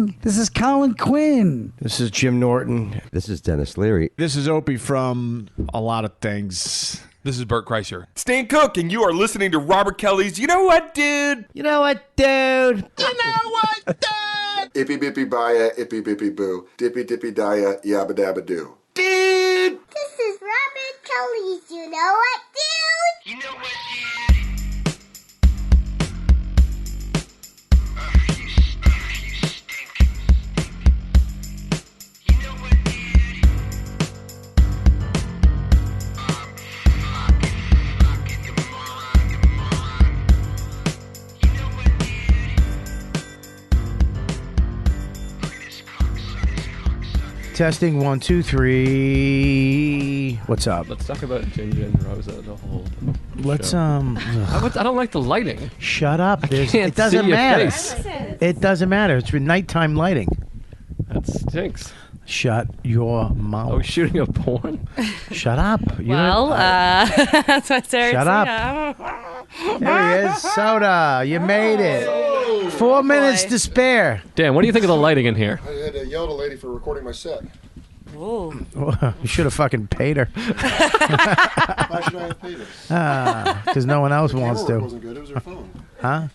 King. This is Colin Quinn. This is Jim Norton. This is Dennis Leary. This is Opie from a lot of things. This is Bert Kreischer. Stan Cook, and you are listening to Robert Kelly's You Know What, Dude? You know what, dude? You know what, dude? Ippy bippy baya, ippy bippy boo. Dippy dippy dia, yabba dabba doo. Dude! This is Robert Kelly's You Know What, Dude? You know what, dude? You stink. You know what, dude? Fucking, you moron. You know what, dude? Look at this cocksucker. Testing 1, 2, 3. What's up? Let's talk about Ginger and Rosa the whole Let's show. I don't like the lighting. Shut up. Can't It doesn't see your matter. face. It doesn't matter. It's nighttime lighting. That stinks. Shut your Are mouth. we shooting a porn? Shut up. You Well, that's what Sarah Shut up. There he is. Soda. You made it. 4 minutes to spare. Dan, what do you think of the lighting in here? I had to yell at a lady for recording my set. Ooh. You should have fucking paid her. Why should I have paid her? Because no one else wants Camera work to. wasn't good. It was her phone. Huh?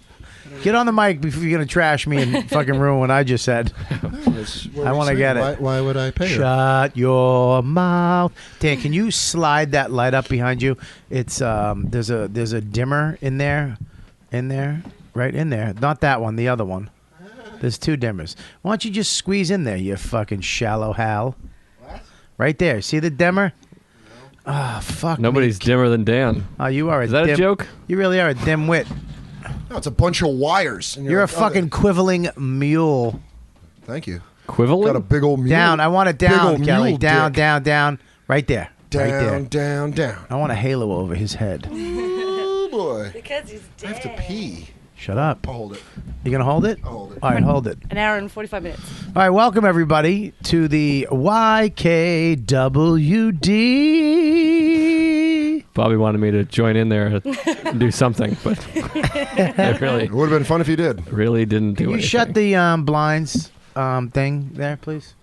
Get on the mic before you're going to trash me and fucking ruin what I just said. I want to get it. Why would I pay her? Shut your mouth. Dan, can you slide that light up behind you? It's there's a dimmer in there. Right in there. Not that one, the other one. There's two dimmers. Why don't you just squeeze in there, you fucking shallow Hal? What? Right there. See the dimmer? Ah, fuck. Nobody's dimmer than Dan. Oh, you are a Is that a joke? You really are a dimwit. No, it's a bunch of wires. And You're a like, fucking quibbling mule. Thank you. Quibbling? Got a big old mule. Down. I want it Big down, old Kelly. mule Down, dick. down. Right there. Down, right there. down. I want a halo over his head. Oh, boy. Because he's dead. I have to pee. Shut up. I'll hold it. You gonna hold it? I'll hold it. All right, hold it. An hour and 45 minutes. All right, welcome everybody to the YKWD. Bobby wanted me to join in there and do something, but I really, It would have been fun if you did. really didn't do Can you anything. shut the blinds thing there, please?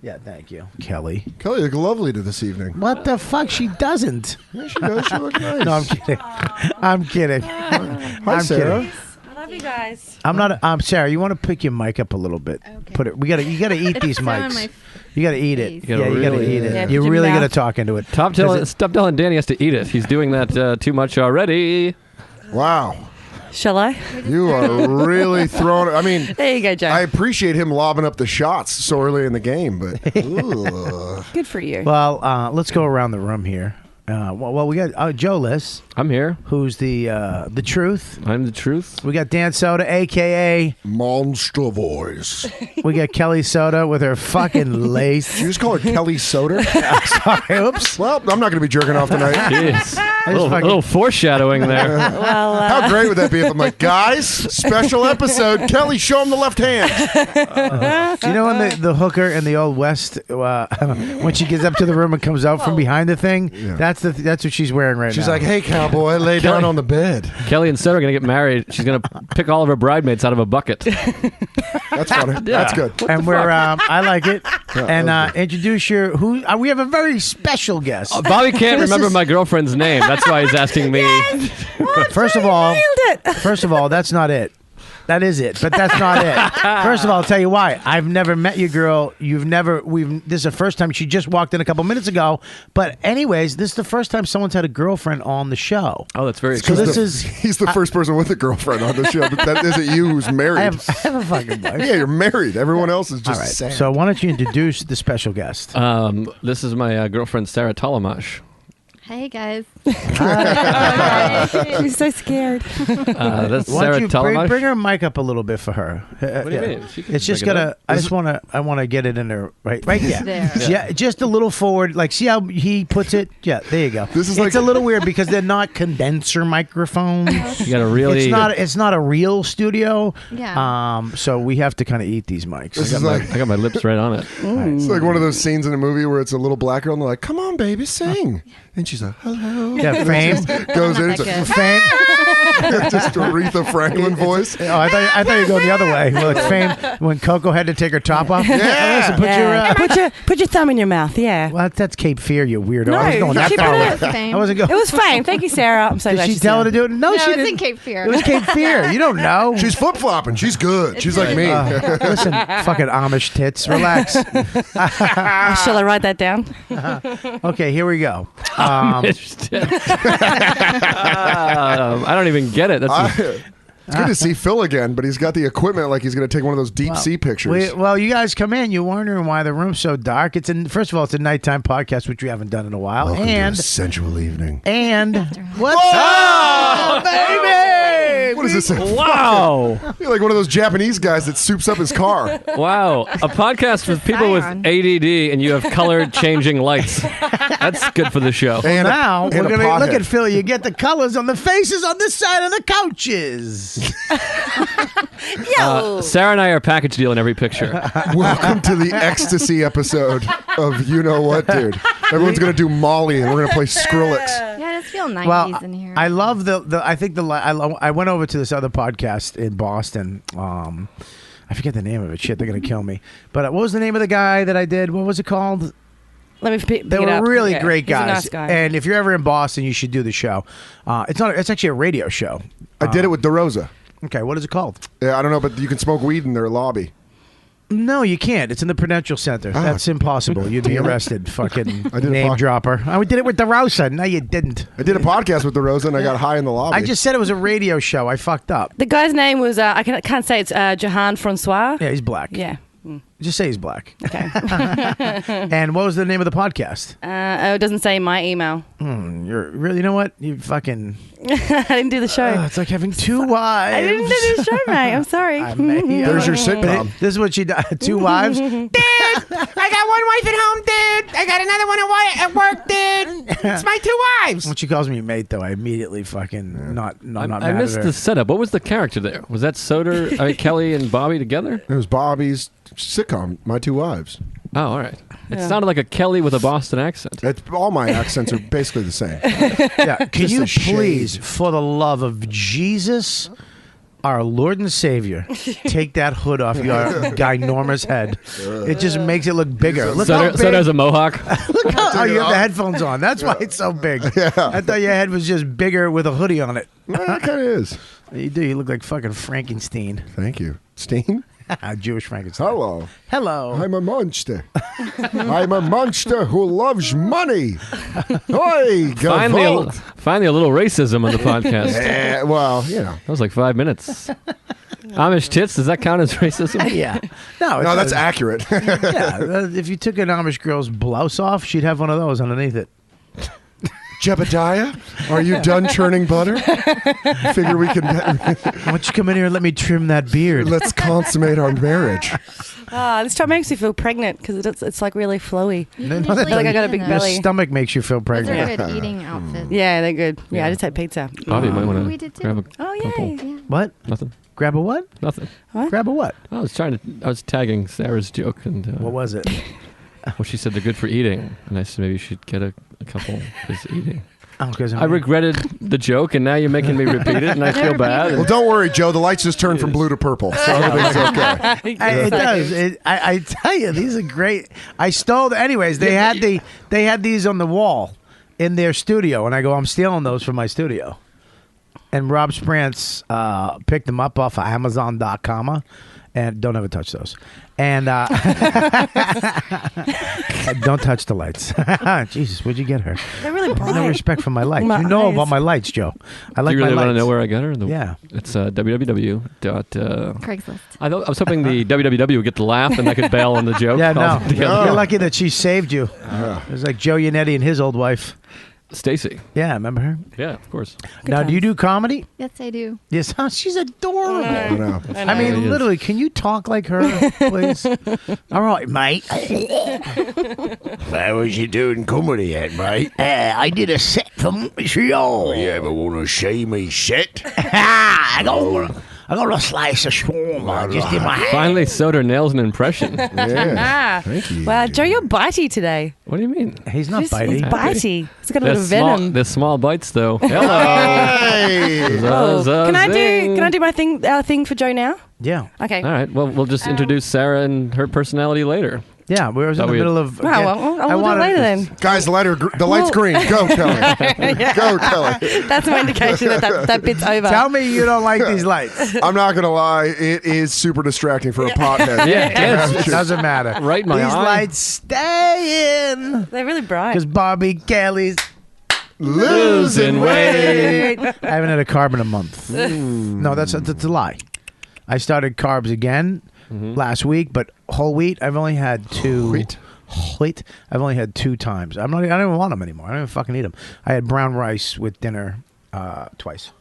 Yeah, thank you, Kelly. Kelly, you look lovely to this evening. What the fuck? She doesn't. Yeah, she does. She looks nice. No, I'm kidding. I'm kidding. Hi, I'm Sarah. kidding. I love you guys. I'm not. Sarah, you want to pick your mic up a little bit? Okay. Put it. You gotta eat these mics. You gotta eat it. face. You gotta You gotta really- eat it. Yeah, you put your really gotta mouth- talk into it. Stop telling Danny has to eat it. He's doing that too much already. Wow. Shall I? You are really throwing it. I mean, There you go, Joe. I appreciate him lobbing up the shots so early in the game, but ugh. Good for you. Well, let's go around the room here. Well, we got Joe Liss, I'm here. who's the truth. I'm the truth. We got Dan Soder, a.k.a. Monster voice. We got Kelly Soda with her fucking lace. Did you just call her Kelly Soder? Sorry, oops. Well, I'm not going to be jerking off tonight. Jeez. A little, fucking- little foreshadowing there. Well, How great would that be if I'm like, guys, special episode, Kelly, show him the left hand. You know when the hooker in the Old West, when she gets up to the room and comes out from behind the thing, Yeah. that's what she's wearing right She's now. like, hey, cowboy, lay down on the bed. Kelly and Soder are going to get married. She's going to pick all of her bridesmaids out of a bucket. That's funny. That's good. and we're, I like it. And introduce we have a very special guest. Bobby can't This remember is- my girlfriend's name. That's why he's asking me. First of all, that's not it. That is it, but that's not it. First of all, I'll tell you why. I've never met your girl. This is the first time. She just walked in a couple minutes ago. But anyways, this is the first time someone's had a girlfriend on the show. Oh, that's very So exciting. this He's the first person with a girlfriend on the show, but that isn't you who's married. I have a fucking wife. Yeah, you're married. Everyone else is All just right. sad. So why don't you introduce the special guest? This is my girlfriend, Sarah Talamash. Hey guys. she's so scared. That's Why Sarah don't you Talamash. bring her mic up a little bit for her? What do you mean? She can It's just bring it gonna. up. I want to get it in there right there. There. Yeah, just a little forward. Like, see how he puts it? Yeah, there you go. This is it's like- a little weird because they're not condenser microphones. You got to really. It's not a real studio. Yeah. So we have to kind of eat these mics. This I is got, like I got my lips right on it. it's like one of those scenes in a movie where it's a little black girl and they're like, "Come on, baby, sing," and she's like, "Hello." Yeah, fame. Goes in. Not It's that like, good. Fame. Just Aretha Franklin voice. Oh, I thought you were going the other way. Well, it's fame when Coco had to take her top off. Yeah. Listen, Put your thumb in your mouth. Yeah. well, that's Cape Fear, you weirdo. No, I was going that she far put away. it- Fame. I wasn't going. It was fame. Thank you, Sarah. I'm so Did glad she she's tell her here. to do it? No, No, she it's didn't. in Cape Fear. It was Cape Fear. You don't know. She's flip flopping. She's good. She's like me. Listen, fucking Amish tits. Relax. Shall I write that down? Okay, here we go. I don't even get it. That's It's good to see Phil again, but he's got the equipment like he's going to take one of those deep sea pictures. Well, you guys come in. You're wondering why the room's so dark. First of all, it's a nighttime podcast, which we haven't done in a while. Welcome to and a sensual evening. What's up, baby? What is this? wow. You're like one of those Japanese guys that soups up his car. Wow. A podcast with people with Scion. ADD and you have color changing lights. That's good for the show. And Now and we're a gonna look pothead. at Phil. You get the colors on the faces on this side of the couches. Sarah and I are a package deal in every picture. Welcome to the ecstasy episode of You Know What, Dude. Everyone's going to do Molly and we're going to play Skrillex. Yeah, it does feel 90s Well, in here. I love I went over to this other podcast in Boston. I forget the name of it. Shit, they're gonna kill me. But what was the name of the guy that I did? What was it called? Let me pick They it were up. really Yeah, great he's a guys. nice guy. And if you're ever in Boston, you should do the show. It's actually a radio show. I did it with DeRosa. Okay, what is it called? Yeah, I don't know, but you can smoke weed in their lobby. No, you can't. It's in the Prudential Center. That's impossible. You'd be arrested. Fucking I did a name pod- dropper. I did it with DeRosa. No, you didn't. I did a podcast with DeRosa and I got high in the lobby. I just said it was a radio show. I fucked up. The guy's name was can't say it's Jahan Francois. Yeah, he's black. Yeah. Just say he's black. Okay. And what was the name of the podcast? It doesn't say my email. You're really, you know what? You fucking. I didn't do the show. It's like having two wives. I didn't do the show, mate. I'm sorry. There's your sitcom. This is what she does. Two wives. Dude, I got one wife at home, dude. I got another one at work, dude. It's my two wives. When she calls me mate, though, I immediately fucking not I mad missed at her. the setup. What was the character there? Was that Soder, Kelly, and Bobby together? It was Bobby's sitcom, My Two Wives. Oh, all right. It sounded like a Kelly with a Boston accent. All my accents are basically the same. Yeah, can Just you a shade. please, for the love of Jesus, our Lord and Savior, take that hood off your ginormous head? It just makes it look bigger. Look how big. Soder's a mohawk. Look how you have the headphones on. That's why it's so big. Yeah. I thought your head was just bigger with a hoodie on it. Well, it kind of is. You do. You look like fucking Frankenstein. Thank you. Steen? Jewish Frankenstein. Hello. Hello. I'm a monster. I'm a monster who loves money. Oi, Gavolt. Finally, a little racism on the podcast. Well, you know. That was like 5 minutes. Amish tits, does that count as racism? Yeah. No, No, that's accurate. yeah. If you took an Amish girl's blouse off, she'd have one of those underneath it. Jebediah, are you done churning butter? Figure we can Why don't you come in here and let me trim that beard? let's consummate our marriage. This time makes me feel pregnant because it's like really flowy. No, Usually that like I got a big those Your belly. stomach makes you feel are pregnant. good eating outfits. Yeah, they're good. Yeah, I just had pizza. Bobby might want We to did too. grab a Oh, couple. yay. What? Nothing. Grab a what? Nothing. Grab a what? I was tagging Sarah's joke, and What was it? well, she said they're good for eating, and I said maybe you should get a couple is eating. Oh, because I regretted the joke, and now you're making me repeat it, and I feel bad. Well, don't worry, Joe. The lights just turned from blue to purple, so everything's okay. It does. I tell you, these are great. I stole. Anyways, they had these on the wall in their studio, and I go, I'm stealing those from my studio. And Rob Sprance picked them up off of Amazon.com, and don't ever touch those. And don't touch the lights. Jesus, where'd you get her? They're really bright. No respect for my lights. My you know eyes. about my lights, Joe. I like Do you really my want lights. to know where I got her? Yeah. It's www. Craigslist. I was hoping the www would get the laugh, and I could bail on the joke. Yeah, no. altogether. You're lucky that she saved you. It was like Joe Yannetti and his old wife. Stacy. Yeah, remember her? Yeah, of course. Now, do you do comedy? Yes, I do. Yes. Oh, she's adorable. I know. I mean, She is. literally, can you talk like her, please? All right, mate. How was you doing comedy yet, mate? I did a set for Montreal. You ever want to see me set? I I got a slice of shawarma just in my hand. Finally, Soder nails an impression. Yeah. Thank you. Wow, Joe, you're bitey today. What do you mean? He's not He's bitey. bitey. He's got a They're little venom. They're small bites, though. Hello. Hey. Oh, can I Zing. do my thing? Our thing for Joe now? Yeah. Okay. All right. Well, we'll just introduce Sarah and her personality later. Yeah, we were in the middle of. Wow, well, I'll do it later then. Guys, the light's green. Go, Kelly. Go, Kelly. That's my indication that bit's over. Tell me you don't like these lights. I'm not going to lie. It is super distracting for a pothead. Yeah, It doesn't matter. Right in my These eye. lights stay in. They're really bright. Because Barbie Kelly's Losing weight. I haven't had a carb in a month. No, that's a lie. I started carbs again last week, but whole wheat I've only had two. Wheat I've only had 2 times. I don't even want them anymore. I don't even fucking eat them. I had brown rice with dinner twice.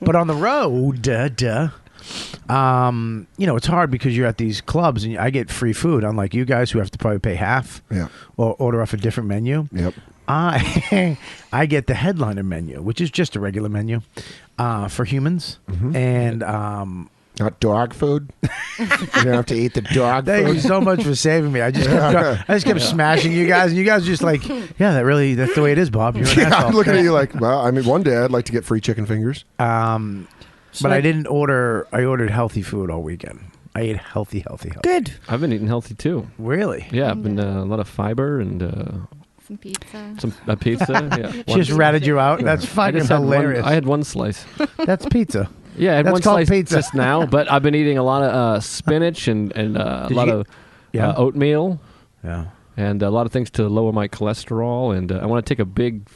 But on the road, it's hard because you're at these clubs and I get free food, unlike you guys who have to probably pay half or order off a different menu. Yep. I get the headliner menu, which is just a regular menu for humans, and not dog food. You don't have to eat the dog thank food. you so much for saving me. I just kept smashing you guys, and you guys were just like, yeah, that's the way it is, Bob. You're an asshole. I'm looking at you like, well, I mean, one day I'd like to get free chicken fingers. But I didn't order. I ordered healthy food all weekend. I ate healthy. Good. I've been eating healthy too. Really? Yeah, I've been a lot of fiber and Some pizza. some pizza. Yeah, She just ratted you out. That's fucking hilarious. I had one slice. That's pizza. Yeah, I had That's one called slice pizza. just now, but I've been eating a lot of spinach and a lot of oatmeal. Yeah. And a lot of things to lower my cholesterol. And I want to take a big,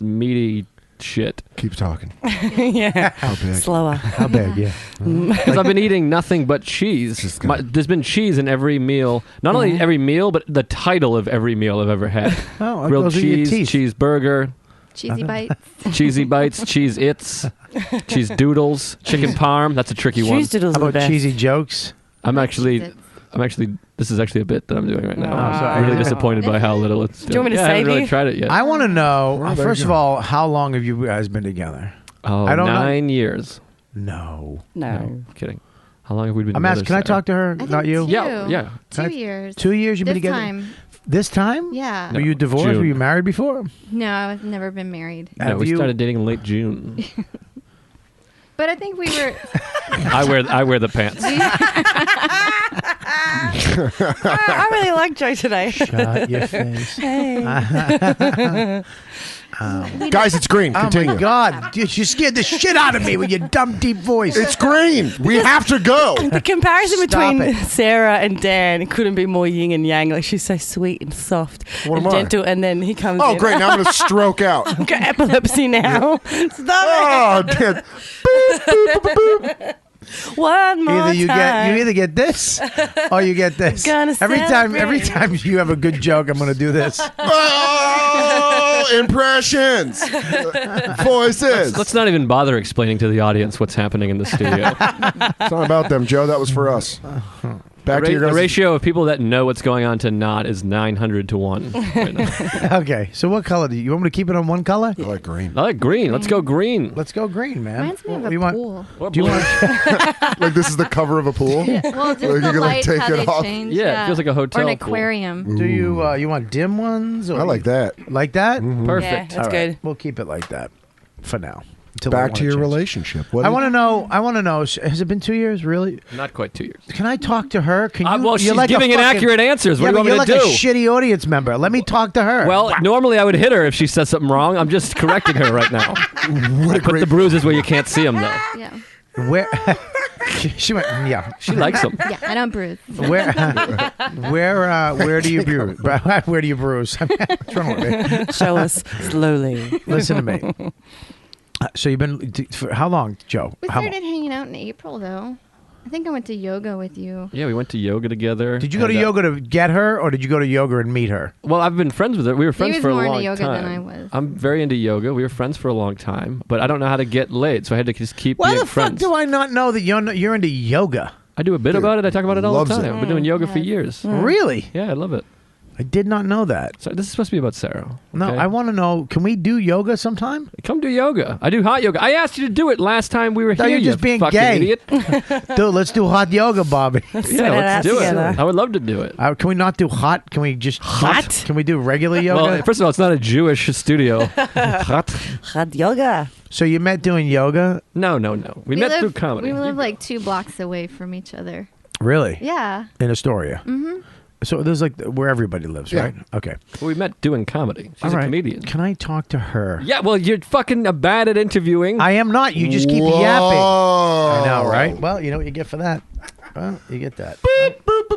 meaty shit. Keep talking. Yeah. How big? Slower. How big? Yeah. Because I've been eating nothing but cheese. There's been cheese in every meal. Not only every meal, but the title of every meal I've ever had. Grilled those are your cheese, teeth. cheeseburger, Cheesy bites. cheesy bites, cheese its, cheese doodles, chicken parm. That's a tricky one. Cheese doodles How are the about best. cheesy jokes? I'm actually. This is actually a bit that I'm doing right now. Oh, sorry. I'm really disappointed by how little it's doing. Do you want me to I save haven't really you? tried it yet. I want to know, Well, there first you of go. all, how long have you guys been together? Oh, I don't know. 9 years. No. No. I'm kidding. How long have we been I'm together? asking, can I Sarah? talk to her? I think Not you? 2. Yeah. 2 years. 2 years you've been This together? time. This time? Yeah. Were you divorced? June. Were you married before? No, I've never been married. No, Have we you- started dating in late June. But I think we were. I wear the pants. I really like Joe today. Shut your face. Hey. Guys, it's green. Oh Continue. my God. Dude, you scared the shit out of me with your dumb, deep voice. It's green. We have to go. The comparison Stop between it. Sarah and Dan couldn't be more yin and yang. Like, she's so sweet and soft What and am I? gentle, and then he comes Oh, in. great. Now I'm going to stroke out. I've got epilepsy now. Stop Oh, damn. it. One more Either you time. either get this or you get this. Gonna Every celebrate. time you have a good joke, I'm gonna do this. Oh, impressions. Voices. Let's not even bother explaining to the audience what's happening in the studio. It's not about them, Joe. That was for us. Back to your The guys' ratio of people that know what's going on to not is 900 to 1. Right now. Okay, so what color do you want me to keep it on one color? I like green. I like green. Let's go green. Let's go green, man. Reminds me of What do a you want? pool. Or Do you blue. want? Like this is the cover of a pool. Well, just Like, you the can, like, lights, take how it they off. change. Yeah, it feels like a hotel Or an pool. aquarium. Do you want dim ones? Or I like that. Like that? Yeah, Perfect. that's All right, good. We'll keep it like that for now. Until I Back want to your change. relationship. What I want to know. Has it been 2 years? Really? Not quite 2 years. Can I talk to her? Can you? Well, you're she's like a giving fucking- inaccurate answers. What Yeah, do you but want you're me to like do? a shitty audience member. Let me talk to her. Well, normally I would hit her if she says something wrong. I'm just correcting her right now. What a Put great the bruises where you can't see them, though. Yeah. where? she went. Yeah. She likes them. Yeah, I don't bruise. Where do you bruise? Where do you bruise? What's wrong with me? Show us slowly. Listen to me. So you've been for how long, Joe? We How started hanging out in April, though. I think I went to yoga with you. Yeah, we went to yoga together. Did you go to and, yoga to get her, or did you go to yoga and meet her? Well, I've been friends with her. We were friends was for a more into long yoga time. than I was. I'm very into yoga. We were friends for a long time, but I don't know how to get laid, so I had to just keep Why being the friends. fuck do I not know that you're into yoga? I do a bit about it. I talk about it all the Loves time. it. I've been doing yoga for Yes. years. Really? Yeah, I love it. I did not know that. So this is supposed to be about Sarah. No, okay? I want to know. Can we do yoga sometime? Come do yoga. I do hot yoga. I asked you to do it last time we were No, here. you're just you being fucking gay. Idiot. Dude, let's do hot yoga, Bobby. Yeah, let's do it. I would love to do it. Can we not do hot? Can we just hot? Can we do regular yoga? Well, first of all, it's not a Jewish studio. Hot. Hot yoga. So you met doing yoga? No. We met live, through comedy. We live like 2 blocks away from each other. Really? Yeah. In Astoria. Mm-hmm. So there's like where everybody lives, right? Okay. We met doing comedy. She's All right. a comedian. Can I talk to her? Yeah, well, you're fucking bad at interviewing. I am not. You just keep Whoa. yapping. I know, right? Well, you know what you get for that. Well, you get that.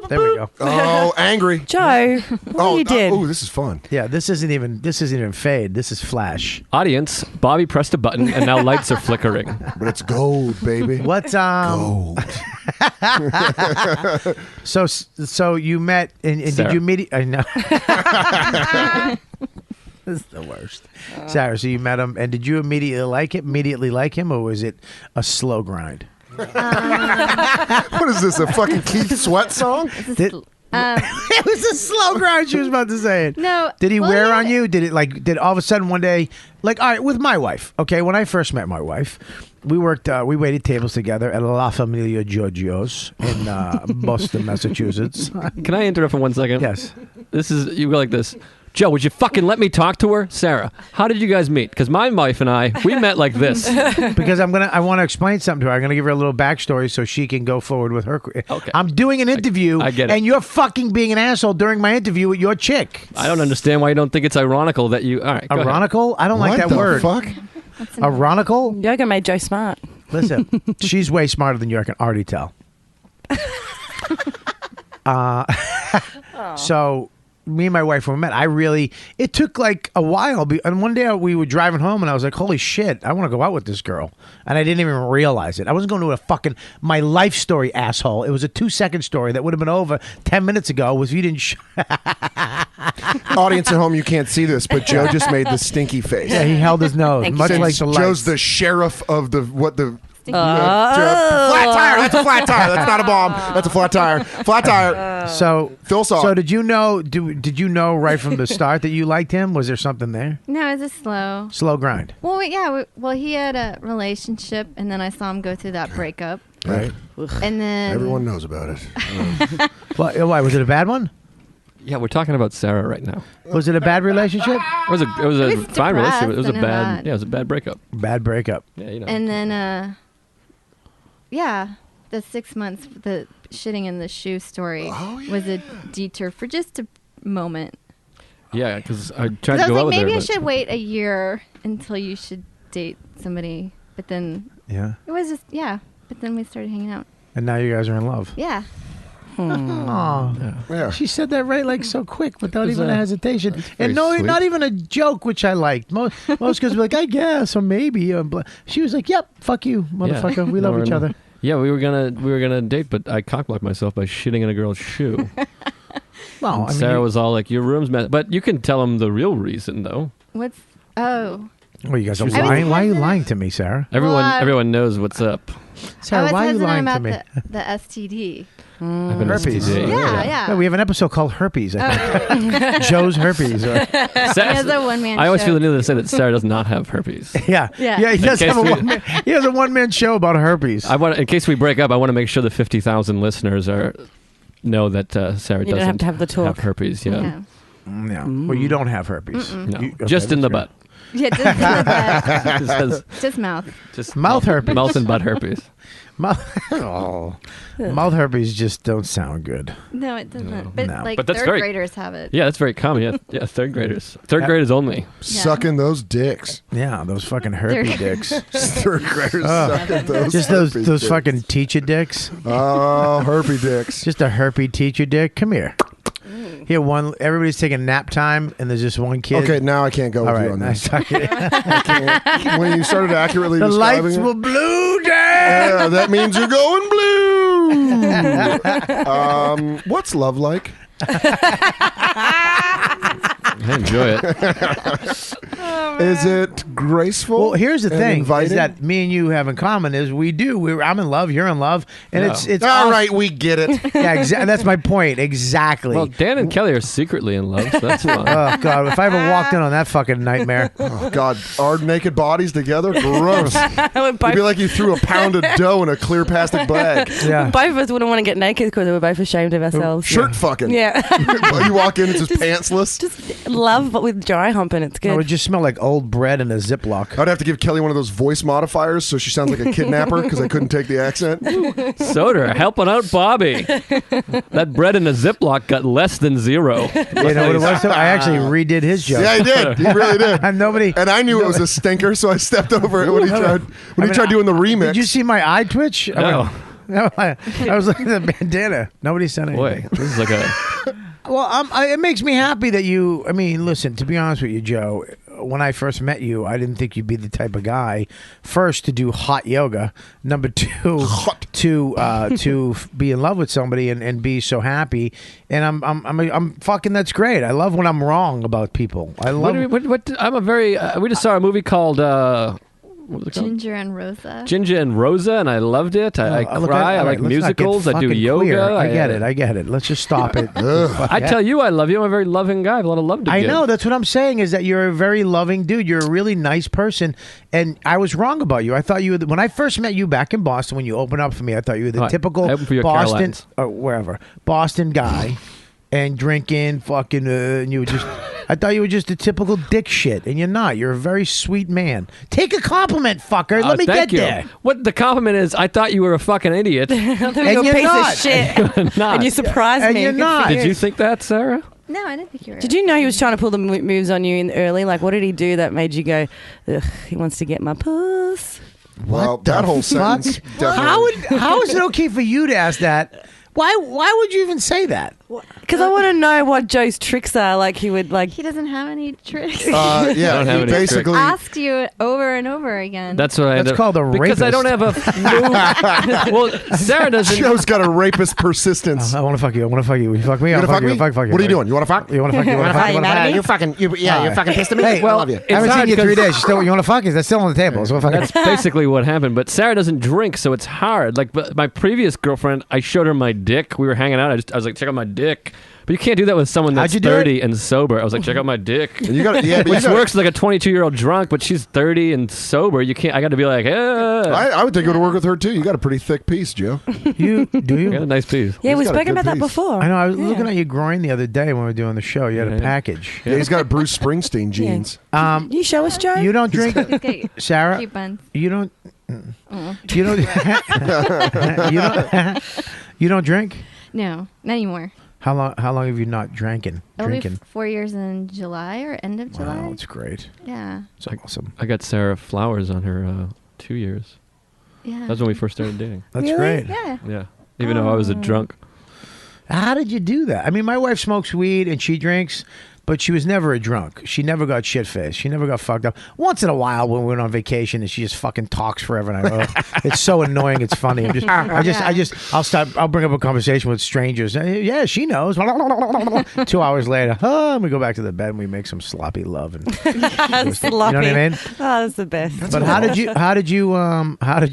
There we go. Oh, angry. Joe, what you did? Oh, this is fun. Yeah, this isn't even fade. This is flash. Audience, Bobby pressed a button and now lights are flickering. But it's gold, baby. What's Gold. So you met and did Sarah. you meet? I know. This is the worst. Sarah, so you met him and did you immediately like him, or was it a slow grind? What is this? A fucking Keith Sweat song? It was a slow grind. She was about to say it. No. Did he well, wear yeah. on you? Did all of a sudden one day, like, all right, with my wife, okay, when I first met my wife, we waited tables together at La Familia Giorgio's in Boston, Massachusetts. Can I interrupt for 1 second? Yes. You go like this. Joe, would you fucking let me talk to her? Sarah, how did you guys meet? Because my wife and I, we met like this. Because I want to explain something to her. I'm going to give her a little backstory so she can go forward with her. Okay. I'm doing an interview, I get it. and you're fucking being an asshole during my interview with your chick. I don't understand why you don't think it's ironical that you... All right, go ahead. Ironical? I don't like What that the word. fuck? Ironical? Yoga made Joe smart. Listen, she's way smarter than you. I can already tell. So, me and my wife, when we met, it took like a while. And one day we were driving home and I was like, holy shit, I want to go out with this girl. And I didn't even realize it. I wasn't going to a fucking, my life story, asshole. It was a 2-second story that would have been over 10 minutes ago if you didn't. Audience at home, you can't see this, but Joe just made the stinky face. Yeah, he held his nose, much Since like the lights. Joe's the sheriff of the Oh. flat tire. That's a flat tire. That's not a bomb. That's a flat tire. Flat tire. So Phil saw So it. did you know? Did you know right from the start that you liked him? Was there something there? No, it was a slow. Slow grind, Well, yeah. Well, he had a relationship, and then I saw him go through that breakup, right? and then Everyone knows about it. Why was it a bad one? Yeah, we're talking about Sarah right now. Was it a bad relationship? It was a fine relationship. It was a depressed bad... and Yeah, it was a bad breakup. Bad breakup. Yeah, you know. And then, yeah, the 6 months, the shitting in the shoe story was a detour for just a moment. Yeah, because I tried 'Cause to I was go out like, with her. maybe I but- should wait a year until you should date somebody. But then Yeah. it was just, yeah. But then we started hanging out. And now you guys are in love. Yeah. Oh, Yeah. she said that right, like so quick, without It's, even a hesitation, very and no, sweet. not even a joke, which I liked. Most girls were like, I guess, or maybe. She was like, "Yep, fuck you, motherfucker. We love each other." Yeah, we were gonna date, but I cockblocked myself by shitting in a girl's shoe. Well, And I mean, Sarah was all like, "Your room's mess," but you can tell him the real reason, though. What's, oh. well, you guys are I was lying. Why are you hesitant. lying to me, Sarah? Everyone knows what's up. Sarah, I was why are you hesitant lying to about me? the STD. I've been Herpes. STD. Yeah. No, we have an episode called Herpes. I think. Joe's Herpes. He has a one-man I always show. feel the need to say that Sarah does not have herpes. Yeah. Yeah. He does In have a case we- one-man. He has a one-man show about herpes. In case we break up, I want to make sure the 50,000 listeners know that Sarah You don't doesn't have to have the talk. herpes. Yeah, Yeah. Yeah. Well, you don't have herpes. no, Okay, just in the that's butt. Yeah, just in the butt. Just says- Just mouth. just Mouth herpes. mouth and butt herpes. Mouth herpes just don't sound good. No, it doesn't. But No. like But that's third very- graders have it. Yeah, that's very common. Yeah, third graders. Third graders only. Sucking those dicks. Yeah, those fucking herpes dicks. Third graders sucking those. Just those herpes those dicks. fucking teacher dicks. Oh, herpy dicks. Just a herpy teacher dick. Come here. Here, everybody's taking nap time, and there's just one kid. Okay, now I can't go All with you right, on nice this. talking. When you started accurately The describing lights it, were blue, Dad. yeah, that means you're going blue. What's love like? I enjoy it. Is it graceful? Well, here's the and thing: inviting? is that me and you have in common is I'm in love, you're in love, and it's all right. We get it. Yeah, that's my point. Exactly. Well, Dan and Kelly are secretly in love, so that's fine. Oh God! If I ever walked in on that fucking nightmare, Oh God, our naked bodies together, gross. We're It'd both, be like you threw a pound of dough in a clear plastic bag. yeah. both of us wouldn't want to get naked because we were both ashamed of ourselves. Shirt fucking. Yeah. You walk in, it's just pantsless. Just love, but with dry humping, it's It good. would just smell like old bread in a Ziploc. I'd have to give Kelly one of those voice modifiers so she sounds like a kidnapper because I couldn't take the accent. Soder, helping out Bobby. That bread in a Ziploc got less than 0. You know what it was? I actually redid his joke. Yeah, he did. He really did. And nobody. And I knew it was a stinker, so I stepped over it when he tried doing the remix. Did you see my eye twitch? No. I was like the bandana. Nobody said anything. Boy, this is like a... Well, it makes me happy that you. I mean, listen. To be honest with you, Joe, when I first met you, I didn't think you'd be the type of guy. First, to do hot yoga. Number two, to be in love with somebody and be so happy. And I'm fucking. That's great. I love when I'm wrong about people. I love. I'm a very... we just saw a movie called... what was it called? Ginger and Rosa. Ginger and Rosa, and I loved it. I cry. I like musicals. I do yoga. I get it. Let's just stop it. I tell you I love you. I'm a very loving guy. I have a lot of love to give. I know. That's what I'm saying is that you're a very loving dude. You're a really nice person. And I was wrong about you. I thought you were when I first met you back in Boston, when you opened up for me, I thought you were the typical I opened for you at Boston Caroline's. or wherever Boston guy. And drinking, fucking, and you were just, I thought you were just a typical dick shit, and you're not. You're a very sweet man. Take a compliment, fucker. Let me thank get you. there. What the compliment is, I thought you were a fucking idiot. I thought you And were a you're piece not. of shit. Not. And you surprised And me. you're Good not. for you. Did you think that, Sarah? No, I didn't think you were. Did you know he was trying to pull the moves on you in early? Like, what did he do that made you go, ugh, he wants to get my puss? Well, What the that whole fuck? sentence definitely. How is it okay for you to ask that? Why would you even say that? Because I want to know what Joe's tricks are. Like, he would, like... He doesn't have any tricks. I don't Yeah, have he any basically. Asked you over and over again. That's what I end That's up... called a Because I don't have a... well, Sarah doesn't... Joe's got a rapist persistence. I want to fuck you. I want to fuck you. You fuck me. You I'll wanna fuck me? Fuck you. What are you doing? You want to fuck? You want to fuck? You want to fuck? You want to fuck? You fucking, you're fucking pissed at me. Hey, I love you. I haven't hard seen you in 3 because- days. You want to fuck? Is that still on the table? So That's basically what happened. But Sarah doesn't drink, so it's hard. Like, but my previous girlfriend, I showed her my dick. We were hanging out. I was like, check out my dick. But you can't do that with someone that's How'd you do 30 and sober. I was like, check out my dick. You got yeah, but you Which gotta- works like a 22-year-old drunk, but she's 30 and sober. You can't. I got to be like, I would think it would work with her too. You got a pretty thick piece, Joe. You do I got a you? nice piece. Yeah, we He's got a spoke good about that piece. before. I know. I was looking at your groin the other day when we were doing the show. You had a Yeah. package. Yeah, he's got Bruce Springsteen jeans. You show us, Joe? You don't drink, Okay, Sarah. cute buns. You don't. You don't. you don't. You don't drink. No, not anymore. How long? How long have you not drinking? It'll be Drinking. 4 years in July or end of July. Wow, that's great. Yeah. It's awesome. I got Sarah flowers on her 2 years. Yeah. That was when we first started dating. That's Really? great. Yeah. Yeah. Even though I was a drunk. How did you do that? I mean, my wife smokes weed and she drinks, but she was never a drunk. She never got shit-faced. She never got fucked up. Once in a while when we went on vacation and she just fucking talks forever and it's so annoying. It's funny. I'll bring up a conversation with strangers. Yeah, she knows. 2 hours later, and we go back to the bed and we make some sloppy love. And Sloppy. you know what I mean? Oh, that's the best. But how did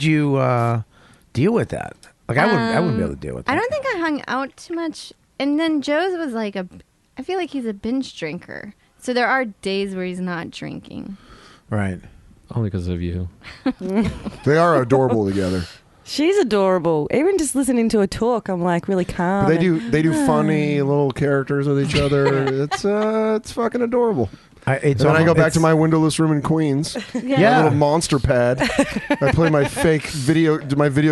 you deal with that? Like I wouldn't be able to deal with that. I don't think I hung out too much. And then Joe's was like I feel like he's a binge drinker. So there are days where he's not drinking. Right. Only because of you. They are adorable together. She's adorable. Even just listening to her talk, I'm like really calm. But they do funny little characters with each other. It's fucking adorable. It's And then I go back it's- to my windowless room in Queens. My little monster pad. I play my video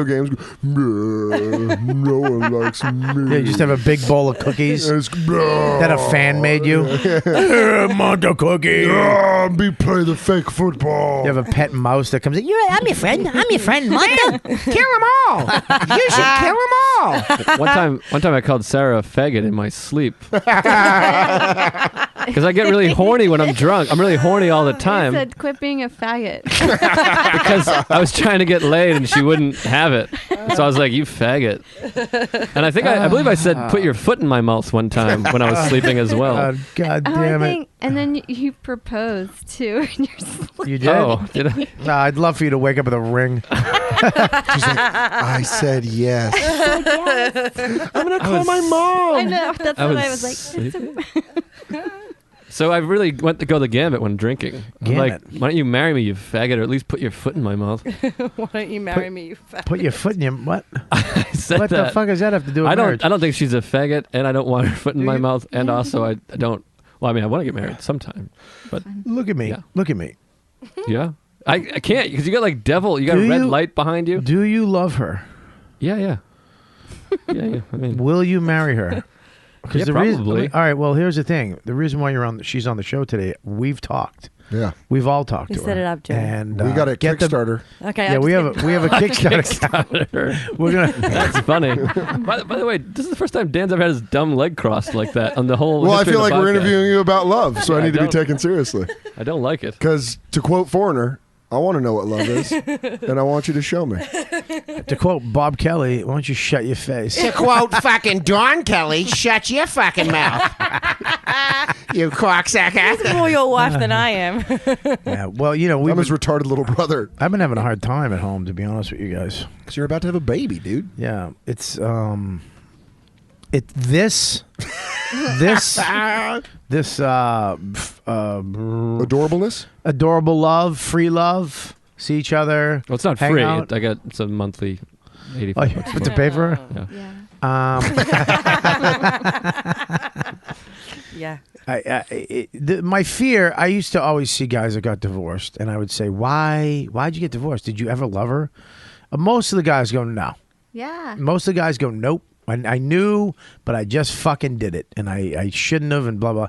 games. No one likes me. Yeah, you just have a big bowl of cookies that a fan made you. Monster cookie. Me play the fake football. You have a pet mouse that comes in. I'm your friend. I'm your friend, Monster. Kill them all. You should kill them all. One time I called Sarah a faggot in my sleep. Because I get really horny when I'm drunk. I'm really horny all the He time said, quit being a faggot. because I was trying to get laid and she wouldn't have it. So I was like, you faggot. And I think I believe I said, put your foot in my mouth one time when I was sleeping as well. God Oh, damn I it. think, and then you proposed too in your sleep. You did? Oh, did I? I'd love for you to wake up with a ring. She's like, I said yes. I'm gonna call my mom. I know. That's what I was like. sleeping. So I really went to go the gambit when drinking. I'm like, why don't you marry me, you faggot, or at least put your foot in my mouth? Why don't you marry me, you faggot? Put your foot in your what? I said What that. the fuck does that have to do with marriage? I don't think she's a faggot, and I don't want her foot in my mouth, and also I don't. Well, I mean, I want to get married sometime, but Look at me. Yeah. Look at me. yeah, I can't because you got like devil. You got Do red you- light behind you. Do you love her? Yeah. Yeah. I mean, Will you marry her? Yeah, probably. All right. Well, here's the thing. The reason why she's on the show today. We've talked. Yeah. We've all talked We to her. set it up, Joe. And We got a get the- Kickstarter. Okay. Yeah, we have a Kickstarter. We're gonna. that's funny. By the way, this is the first time Dan's ever had his dumb leg crossed like that on the whole. Well, I history feel of like the we're podcast. interviewing you about love, so I Yeah, need to be don't- taken seriously. I don't like it. Because to quote Foreigner, I want to know what love is, and I want you to show me. To quote Bob Kelly, why don't you shut your face? To quote fucking Dawn Kelly, shut your fucking mouth. You cocksucker. He's more your wife than I am. Yeah. Well, you know, I'm his retarded little brother. I've been having a hard time at home, to be honest with you guys. Because you're about to have a baby, dude. Yeah. It's this Adorableness? adorable love, free love, see each other. Well, it's not hang free. out. It's a monthly, Oh, $85 you a have to month. pay for her? Yeah. Yeah. My fear, I used to always see guys that got divorced, and I would say, why'd you get divorced? Did you ever love her? Most of the guys go, no. Yeah. Most of the guys go, nope. I knew, but I just fucking did it, and I shouldn't have, and blah, blah.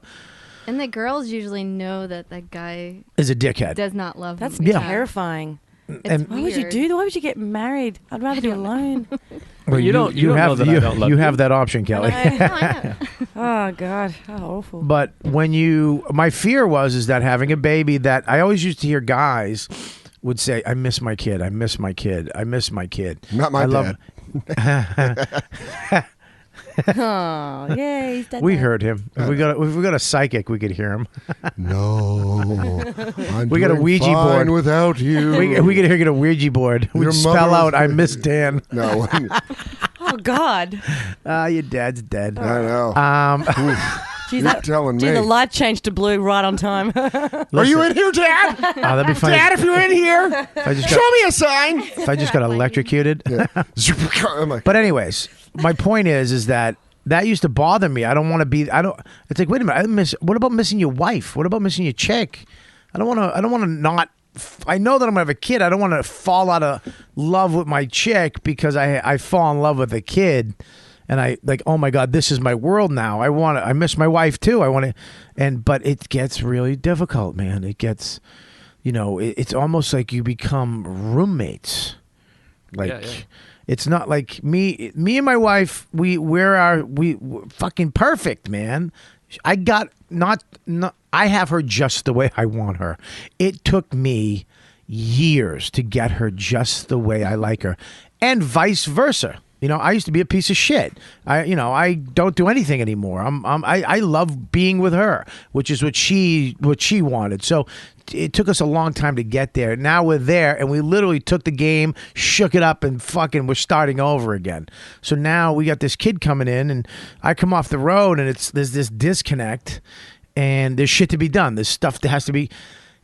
And the girls usually know that the guy Is a dickhead. does not love That's them. terrifying. And Why would you do that? Why would you get married? I'd rather be alone. well, you don't know have that I don't love you you. have that option, Kelly. Oh, God. How awful. But my fear is that having a baby, that I always used to hear guys would say, I miss my kid. I miss my kid. I miss my kid. Not my dad. Oh, yeah, he's dead. We now. heard him. If we got a psychic, we could hear him. No. I'm We got a doing Ouija fine board. without you. We could hear get a Ouija board. We'd Your spell mother out, was- I miss Dan. No. Oh, God. Your dad's dead. I know. Jeez, You're telling the me. light changed to blue right on time. Are you in here, Dad? Oh, that'd be funny. Dad, if you're in here, I just show got, me a sign. if I just got electrocuted. I'm like, But anyways, my point is that used to bother me. I don't want to be. It's like, wait a minute. What about missing your wife? What about missing your chick? I don't want to not. I know that I'm gonna have a kid. I don't want to fall out of love with my chick because I fall in love with a kid, and I like. Oh my God, this is my world now. I miss my wife too. But it gets really difficult, man. It gets, it's almost like you become roommates. Like. Yeah. It's not like me and my wife. We're fucking perfect, man. I have her just the way I want her. It took me years to get her just the way I like her, and vice versa. I used to be a piece of shit. I don't do anything anymore. I love being with her, which is what she wanted. So it took us a long time to get there. Now we're there, and we literally took the game, shook it up, and fucking we're starting over again. So now we got this kid coming in, and I come off the road, and there's this disconnect, and there's shit to be done. There's stuff that has to be.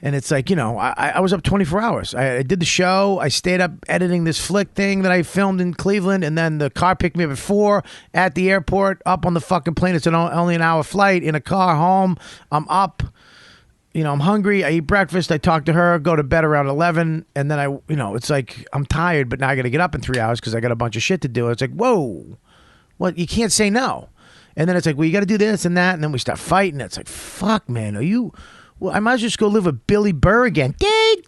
And it's like, I was up 24 hours. I did the show. I stayed up editing this flick thing that I filmed in Cleveland. And then the car picked me up at 4 at the airport, up on the fucking plane. It's only an hour flight in a car home. I'm up. I'm hungry. I eat breakfast. I talk to her, go to bed around 11. And then it's like, I'm tired, but now I got to get up in 3 hours because I got a bunch of shit to do. It's like, whoa, well, you can't say no. And then it's like, well, you got to do this and that. And then we start fighting. It's like, fuck, man, well, I might as well just go live with Billy Burr again. Dude,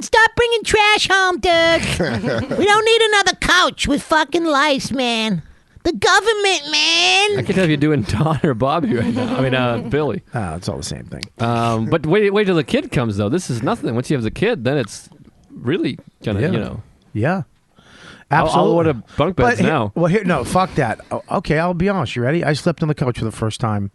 stop bringing trash home, dude. We don't need another couch with fucking lice, man. The government, man. I can't tell if you're doing Don or Bobby right now. I mean, Billy. It's all the same thing. But wait till the kid comes, though. This is nothing. Once you have the kid, then it's really kind of, Yeah. Absolutely. I'll order bunk beds now. No, fuck that. Okay, I'll be honest. You ready? I slept on the couch for the first time.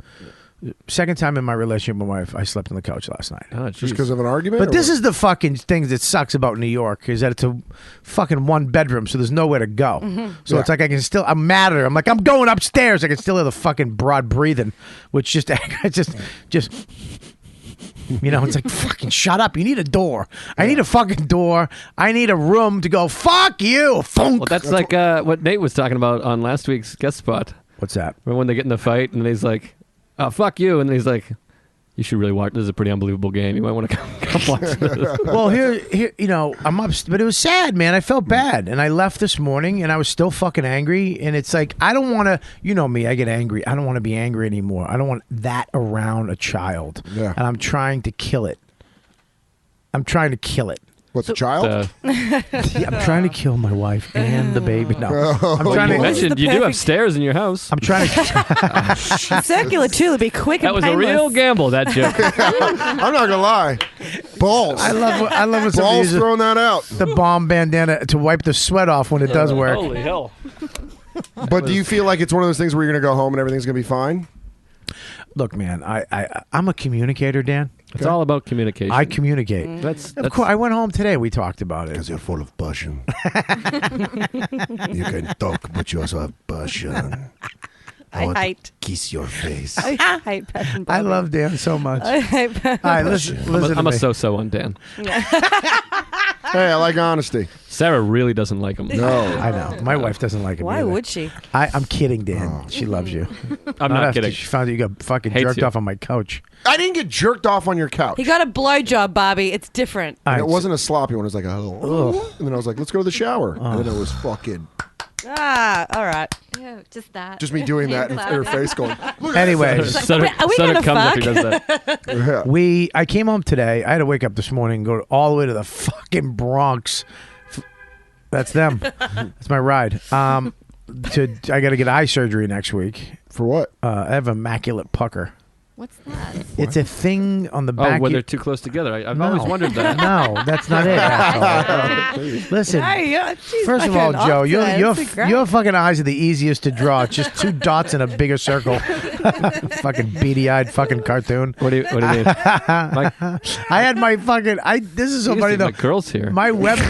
Second time in my relationship with my wife, I slept on the couch last night. Oh, Just because of an argument? But this is the fucking thing that sucks about New York is that it's a fucking one bedroom, so there's nowhere to go. So it's like I'm mad at her. I'm like, I'm going upstairs. I can still hear the fucking broad breathing, which just it's like, fucking shut up. You need a door. I need a fucking door. I need a room to go, fuck you. Well, that's like what Nate was talking about on last week's guest spot. What's that? Remember when they get in the fight and he's like, oh, fuck you. And then he's like, you should really watch. This is a pretty unbelievable game. You might want to come watch this. Well, here, I'm up, but it was sad, man. I felt bad, and I left this morning, and I was still fucking angry. And it's like I don't want to. You know me, I get angry. I don't want to be angry anymore. I don't want that around a child. Yeah. And I'm trying to kill it. What's a child? Yeah, I'm trying to kill my wife and the baby. No, I'm trying You mentioned you do have stairs in your house. I'm trying to. Circular too. It'd be quick and That was painless. a real gamble, that joke. I'm not gonna lie. Balls. I love when somebody Balls uses throwing that out. the bomb bandana to wipe the sweat off when it does work. Holy hell. But do you feel like it's one of those things where you're gonna go home and everything's gonna be fine? Look, man, I'm a communicator, Dan. It's all about communication. I communicate. That's Of course, I went home today. We talked about it. Because you're full of passion. You can talk, but you also have passion. I want to kiss your face. I hate passion. I Bobby. love Dan so much. I hate passion. All right, listen I'm to a me. so-so on Dan. Hey, I like honesty. Sarah really doesn't like him. No. I know. My wife doesn't like him. Why either. would she? I'm kidding, Dan. She loves you. I'm not after kidding. She found out you got fucking Hates jerked you. off on my couch. I didn't get jerked off on your couch. He got a blowjob, Bobby. It's different. All And right, it wasn't a sloppy one. It was like, oh. And then I was like, let's go to the shower. And then it was fucking All right. Ew, just that. just me doing that in her face going, look at Anyways, Sutter Are we gonna comes if he fuck? does that. Yeah. I came home today. I had to wake up this morning and go all the way to the fucking Bronx. That's them. That's my ride. I got to get eye surgery next week. For what? I have immaculate pucker. What's that? It's a thing on the back. Oh, when they're too close together. I've always wondered that. No, that's not it. asshole. Listen, first of all, Joe, your fucking eyes are the easiest to draw. It's just two dots in a bigger circle. Fucking beady-eyed fucking cartoon. What do you mean? Like, I had my fucking. This is so you funny see though. my girls here. My web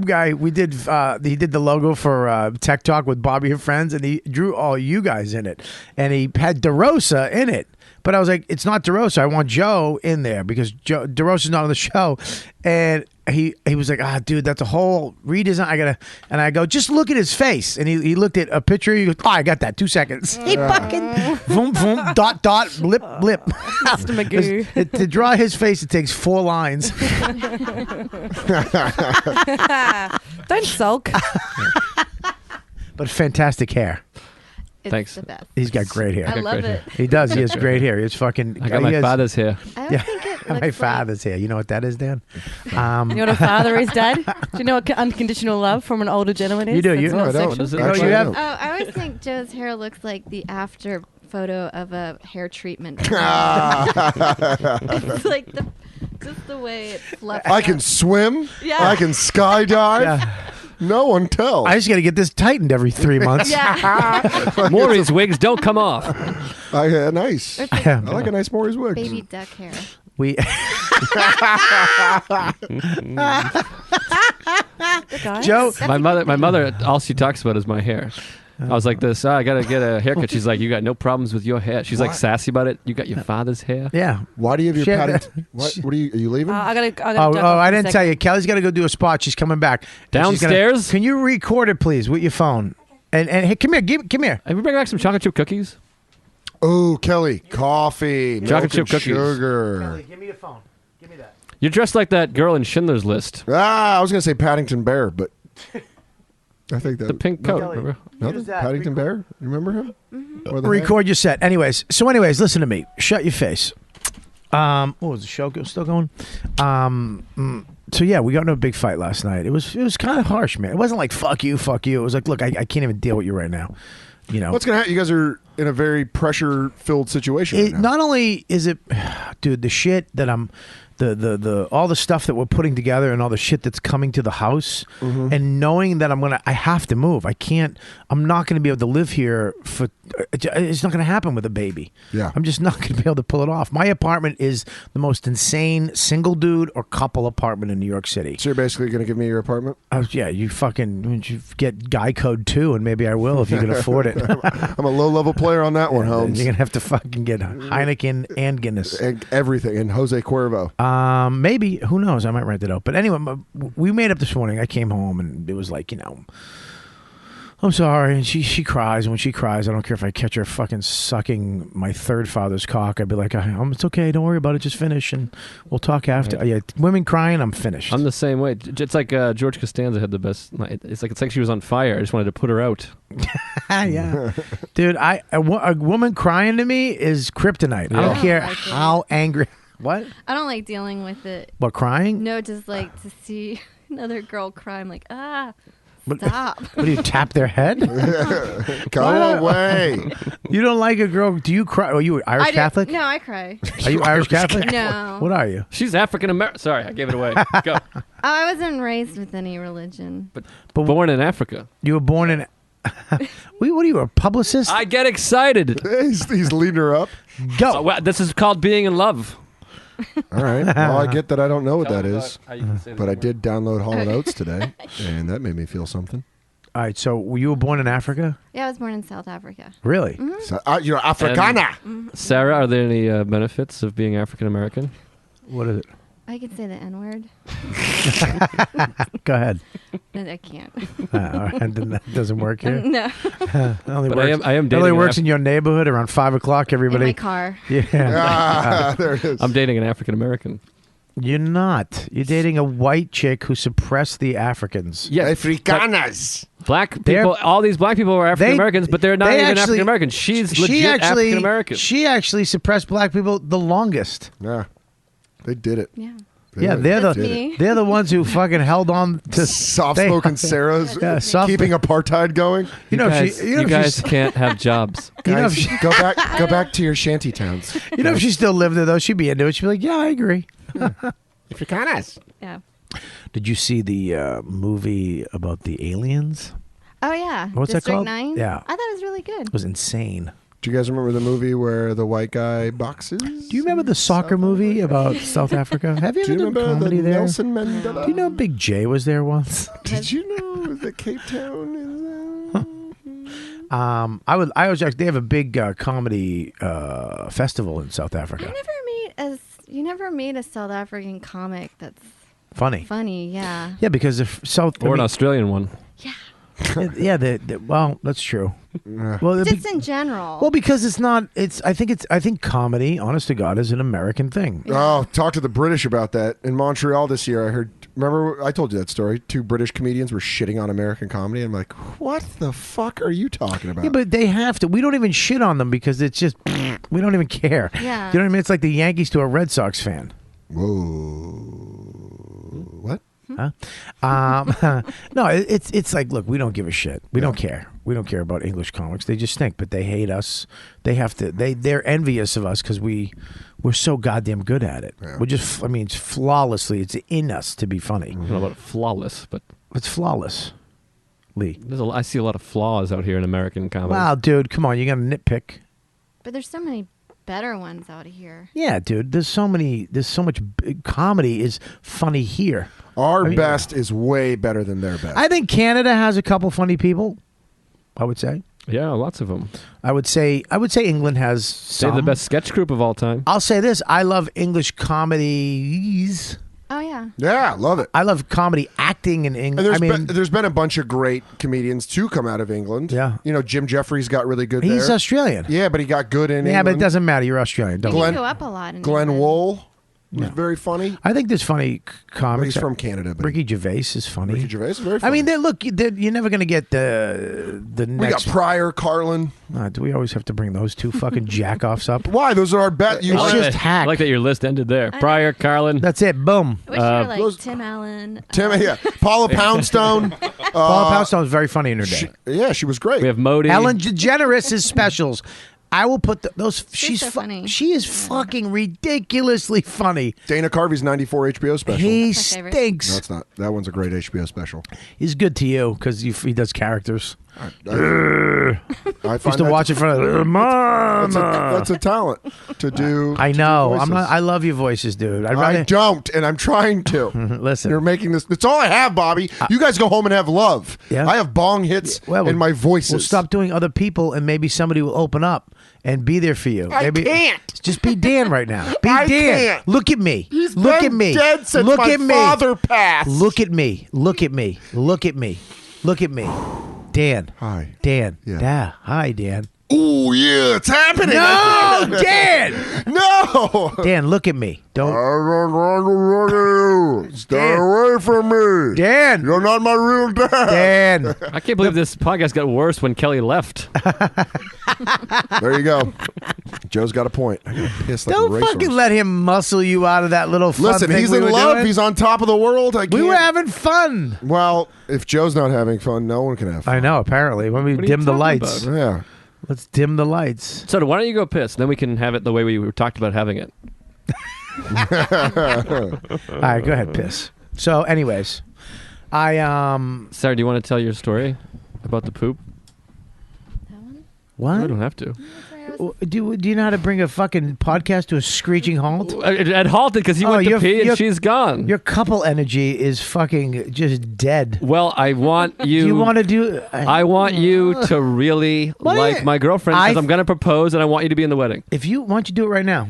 guy, we did. He did the logo for Tech Talk with Bobby and Friends, and he drew all you guys in it, and he had DeRosa in it. But I was like, it's not DeRosa. I want Joe in there because DeRosa's not on the show. And he was like, dude, that's a whole redesign. And I go, just look at his face. And he looked at a picture. He goes, I got that. 2 seconds. He fucking boom, boom, dot, dot, blip, blip. Mr. Magoo. To draw his face, it takes 4 lines. Don't sulk. But fantastic hair. It's Thanks. the best. He's got great hair. I love it. He does. He has great hair. It's fucking. I got my father's hair. I don't Yeah, think it my looks father's hair. You know what that is, Dan? You know what a father is, Dad? Do you know what unconditional love from an older gentleman is? You do, That's you- not No, I don't. sexual. Does it- Actually, you I have- don't. Oh, I always think Joe's hair looks like the after photo of a hair treatment. It's like just the way it's fluffed I can up. swim. Yeah. I can skydive. Yeah. No one tells. I just got to get this tightened every 3 months. Yeah. Maury's wigs don't come off. Nice. Or it's I like like a nice Maury's wig. baby duck hair. We Guys? Joe, My mother, all she talks about is my hair. I was like this, I got to get a haircut. She's like, you got no problems with your hair. She's like sassy about it. You got your father's hair. yeah. Why do you have your Shit. Paddington? What are you leaving? I gotta Oh, duck off I for a didn't tell second. you. Kelly's got to go do a spot. She's coming back. And she's gonna- Downstairs? can you record it, please, with your phone? And hey, come here. Come here. Have you bring back some chocolate chip cookies? Oh, Kelly, coffee, milk Chocolate chip and cookies. sugar. Give me your phone. Give me that. You're dressed like that girl in Schindler's List. I was gonna say Paddington Bear, but I think that The pink coat. remember? Nothing? Use that. Paddington Bear. You remember him? Or the Record your set. Anyways, listen to me. Shut your face. What was the show still going? So yeah, we got into a big fight last night. It was kind of harsh, man. It wasn't like fuck you. It was like, look, I can't even deal with you right now. You know what's gonna happen? You guys are in a very pressure-filled situation. Right now. Not only is it, dude, the shit that I'm. The all the stuff that we're putting together and all the shit that's coming to the house, and knowing that I have to move. I'm not gonna be able to live here for. It's not gonna happen with a baby. Yeah, I'm just not gonna be able to pull it off. My apartment is the most insane single dude or couple apartment in New York City. So you're basically gonna give me your apartment? Yeah, you get Guy Code 2, and maybe I will if you can afford it. I'm a low-level player on that one, Holmes. You're gonna have to fucking get Heineken and Guinness and everything, and Jose Cuervo. Maybe, who knows? I might rent it out. But anyway, we made up this morning. I came home and it was like, I'm sorry. And she cries. And when she cries, I don't care if I catch her fucking sucking my third father's cock. I'd be like, it's okay. Don't worry about it. Just finish and we'll talk after. Right. Yeah, women crying, I'm finished. I'm the same way. It's like George Costanza had the best. It's like she was on fire. I just wanted to put her out. Yeah. Dude, a woman crying to me is kryptonite. I don't care how angry. What? I don't like dealing with it. What, crying? No, just like to see another girl cry. I'm like, stop. What do you tap their head? Go away. You don't like a girl? Do you cry? Are you Irish Catholic? No, I cry. Are you Irish Catholic? No. What are you? She's African American. Sorry, I gave it away. Go. I wasn't raised with any religion. But born in Africa. You were born in. What are you, a publicist? I get excited. He's leading her up. Go. Well, this is called being in love. All right. Well, I get that I don't know what that is, how you can say but I did download Hall & Oates today, and that made me feel something. All right. So you were born in Africa? Yeah, I was born in South Africa. Really? So, you're Africana. Sarah, are there any benefits of being African American? What is it? I could say the N-word. Go ahead. And I can't. And then that doesn't work here? No. I am it dating only works in your neighborhood around 5 o'clock, everybody. In my car. Yeah. There it is. I'm dating an African American. You're not. You're dating a white chick who suppressed the Africans. Yeah, Africanas. Black people. All these black people are African Americans, but they're not even African Americans. She's legit African American. She actually suppressed black people the longest. Yeah, they did it. Yeah. They're the ones who fucking held on to soft-spoken Sarah's keeping apartheid going. You guys can't have jobs. Guys, go back to your shanty towns. You know, if she still lived there though, she'd be into it. She'd be like, "Yeah, I agree." Africanas. Yeah. Did you see the movie about the aliens? Oh yeah. What's District that called? 9? Yeah. I thought it was really good. It was insane. Do you guys remember the movie where the white guy boxes? Do you remember the soccer movie about South Africa? Have you ever done comedy there? Nelson Mandela? Do you know Big J was there once? Did you know that Cape Town is? I was actually. They have a big comedy festival in South Africa. You never meet a South African comic that's funny. Funny, yeah. Yeah, because if an Australian one. Yeah. Yeah, well, that's true. Well, just in general. Well, because it's not. I think comedy, honest to God, is an American thing. Oh, talk to the British about that. In Montreal this year, I heard. Remember, I told you that story. 2 British comedians were shitting on American comedy. I'm like, what the fuck are you talking about? Yeah, but they have to. We don't even shit on them because it's just we don't even care. Yeah. You know what I mean? It's like the Yankees to a Red Sox fan. Whoa. What? Huh? No, it's like, look, we don't give a shit. We don't care. We don't care about English comics. They just stink, but they hate us. They have to. They're envious of us because we're so goddamn good at it. Yeah. We're just. I mean, it's flawlessly. It's in us to be funny. I don't know about flawless, but it's flawless. Lee, I see a lot of flaws out here in American comedy. Wow, dude, come on, you got to nitpick. But there's so many better ones out here. Yeah, dude. There's so much comedy is funny here. Our best is way better than their best. I think Canada has a couple funny people. I would say. Yeah, lots of them. I would say England has some. They're the best sketch group of all time. I'll say this: I love English comedies. Oh yeah. Yeah, love it. I love comedy acting in England. And there's been a bunch of great comedians to come out of England. Yeah. You know, Jim Jeffries got really good there. He's Australian. Yeah, but he got good in England. Yeah, but it doesn't matter. You're Australian. Don't You go up a lot in Glenn England. Wool. was very funny. I think there's funny comics. He's from Canada. But Ricky Gervais is funny. Ricky Gervais is very funny. I mean, you're never going to get the we next. got Pryor, Carlin. Do we always have to bring those two fucking jack-offs up? Why? Those are our bet. You It's like just it. hack. I like that your list ended there. Pryor, Carlin. That's it. Boom. I wish you were like Tim Allen. Yeah. Paula Poundstone. Paula Poundstone was very funny in her day. She was great. We have Modi. Ellen DeGeneres' specials. I will put those. She's so funny. She is fucking ridiculously funny. Dana Carvey's 94 HBO special. He stinks. No, it's not. That one's a great HBO special. He's good to you because he does characters. I used to watch it for Mama. That's a talent to do. I know. voices. I'm not. I love your voices, dude. I don't, and I'm trying to. Listen, you're making this. That's all I have, Bobby. You guys go home and have love. Yeah. I have bong hits in my voices. We'll stop doing other people, and maybe somebody will open up and be there for you. Maybe, can't. Just be Dan right now. Be I Dan. can't. Look at me. He's Look been at me. dead since Look my at me. father passed. Look at me. Look at me. Look at me. Look at me. Dan. Hi. Dan. Yeah. Hi, Dan. Oh yeah, it's happening. No, Dan. No. Dan, look at me. Don't. Stay away from me. Dan. You're not my real dad. Dan. I can't believe this podcast got worse when Kelly left. There you go. Joe's got a point. I got pissed like a Don't racehorse. fucking let him muscle you out of that little fun Listen, thing he's we in were love. doing. He's on top of the world. We were having fun. Well, if Joe's not having fun, no one can have fun. I know, apparently. When we What are you dim the talking lights. about? Yeah. Let's dim the lights. So why don't you go piss? Then we can have it the way we talked about having it. All right, go ahead, piss. So, anyways, Sarah, do you want to tell your story about the poop? What? I don't have to. Do you know how to bring a fucking podcast to a screeching halt? It halted because he went to pee and she's gone. Your couple energy is fucking just dead. Well, I want you. You want to do? I want you to really like my girlfriend because I'm going to propose and I want you to be in the wedding. If you why don't you do it right now?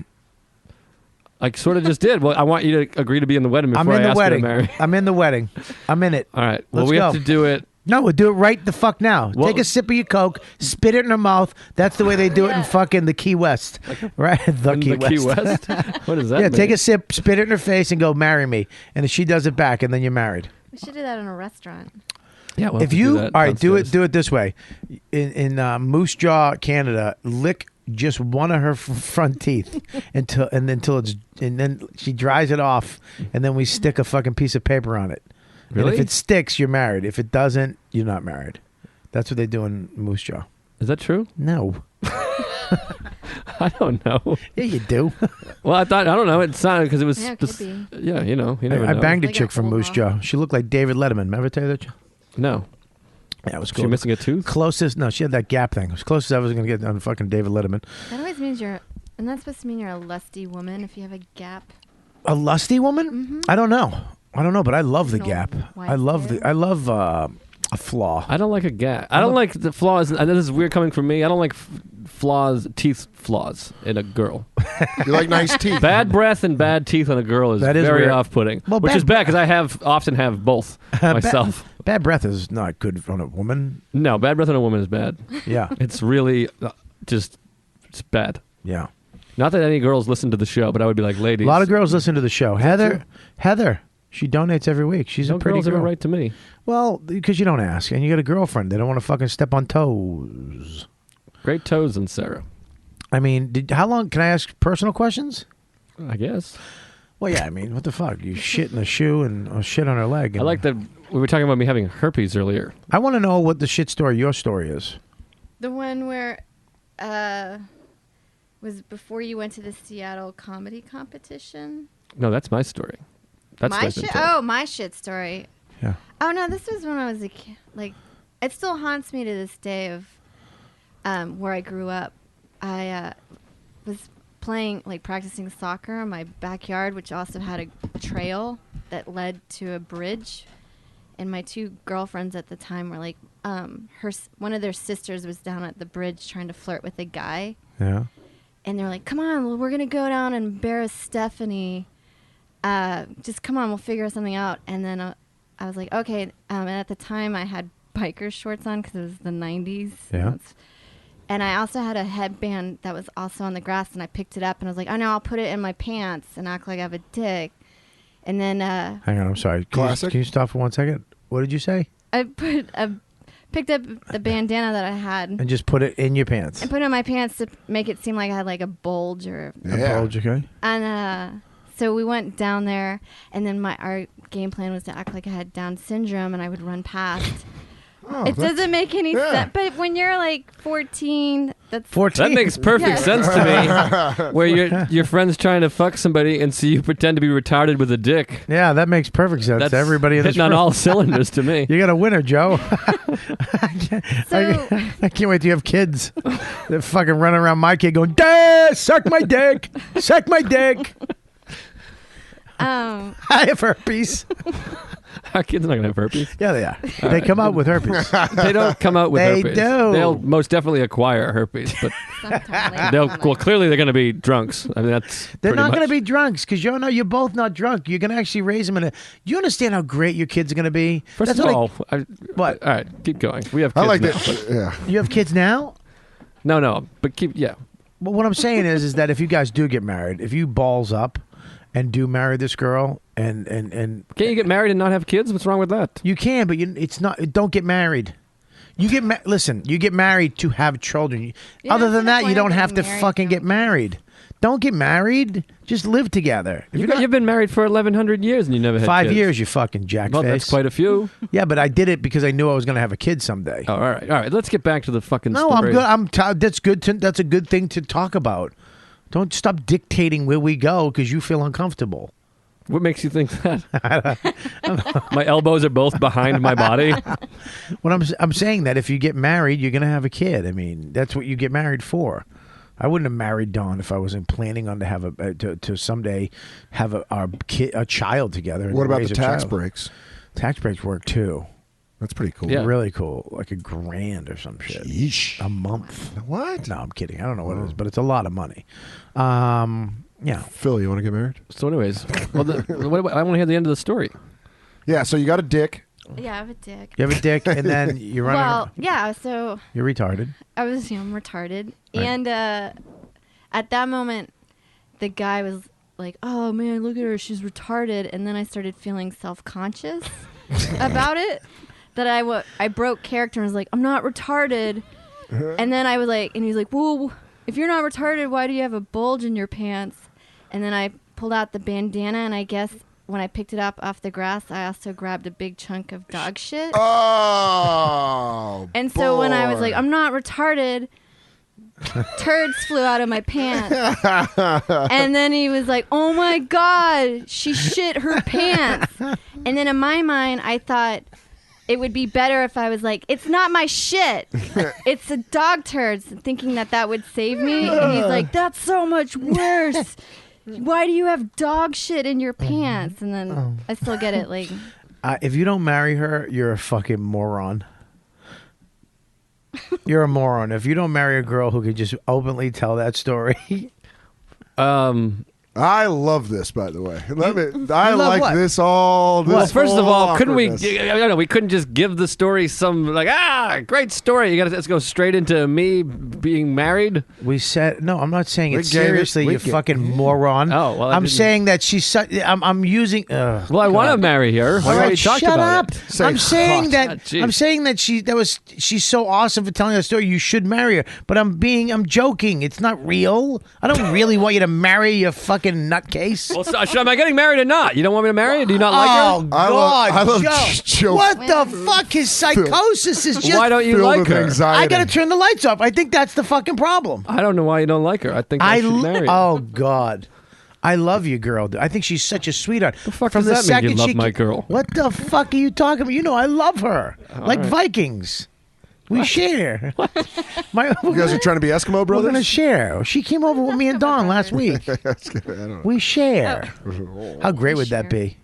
I sort of just did. Well, I want you to agree to be in the wedding before I'm in I the ask wedding. you to marry. I'm in the wedding. I'm in it. All right. Well, Let's we have go. to do it. No, we'll do it right the fuck now. Well- Take a sip of your Coke, spit it in her mouth. That's the way they do it in fucking the Key West. Right? The In Key the Key West. West? What does that Yeah, mean? take a sip, spit it in her face, and go marry me. And if she does it back, and then you're married. We should do that in a restaurant. Yeah, we'll have If to you do all that right, do downstairs. it this way. In Moose Jaw, Canada, lick just one of her front teeth until then she dries it off, and then we stick a fucking piece of paper on it. And Really? if it sticks, you're married. If it doesn't, you're not married. That's what they do in Moose Jaw. Is that true? No. I don't know. Yeah, you do. Well, I don't know. It sounded because it was. Yeah, it could be. Yeah, you know. You never I know. banged a They got chick from old Moose off. Jaw. She looked like David Letterman. Ever tell you that? No. Yeah, it was She cool. missing a tooth? Closest. No, she had that gap thing. It was closest I was going to get on fucking David Letterman. That always means and that's supposed to mean you're a lusty woman if you have a gap. A lusty woman? Mm-hmm. I don't know, but I love the No gap. white I love hair. a flaw. I don't like a gap. I don't like the flaws. And this is weird coming from me. I don't like flaws, teeth flaws in a girl. You like nice teeth. Bad breath and bad teeth on a girl is That is very weird. off-putting. Well, which bad is bad because I often have both myself. Bad breath is not good on a woman. No, bad breath on a woman is bad. Yeah. It's really it's bad. Yeah. Not that any girls listen to the show, but I would be like, A ladies. lot of girls listen to the show. Heather, she donates every week. She's No a pretty girls ever girl. write to me. Well, because you don't ask, and you got a girlfriend. They don't want to fucking step on toes. Great toes and Sarah. I mean, how long? Can I ask personal questions? I guess. Well, yeah. I mean, what the fuck? You shit in a shoe and shit on her leg. I and- like that we were talking about me having herpes earlier. I want to know what the shit story, your story is. The one where was before you went to the Seattle comedy competition. No, that's my story. That's my what I've been shit. told. Oh, my shit story. Yeah. Oh no, this was when I was a kid. Like, it still haunts me to this day of where I grew up. I was playing, like, practicing soccer in my backyard, which also had a trail that led to a bridge. And my two girlfriends at the time were like, one of their sisters was down at the bridge trying to flirt with a guy. Yeah. And they're like, come on, well, we're going to go down and embarrass Stephanie. Just come on, we'll figure something out. And then I was like, okay. And at the time, I had biker shorts on because it was the 90s. Yeah. And I also had a headband that was also on the grass, and I picked it up, and I was like, oh, no, I'll put it in my pants and act like I have a dick. And then... Hang on, I'm sorry. Classic. Can you stop for 1 second? What did you say? I picked up the bandana that I had. And just put it in your pants. And put it in my pants to make it seem like I had like a bulge or... A bulge, okay. And so we went down there, and then our game plan was to act like I had Down syndrome, and I would run past... it doesn't make any sense. But when you're like 14, that's 14. That makes perfect sense to me. Where your friend's trying to fuck somebody and so you pretend to be retarded with a dick. Yeah, that makes perfect sense to everybody in this hitting room. on all cylinders to me. You got a winner, Joe. I can't wait till you have kids that fucking run around my kid going, Dad, suck my dick. Suck my dick. I have herpes. Our kids are not going to have herpes. Yeah, they are. They come out with herpes. They don't come out with herpes. They do. They'll most definitely acquire herpes, but clearly they're going to be drunks. I mean, they're not going to be drunks because you're both not drunk. You're going to actually raise them do you understand how great your kids are going to be? First of all, what? All right, keep going. We have kids I like now, that. Yeah. You have kids now? No, but yeah. But what I'm saying is that if you guys do get married, if you balls up and do marry this girl and can't you get married and not have kids? What's wrong with that? You can, but it's not. Don't get married. You get listen. You get married to have children. Other than that, you don't have to fucking get married. Don't get married. Just live together. You've been married for 1,100 years and you never had 5 kids. years. You fucking jackface. Well, that's quite a few. Yeah, but I did it because I knew I was going to have a kid someday. Oh, all right. Let's get back to the fucking No, story. I'm good. That's good. That's a good thing to talk about. Don't stop dictating where we go because you feel uncomfortable. What makes you think that? My elbows are both behind my body. When I'm saying that if you get married, you're going to have a kid. I mean, that's what you get married for. I wouldn't have married Dawn if I wasn't planning on to someday have a child together. What about raise the a tax child. breaks? Tax breaks work too. That's pretty cool. Yeah, really cool. Like $1,000 or some shit. Yeesh. A month. What? No, I'm kidding. I don't know what it is, but it's a lot of money. Yeah. Phil, you want to get married? So, anyways, I want to hear the end of the story. Yeah. So you got a dick. Yeah, I have a dick. You have a dick, and then you're running. Well, yeah. So you're retarded. I was, I'm retarded, Right. and at that moment, the guy was like, "Oh man, look at her, she's retarded," and then I started feeling self-conscious about it. That I broke character and was like, "I'm not retarded," and then I was like, and he's like, "Well, if you're not retarded, why do you have a bulge in your pants?" And then I pulled out the bandana, and I guess when I picked it up off the grass, I also grabbed a big chunk of dog shit. Oh. And so when I was like, I'm not retarded, turds flew out of my pants. And then he was like, oh my God, she shit her pants. And then in my mind, I thought it would be better if I was like, it's not my shit. It's a dog turds, thinking that would save me. And he's like, that's so much worse. Why do you have dog shit in your pants? And then I still get it. Like, if you don't marry her, you're a fucking moron. You're a moron. If you don't marry a girl who could just openly tell that story. I love this, by the way. I like what? this all. This Well, first of all, couldn't we? awkwardness. We couldn't just give the story some great story. Let's go straight into me being married. We said no. I'm not saying We it gave it- seriously. we You gave- fucking moron. Oh, well, I I'm didn't- saying that she's. I'm using. Well, I want to marry her. All We already right, talked shut about up. it. I'm saying hot. that. Jeez. I'm saying that she's so awesome for telling that story. You should marry her. But I'm joking. It's not real. I don't really want you to marry your fucking nutcase. Well, so, am I getting married or not? You don't want me to marry her? Do you not like Oh her? God, I love Joe. Joe. What the fuck? His psychosis is just. Why don't you filled like with her? anxiety. I gotta turn the lights off. I think that's the fucking problem. I don't know why you don't like her. I think I should marry her. Oh God, I love you, girl. I think she's such a sweetheart. The fuck From does the that mean, you second love she my ca- girl? What the fuck are you talking about? You know I love her like right. Vikings. We share. You guys are trying to be Eskimo We're brothers? gonna share. She came over with me and Dawn last week. I don't know. We share. Oh. How great would that be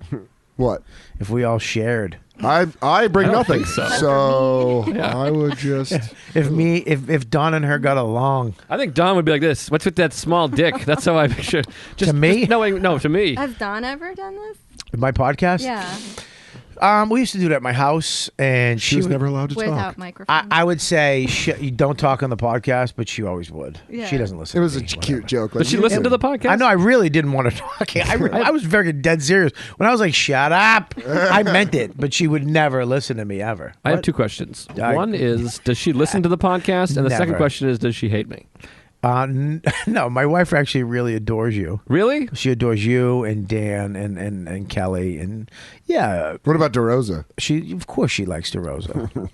What? if we all shared? I bring I don't nothing. think so. So I would just. If Dawn and her got along. I think Don would be like this. What's with that small dick? That's how I picture. To me? No, to me. has Dawn ever done this? My podcast. Yeah. We used to do that at my house, and She was would- never allowed to Without talk. microphone. I would say you don't talk on the podcast, but she always would. Yeah. She doesn't listen. It was to a me, cute joke. But she listened to the podcast? I know. I really didn't want to talk. I was very dead serious when I was like, "Shut up." I meant it, but she would never listen to me ever. I have two questions. I- One is, does she listen to the podcast? And the second Never. question is, does she hate me? No, my wife actually really adores you. Really? She adores you and Dan and Kelly and yeah. What about DeRosa? Of course she likes DeRosa.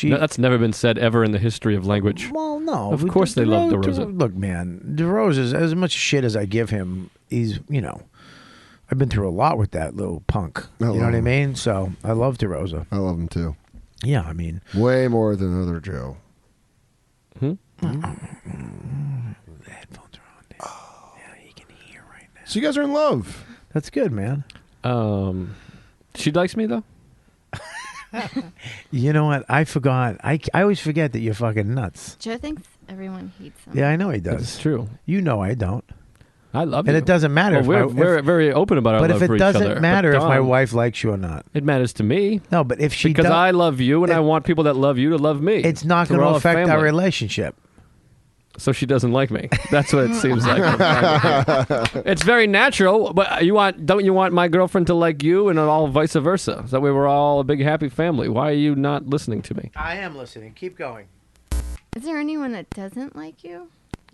No, that's never been said ever in the history of language. Well, no. Of course they love DeRosa. Look, man, DeRosa's as much shit as I give him. He's I've been through a lot with that little punk. You know what I mean? So I love DeRosa. I love him too. Yeah, I mean, way more than other Joe. The headphones are on. Dude. Oh, yeah, you can hear right now. So you guys are in love. That's good, man. She likes me though. You know what? I forgot. I always forget that you're fucking nuts. Joe thinks everyone hates him. Yeah, I know he does. That's true. You know I don't. I love and you. it doesn't matter. Well, we're very open about our but love if for it each other. doesn't matter But if my Dom, wife likes you or not. It matters to me. No, but if she because does, I love you and I want people that love you to love me. it's not So going we're to all a affect our family. relationship. So she doesn't like me. That's what it seems like. It's very natural, but don't you want my girlfriend to like you and all vice versa? So that way we're all a big happy family. Why are you not listening to me? I am listening. Keep going. Is there anyone that doesn't like you?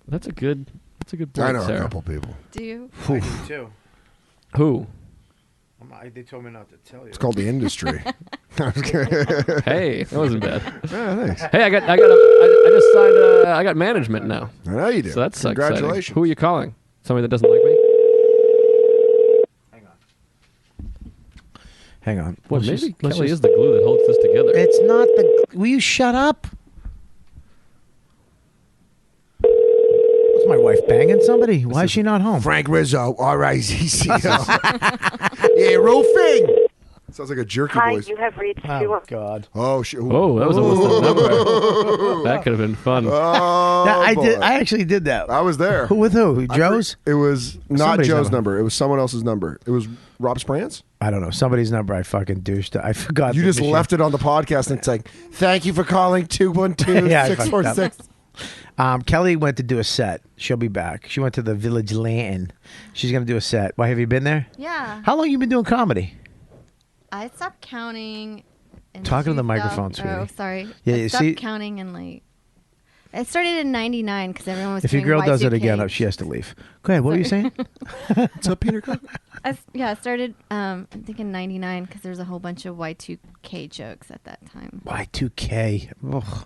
That's a good point, I know Sarah. a couple people. Do you? I do too. Who? They told me not to tell you. It's called the industry. Hey, that wasn't bad. Yeah, thanks. Hey, I just signed. I got management now. I know you do. So that's Congratulations. exciting. Who are you calling? Somebody that doesn't like me? Hang on. Well, Let's maybe just- let's Kelly just- is the glue that holds this together. It's not the. Will you shut up? Is my wife banging somebody? Why is she not home? Frank Rizzo, R-I-Z-Z-O. Yeah, roofing. Sounds like a jerky voice. have reached Oh God. Oh, shit. Oh, that was almost a number. That could have been fun. Oh, Yeah, I did. boy. I actually did that. I was there. With who? Joe's? It was not Somebody's Joe's number. number. It was someone else's number. It was Rob Sprance. I don't know. Somebody's number. I fucking douched. I forgot. You the just machine. left it on the podcast and it's like, thank you for calling 212-646. Kelly went to do a set. She'll be back. She went to the Village Land. She's going to do a set. Why, have you been there? Yeah. How long you been doing comedy? I stopped counting. In Talking to the 2000 microphone, Oh, sweetie. sorry. Yeah, I you stopped see- counting in like. I started in '99 because everyone was. If your doing girl does it Y2K. again, she has to leave. Go ahead. What were you saying? What's up, Peter? I started. I think in '99 because there's a whole bunch of Y2K jokes at that time. Y2K. Ugh.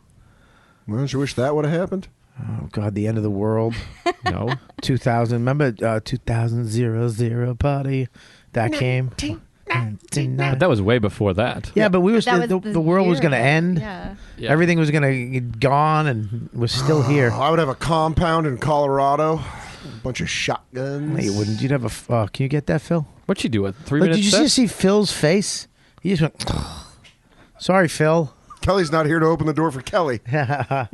Well, don't you wish that would have happened? Oh, God, the end of the world. No. 2000. Remember 2000 party? That came. But that was way before that. Yeah, but we was, That the, was the world was year going to ago. end. Yeah. Yeah. Everything was going to get gone and was still here. I would have a compound in Colorado. A bunch of shotguns. No, you wouldn't. You'd have a. Can you get that, Phil? What'd she do? A 3 Look, minute did you set? just see Phil's face? He just went. Sorry, Phil. Kelly's not here to open the door for Kelly. I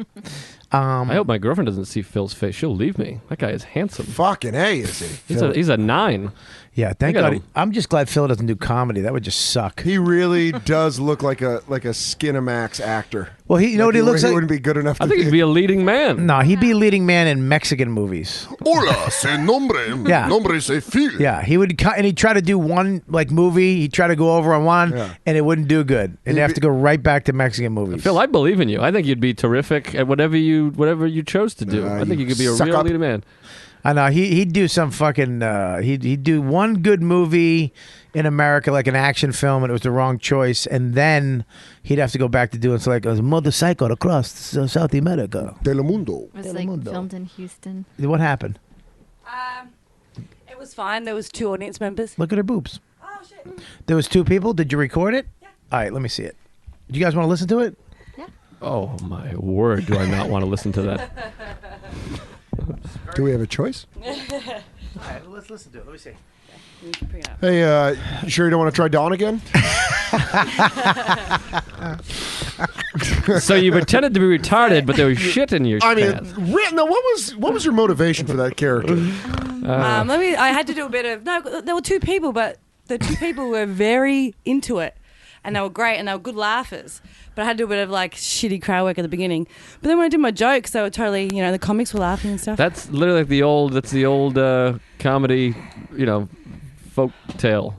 hope my girlfriend doesn't see Phil's face. She'll leave me. That guy is handsome. Fucking A, is he? He's a 9. Yeah, thank Look at God. him. I'm just glad Phil doesn't do comedy. That would just suck. He really does look like a Skinamax actor. Well, you know what he looks like? wouldn't be good enough. I think he'd be a leading man. No, he'd be a leading man in Mexican movies. Hola, se nombre. Yeah. Nombre se Phil. Yeah, he would, and he'd try to do one like movie. He'd try to go over on one, Yeah. and it wouldn't do good. And He'd they have be- to go right back to Mexican movies. Phil, I believe in you. I think you'd be terrific at whatever you chose to do. I think you could be a suck real up. leading man. I know he'd do some fucking. He'd do one good movie in America, like an action film, and it was the wrong choice, and then he'd have to go back to doing it's like a motorcycle across South America. Telemundo. It was like filmed in Houston. What happened? It was fine. There was 2 audience members. Look at her boobs. Oh shit. There was 2 people. Did you record it? Yeah. All right, let me see it. Do you guys want to listen to it? Oh my word! Do I not want to listen to that? Do we have a choice? All right, let's listen to it. Let me see. Hey, you sure you don't want to try Dawn again? So you pretended to be retarded, but there was shit in your I mean, pants. no. What was your motivation for that character? I had to do a bit of there were 2 people, but the 2 people were very into it. and they were great, and they were good laughers. But I had to do a bit of like shitty crowd work at the beginning. But then when I did my jokes, they were totally, the comics were laughing and stuff. That's literally like the old comedy, folk tale,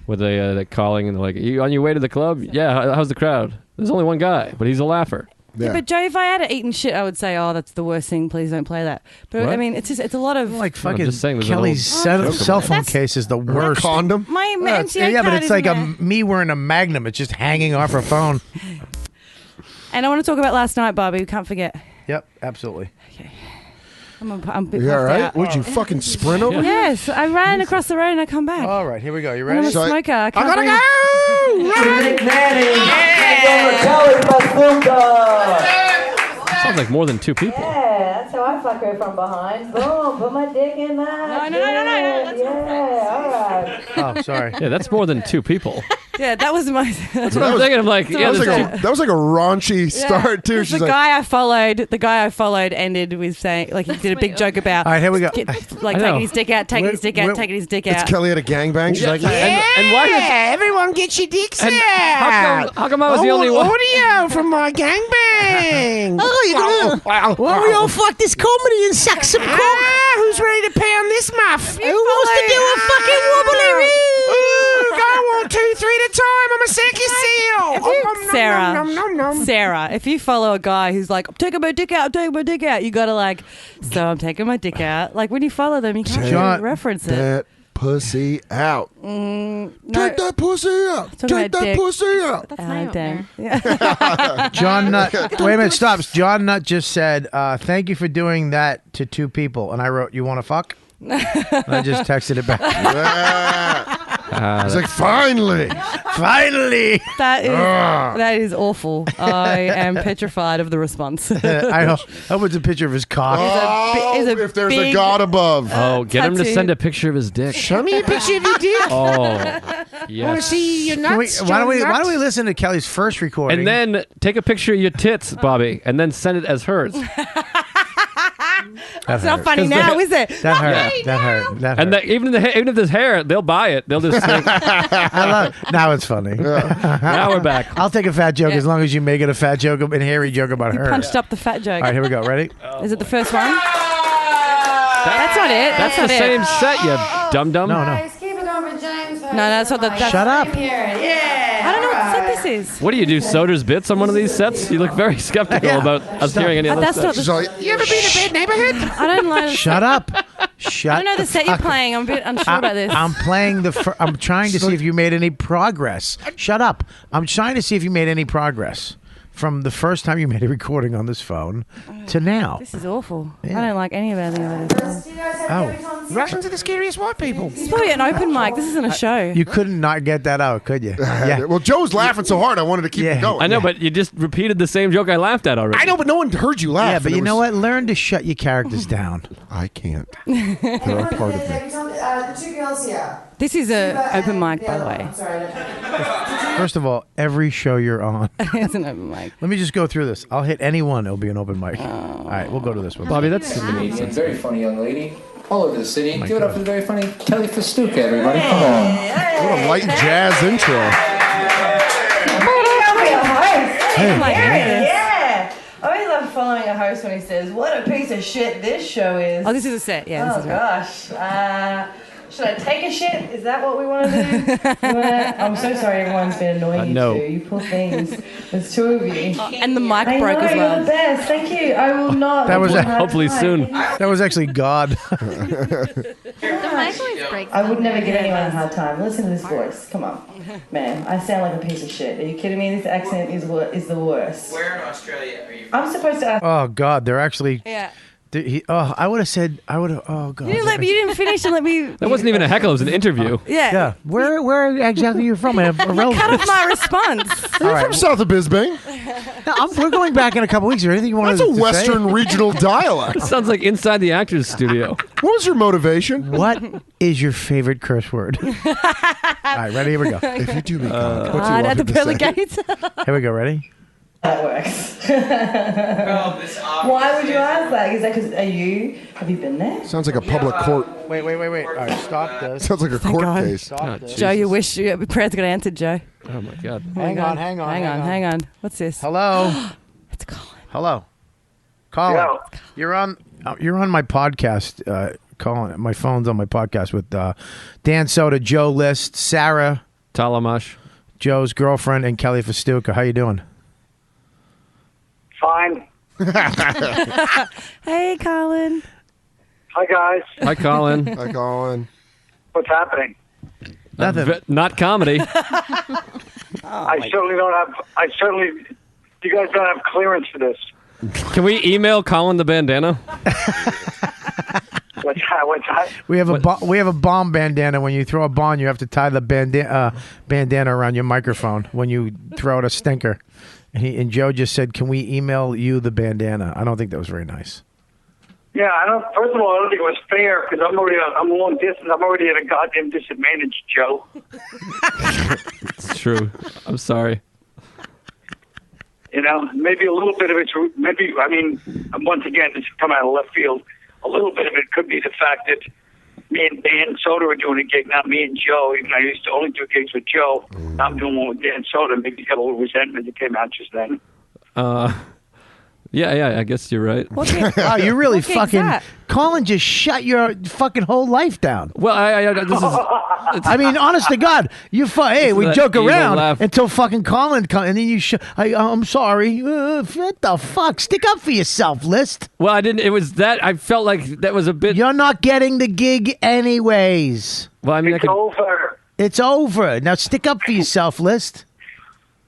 where they're calling and they're like, "You on your way to the club? Yeah, how's the crowd?" There's only one guy, but he's a laugher. Yeah, but Joe, if I had eaten shit, I would say, "Oh, that's the worst thing. Please don't play that." But What? I mean, it's a lot of Like I'm fucking just saying there's Kelly's an old- cell phone case is the worst. Condom. my MTA Yeah, but card it's like isn't me wearing a Magnum. It's just hanging off her phone. there. And I want to talk about last night, Bobby. We can't forget. Yep, absolutely. I'm a bit Yeah, puffed right. out. Would you fucking sprint over? Yes, I ran across the road and I come back. All right, here we go. You And I'm ready? a smoker. I can't gotta breathe. Sounds like more than two people. Yeah, that's how I fuck her from behind. Boom, put my dick in that. No. That's all right. Oh, sorry. Yeah, that's more than two people. Yeah, that was my. That's what I'm thinking. I'm like, That yeah, was there's That was like a raunchy start too. She's the like, guy I followed ended with saying, like, he did a big joke about. All right, here we go. Like I know. taking his dick out, taking his dick out, taking his dick out. it's Kelly at a gangbang. She's like, and why did Everyone get your dicks and out. how come I was the only one? Audio from my gangbang. Well, we all fuck this comedy and suck some cock. Who's ready to pound this muff? Who wants to do a fucking wobbly? Ooh, go on 2, 3 at a time. I'm a circus seal. Sarah, if you follow a guy who's like, I'm taking my dick out, you gotta like, so I'm taking my dick out. Like when you follow them, you can't really reference it. that pussy out. No. Take that pussy out. Talking Take about that dick. pussy out. That's my damn. opener. John Nutt. Wait a minute, stop. John Nutt just said, "Thank you for doing that to two people," and I wrote, "You want to fuck?" And I just texted it back. It's like finally. That is awful. I am petrified of the response. I hope it's a picture of his cock. Oh, is a if there's a big- god above. Oh, get him to tattoo. send a picture of his dick. Show me a picture of your dick. Oh, I want to yes. see your nuts. Why don't we listen to Kelly's first recording? And then take a picture of your tits, Bobby, and then send it as hers. It's not funny now, is it? That hurt. That hurt. That hurt. And even if there's hair, they'll buy it. They'll just think, I love. Now it's funny. now we're back. I'll take a fat joke as long as you make it a fat joke and hairy joke about her. Punched up the fat joke. All right, here we go. Ready? Is it the first one? That's not it. That's not the it. same set, you dum-dum. No. Keep it on with James. No, that's not the. That's, Shut up. I don't know what set this is. What do you do, Soder's bits on one of these sets? You look very skeptical about us hearing any of That's this not stuff. the. You ever been to bad neighborhood? I don't like. Shut up. Shut. I don't know the set you're fuck up. playing. I'm a bit unsure about this. I'm playing I'm trying to see if you made any progress. Shut up. I'm trying to see if you made any progress from the first time you made a recording on this phone to now. This is awful. Yeah. I don't like any of anything about this. Oh, Russians are the scariest white people. This is probably an open mic. This isn't a show. you couldn't not get that out, could you? Yeah. Well, Joe's laughing so hard, I wanted to keep it going. I know, but you just repeated the same joke I laughed at already. I know, but no one heard you laugh. Yeah, but and you it know was- what? Learn to shut your characters down. I can't. They're a part of me. The two girls here. This is an open mic, by the way. I'm sorry. First of all, every show you're on. It's an open mic. Let me just go through this. I'll hit any one. It'll be an open mic. All right, we'll go to this one. Bobby, that's Comedian, very funny young lady, all over the city. Give it up for the very funny Kelly Fastuca, everybody. Come on. What a light jazz intro. Yeah. I always love following a host when he says, "What a piece of shit this show is." Oh, this is a set. Yeah. This is Gosh. Should I take a shit? Is that what we want to do? I'm so sorry everyone's been annoying you no. two. You poor things. There's two of you. And the mic I broke know, as well. You're the best. Thank you. I will not. That was let you have hopefully time. soon. That was actually God. The mic always breaks. I would never give anyone a hard time. Listen to this voice. Come on. Man, I sound like a piece of shit. Are you kidding me? This accent is the worst. Where in Australia are you? I'm supposed to ask. Oh God, they're actually. Yeah. I would have said. I would have. Oh God. You didn't finish and let me. That wasn't even a heckle. It was an interview. Yeah. Yeah. Where exactly are you from? I have a relative. Cut off my response. All right. From south of Bisbee. We're going back in a couple weeks. Is there anything you want That's to a Western regional dialect. Sounds like inside the actor's studio. What was your motivation? What is your favorite curse word? All right, ready? Here we go. If you do me God, what do you Right want at the me to pearly say? gates. Here we go. Ready? That works. Well, this Why would you ask that? Is that because have you been there? Sounds like a public court. Wait. All right, stop this. Sounds like a court God. case. Stop this. Joe, you wish your prayers got answered, Joe. Oh my God. Hang on. What's this? Hello. It's Colin. Hello. Colin. Yo. You're on my podcast. Colin, my phone's on my podcast with Dan Soder, Joe List, Sarah Talamash, Joe's girlfriend, and Kelly Fastuca. How you doing? Fine. Hey, Colin. Hi, guys. Hi, Colin. Hi, Colin. What's happening? Nothing. Not comedy. I certainly don't have. You guys don't have clearance for this. Can we email Colin the bandana? What's that? We have a bomb bandana. When you throw a bomb, you have to tie the bandana around your microphone when you throw out a stinker. And Joe just said, "Can we email you the bandana?" I don't think that was very nice. Yeah, I don't. First of all, I don't think it was fair because I'm long distance. I'm already at a goddamn disadvantage, Joe. It's true. I'm sorry. You know, maybe a little bit of it's maybe. I mean, once again, this has come out of left field. A little bit of it could be the fact that me and Dan Soder are doing a gig, not me and Joe. Even I used to only do gigs with Joe. Now I'm doing one with Dan Soder. Maybe he's got a little resentment that came out just then. Yeah, I guess you're right. Wow, you really fucking Colin just shut your fucking whole life down. Well, this is. I mean, honest to God, hey, we that joke evil around laugh. until fucking Colin comes, and then you I'm sorry. What the fuck? Stick up for yourself, List. Well, I didn't. It was that I felt like that was a bit. You're not getting the gig anyways. Well, I mean, It's over. It's over. Now stick up for yourself, List.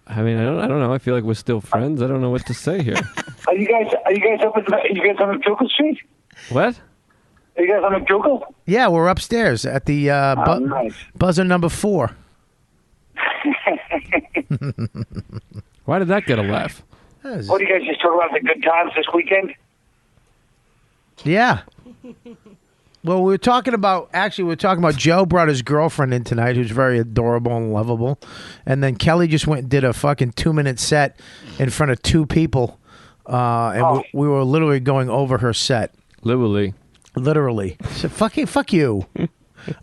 I mean, I don't know. I feel like we're still friends. I don't know what to say here. Are you guys up on McDougal Street? What? Are you guys on McDougal? Yeah, we're upstairs at the nice. buzzer number 4. Why did that get a laugh? What do you guys just talk about the good times this weekend? Yeah. Well, we were talking about Joe brought his girlfriend in tonight, who's very adorable and lovable. And then Kelly just went and did a fucking 2-minute set in front of 2 people. And we were literally going over her set. Literally. So fuck you.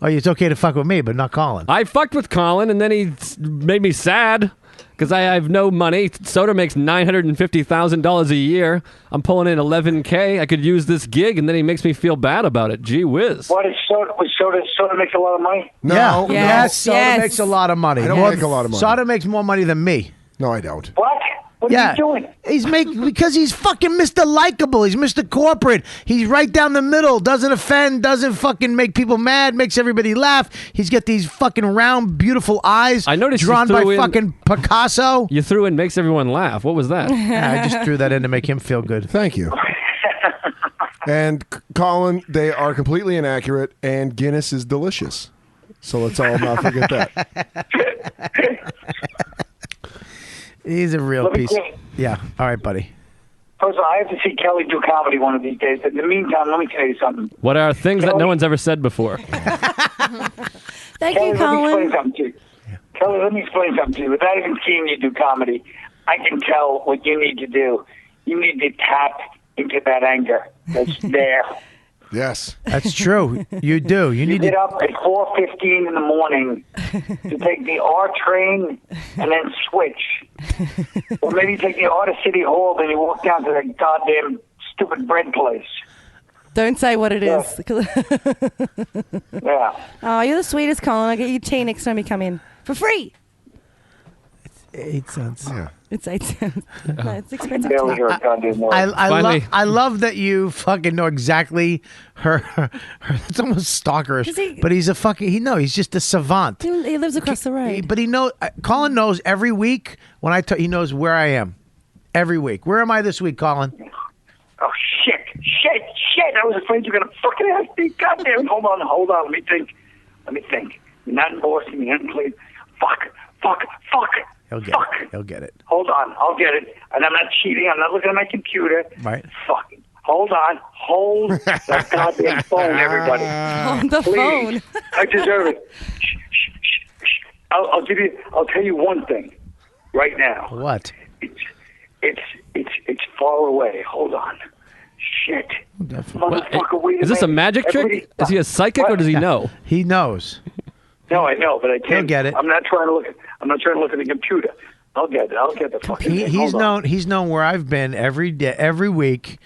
Oh, it's okay to fuck with me, but not Colin. I fucked with Colin, and then he made me sad because I have no money. Soder makes $950,000 a year. I'm pulling in $11K. I could use this gig, and then he makes me feel bad about it. Gee whiz. What is Soder makes a lot of money? No. Yes, Soder makes a lot of money. I don't make a lot of money. Soder makes more money than me. No, I don't. What? What are you doing? Because he's fucking Mr. Likeable. He's Mr. Corporate. He's right down the middle. Doesn't offend. Doesn't fucking make people mad. Makes everybody laugh. He's got these fucking round, beautiful eyes. I noticed drawn you by threw in, fucking Picasso. You threw in makes everyone laugh. What was that? I just threw that in to make him feel good. Thank you. And Colin, they are completely inaccurate, and Guinness is delicious. So let's all not forget that. He's a real piece. Yeah. All right, buddy. First of all, I have to see Kelly do comedy one of these days. In the meantime, let me tell you something. What are things that no one's ever said before? Thank Kelly, you, Let me Colin. explain something to you. Kelly, let me explain something to you. Without even seeing you do comedy, I can tell what you need to do. You need to tap into that anger that's there. Yes. That's true. You do. You need get to up at 4:15 in the morning to take the R train and then switch. Or maybe take the R to City Hall, then you walk down to that goddamn stupid bread place. Don't say what it is. Yeah. Oh, you're the sweetest, Colin. I'll get you tea next time you come in. For free. 8 cents. Yeah. It's 8 cents. No, it's expensive Barely tea. hear a goddamn word. I love that you fucking know exactly her it's almost stalkerish. But he's a fucking he's just a savant. He lives across the road. But he knows Colin knows every week when he knows where I am. Every week. Where am I this week, Colin? Oh, shit. I was afraid you were going to fucking ask me. Goddamn. Hold on. Let me think. You're not in Boston. You're not in Cleveland. Fuck. He'll get it. Hold on. I'll get it. And I'm not cheating. I'm not looking at my computer. Right. Fucking. Hold on. Hold that goddamn phone, everybody. Hold the Please. phone. I deserve it. Shh. I'll tell you one thing right now. What? It's far away. Hold on. Shit. Motherfucker, wait a Is this a minute. magic trick? Is he a psychic or does he know? He knows. No, I know, but I can't. He'll get it. I'm not trying to look. I'm not trying to look at the computer. I'll get the fucking thing. He's Hold on. He's known where I've been every day, every week,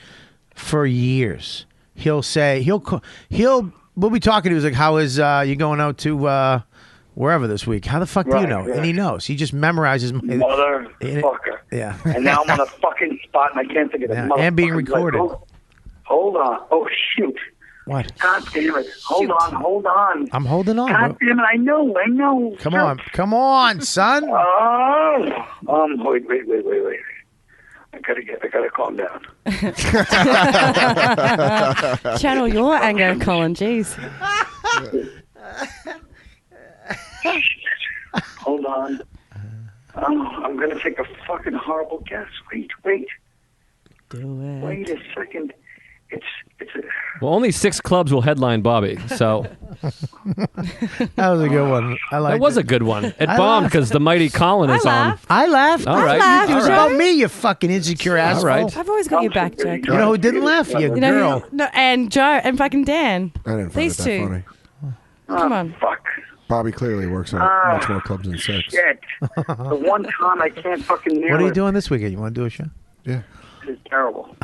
for years. He'll say we'll be talking to him. He's like, "How is you going out to wherever this week? How the fuck do you know?" Right. And he knows. He just memorizes. Motherfucker. Yeah. And now I'm on a fucking spot, and I can't think of the motherfucker. And being recorded. Hold on. Oh, shoot. What? God damn it. Hold on. I'm holding on. God damn it. I know. Come on, son. Wait. I gotta calm down. Channel your anger, Colin. Jeez. Hold on. I'm gonna take a fucking horrible guess. Wait. Do it. Wait a second. It's Well, only 6 clubs will headline Bobby, so That was a good one. I like. that was a good one. It bombed because the mighty Colin is on. I laughed. All right. It was All right. about me, you fucking insecure asshole. right. I've always got your back, Jack. You know who didn't laugh? You You know girl. who? No, and Joe and fucking Dan. I didn't find These it that two. funny. Come on. fuck. Bobby clearly works on much more clubs than 6. Shit. The one time I can't fucking nail What are you it. doing this weekend? You want to do a show? Yeah. This is terrible.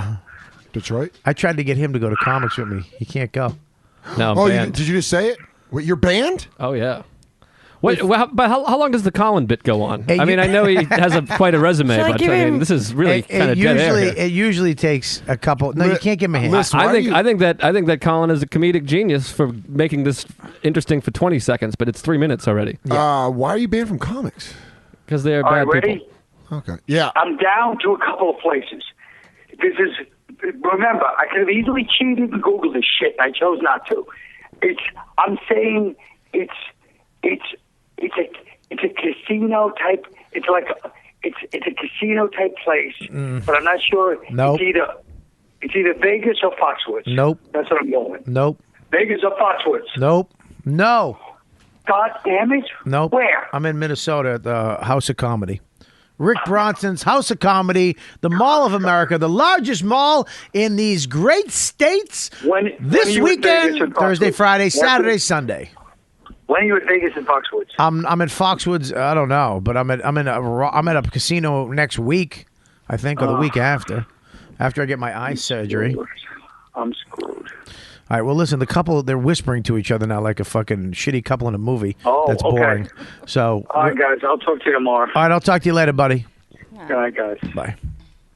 Detroit? I tried to get him to go to comics with me. He can't go. No, I'm Oh, banned. did you just say it? What, you're banned? Oh, yeah. Wait, but how long does the Colin bit go on? Hey, I mean, I know he has quite a resume, Should I but give I mean, him- this is really It kind of dead air here. usually takes a couple. No, you can't give him a hint. Listen, I think that Colin is a comedic genius for making this interesting for 20 seconds, but it's 3 minutes already Why are you banned from comics? because they are All bad right, ready? people. Okay. Yeah. I'm down to a couple of places. Remember, I could have easily cheated and Googled this shit, and I chose not to. I'm saying it's a casino type. It's a casino type place, but I'm not sure. Nope. It's either Vegas or Foxwoods. Nope. That's what I'm going with. Nope. Vegas or Foxwoods. Nope. No. God damn it. Nope. Where? I'm in Minnesota at the House of Comedy. Rick Bronson's House of Comedy, the Mall of America, the largest mall in these great states. When This are you at Vegas weekend, and Thursday, Foxwoods? Friday, Saturday, Sunday. When are you at Vegas and Foxwoods? I'm at Foxwoods. I don't know, but I'm at a casino next week, I think, or the week after I get my eye surgery. I'm screwed. All right. Well, listen. The couple, they're whispering to each other now like a fucking shitty couple in a movie. Oh, that's okay. boring. So, All right, guys. I'll talk to you tomorrow. all right. I'll talk to you later, buddy. Good night, guys. Bye.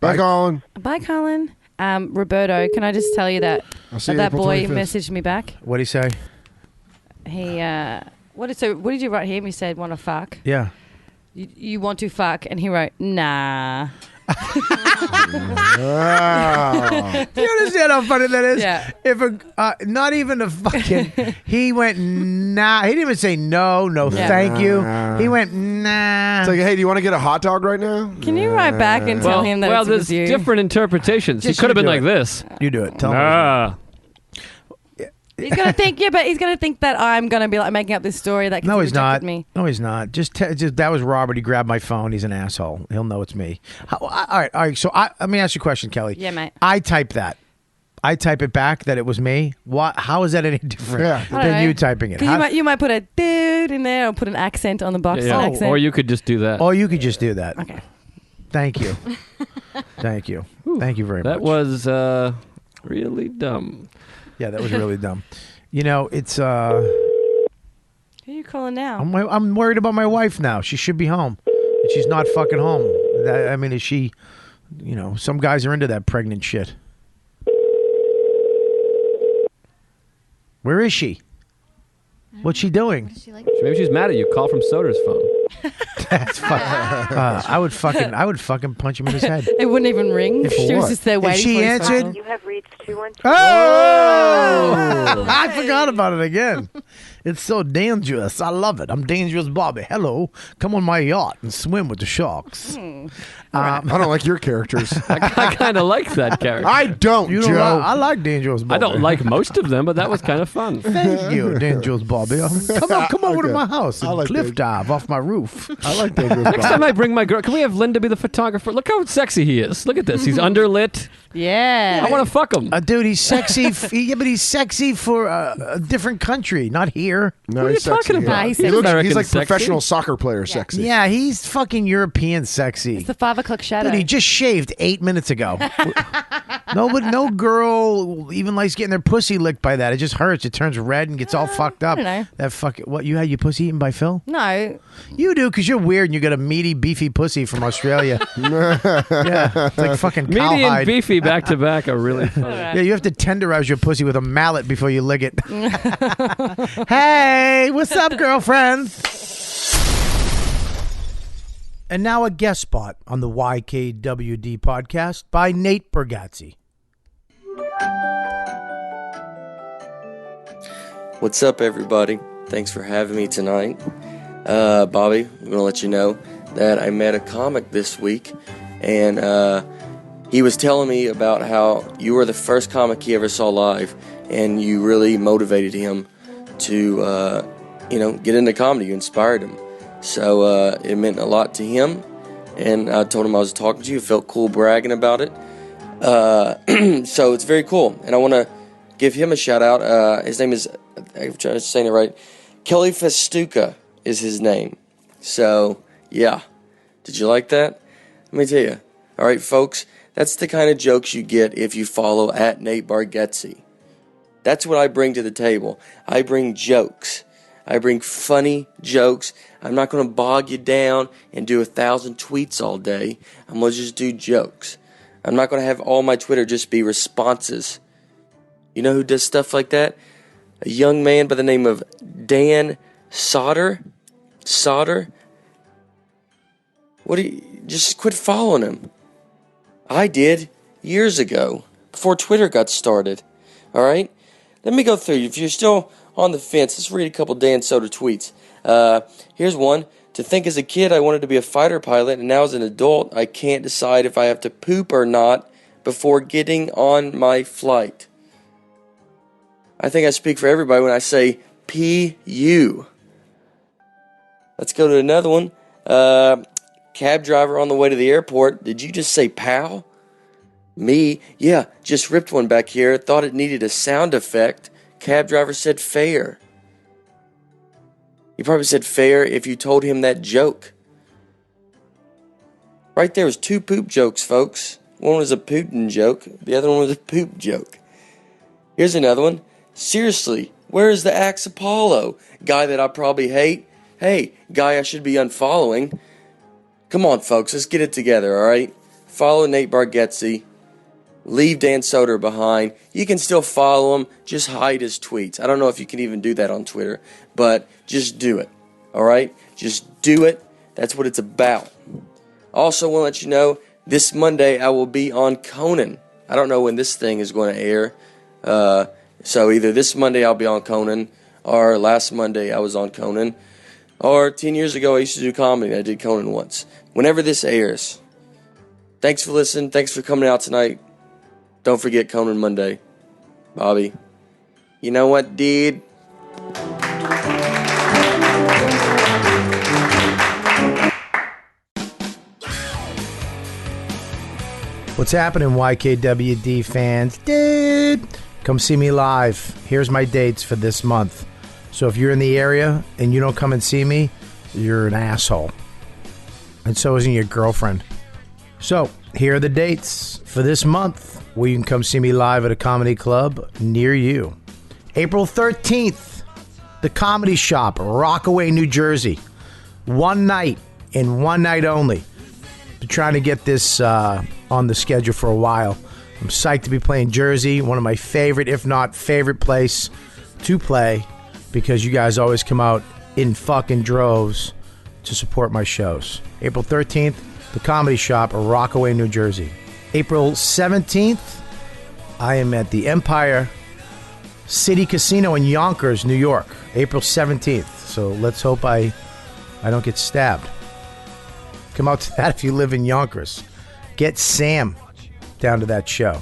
Bye, Colin. Bye, Colin. Roberto, can I just tell you that I'll see you that April boy 25th. messaged me back? What'd he say? He what did you write him? He said, "Want to fuck? Yeah. You want to fuck?" And he wrote, "Nah." Wow. Do you understand how funny that is? Yeah. If not even a fucking, he went nah. He didn't even say no, Yeah. thank you. He went nah. It's like, hey, do you want to get a hot dog right now? Can you write back and tell him that it there's was you? different interpretations. Just he could have you been do like it. this. You do it. Tell him. Nah. He's gonna think, but he's gonna think that I'm gonna be like making up this story that No, he he's rejected not. me. No, he's not. Just that was Robert. He grabbed my phone. He's an asshole. He'll know it's me. All right. So let me ask you a question, Kelly. Yeah, mate. I type that. I type it back that it was me. What? How is that any different I don't than know. you typing it? 'Cause you might put a dude in there or put an accent on the box. Yeah. An accent. Or you could just do that. Or you could just do that. Okay. Thank you. Thank you. Thank you very much. That was really dumb. Yeah, that was really dumb. You know, it's Who are you calling now? I'm worried about my wife now. She should be home. And she's not fucking home. I mean, is she, you know, some guys are into that pregnant shit. Where is she? What's she doing? Maybe she's mad at you. Call from Soder's phone. That's I would fucking punch him in his head. It wouldn't even ring. She was just there waiting. If she for his answered, phone. You have reached 212. oh, I forgot about it again. It's so dangerous. I love it. I'm Dangerous Bobby. Hello. Come on my yacht and swim with the sharks. I don't like your characters. I kind of like that character. I don't, You Joe. don't like, I like Dangerous Bobby. I don't like most of them, but that was kind of fun. Thank you, Dangerous Bobby. Come over to Okay. my house and I like cliff that. dive off my roof. I like Dangerous Next time Bobby. I bring my girl, can we have Linda be the photographer? Look how sexy he is. Look at this. He's underlit. Yeah. I want to fuck him. Dude, he's sexy. Yeah, but he's sexy for a different country, not here. No, What are you he's sexy talking here. about? He's He looks, American he's like sexy. professional soccer player sexy. Yeah, he's fucking European sexy. It's the 5 o'clock shadow. Dude, he just shaved 8 minutes ago. No girl even likes getting their pussy licked by that. It just hurts. It turns red and gets all fucked up. I don't know. That fucking what? You had your pussy eaten by Phil? No. You do because you're weird and you got a meaty, beefy pussy from Australia. Yeah, it's like fucking Meaty and cowhide. beefy back to back are really funny. Yeah, you have to tenderize your pussy with a mallet before you lick it. Hey, what's up, girlfriend? And now a guest spot on the YKWD podcast by Nate Bargatze. What's up, everybody? Thanks for having me tonight. Bobby, I'm going to let you know that I met a comic this week, and he was telling me about how you were the first comic he ever saw live, and you really motivated him to, get into comedy. You inspired him. So it meant a lot to him, and I told him I was talking to you. It felt cool bragging about it. So it's very cool, and I want to give him a shout out. His name is, I'm trying to say it right, Kelly Fastuca is his name. So yeah, did you like that? Let me tell you. All right, folks, that's the kind of jokes you get if you follow at Nate Bargatze. That's what I bring to the table. I bring jokes. I bring funny jokes. I'm not going to bog you down and do 1,000 tweets all day. I'm going to just do jokes. I'm not going to have all my Twitter just be responses. You know who does stuff like that? A young man by the name of Dan Soder. Just quit following him. I did years ago, before Twitter got started. All right? Let me go through. If you're still on the fence, let's read a couple Dan Soder tweets. Here's one. To think as a kid I wanted to be a fighter pilot, and now as an adult I can't decide if I have to poop or not before getting on my flight. I think I speak for everybody when I say P.U. Let's go to another one. Cab driver on the way to the airport. Did you just say pal? Me? Yeah, just ripped one back here. Thought it needed a sound effect. Cab driver said fair. He probably said fair if you told him that joke. Right there was 2 poop jokes, folks. One was a Putin joke. The other one was a poop joke. Here's another one. Seriously, where is the Axe Apollo? Guy that I probably hate. Hey, guy I should be unfollowing. Come on, folks, let's get it together, all right? Follow Nate Bargatze. Leave Dan Soder behind. You can still follow him. Just hide his tweets. I don't know if you can even do that on Twitter, but just do it, all right? Just do it. That's what it's about. Also, want to let you know, this Monday I will be on Conan. I don't know when this thing is going to air. So either this Monday I'll be on Conan, or last Monday I was on Conan, or 10 years ago I used to do comedy. I did Conan once. Whenever this airs. Thanks for listening. Thanks for coming out tonight. Don't forget Conan Monday. Bobby. You know what, dude? What's happening, YKWD fans? Dude, come see me live. Here's my dates for this month. So if you're in the area and you don't come and see me, you're an asshole. And so isn't your girlfriend. So here are the dates for this month where you can come see me live at a comedy club near you. April 13th, The Comedy Shop, Rockaway, New Jersey. One night and one night only. Been trying to get this on the schedule for a while. I'm psyched to be playing Jersey, one of my favorite, if not favorite place to play, because you guys always come out in fucking droves to support my shows. April 13th, The Comedy Shop, Rockaway, New Jersey. April 17th, I am at the Empire City Casino in Yonkers, New York. April 17th. So let's hope I don't get stabbed. Come out to that if you live in Yonkers. Get Sam down to that show.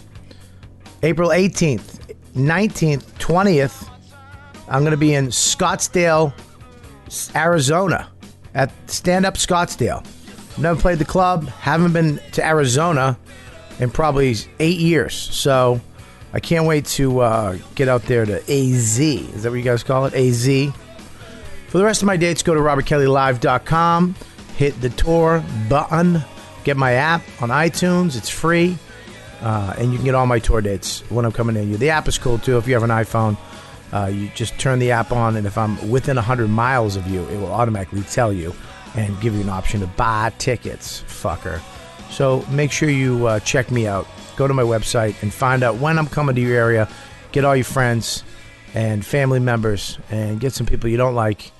April 18th, 19th, 20th, I'm going to be in Scottsdale, Arizona at Stand Up Scottsdale. Never played the club, haven't been to Arizona in probably 8 years. So I can't wait to get out there to AZ. Is that what you guys call it? AZ. For the rest of my dates, go to robertkellylive.com. Hit the tour button. Get my app on iTunes. It's free. And you can get all my tour dates when I'm coming in. The app is cool, too. If you have an iPhone, you just turn the app on, and if I'm within 100 miles of you, it will automatically tell you and give you an option to buy tickets, fucker. So make sure you check me out. Go to my website and find out when I'm coming to your area. Get all your friends and family members and get some people you don't like.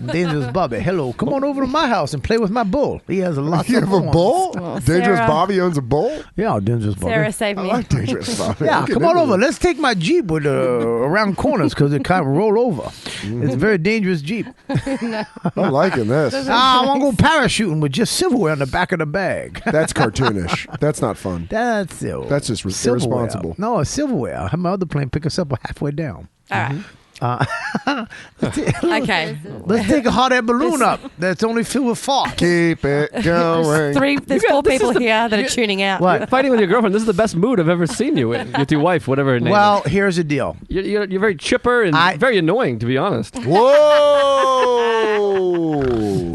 Dangerous Bobby, hello. Come on over to my house and play with my bull. He has a lot. You have a bull? Well, Dangerous Sarah- Bobby owns a bull? Yeah, Dangerous Bobby. Sarah saved me. I like Dangerous Bobby. Yeah, I'm come getting on into over. this. Let's take my Jeep with around corners because it kind of roll over. It's a very dangerous Jeep. I'm liking this. I want to go parachuting with just silverware in the back of the bag. That's cartoonish. That's not fun. That's just silverware. irresponsible. No, it's silverware. I have my other plane pick us up halfway down. All right. Okay. Let's take a hot air balloon up that's only filled with fart. Keep it going. There's four people here that are tuning out. What? Fighting with your girlfrild. This is the best mood I've ever seen you in. With your wife, whatever her name Well, is. here's the deal. You're very chipper and very annoying, to be honest. Whoa!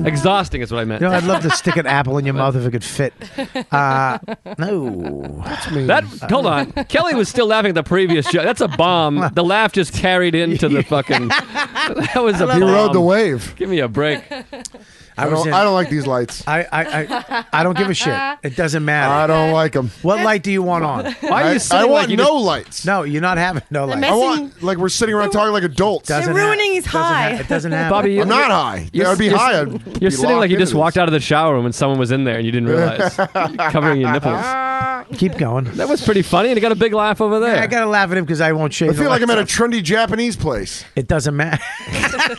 Exhausting is what I meant. You know, I'd love to stick an apple in your mouth if it could fit. No. That's me. Hold on. Kelly was still laughing at the previous show. That's a bomb. The laugh just carried into the fucking... That was a bomb. He rode the wave. Give me a break. I don't like these lights. I don't give a shit. It doesn't matter. I don't like them. What light do you want on? Why are you sitting I want like you no lights. No, you're not having no lights. I want like we're sitting around talking like adults. They're ruining his high. It doesn't happen. Bobby, I'm not high. I'd be high. I'd You're be sitting like you locked just into walked out of the shower room and someone was in there and you didn't realize. Covering your nipples. Keep going. That was pretty funny and you got a big laugh over there. I gotta laugh at him because I won't shave. I feel like I'm at a trendy Japanese place. It doesn't matter.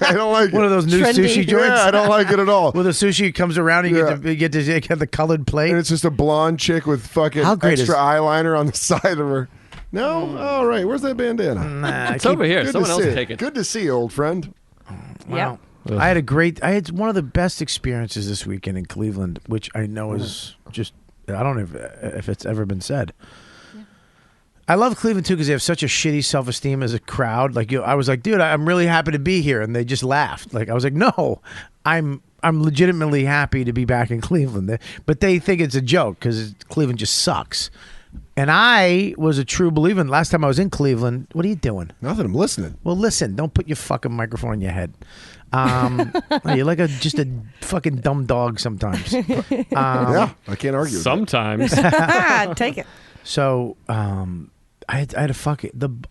I don't like One it. of those new Trendy. sushi joints. Yeah, I don't like it at all. Well, the sushi comes around and you get to get the colored plate. And it's just a blonde chick with fucking How great extra is- eyeliner on the side of her. No? All right. Where's that bandana? Nah, It's over here. Good Someone to else see. take it. Good to see you, old friend. Wow. I had one of the best experiences this weekend in Cleveland, which I know is just, I don't know if it's ever been said. I love Cleveland too because they have such a shitty self-esteem as a crowd. Like I was like, dude, I'm really happy to be here, and they just laughed. Like I was like, no, I'm legitimately happy to be back in Cleveland, but they think it's a joke because Cleveland just sucks. And I was a true believer. Last time I was in Cleveland, what are you doing? Nothing. I'm listening. Well, listen, don't put your fucking microphone in your head. You're like just a fucking dumb dog sometimes. Yeah, I can't argue. with Sometimes. Take it. So I had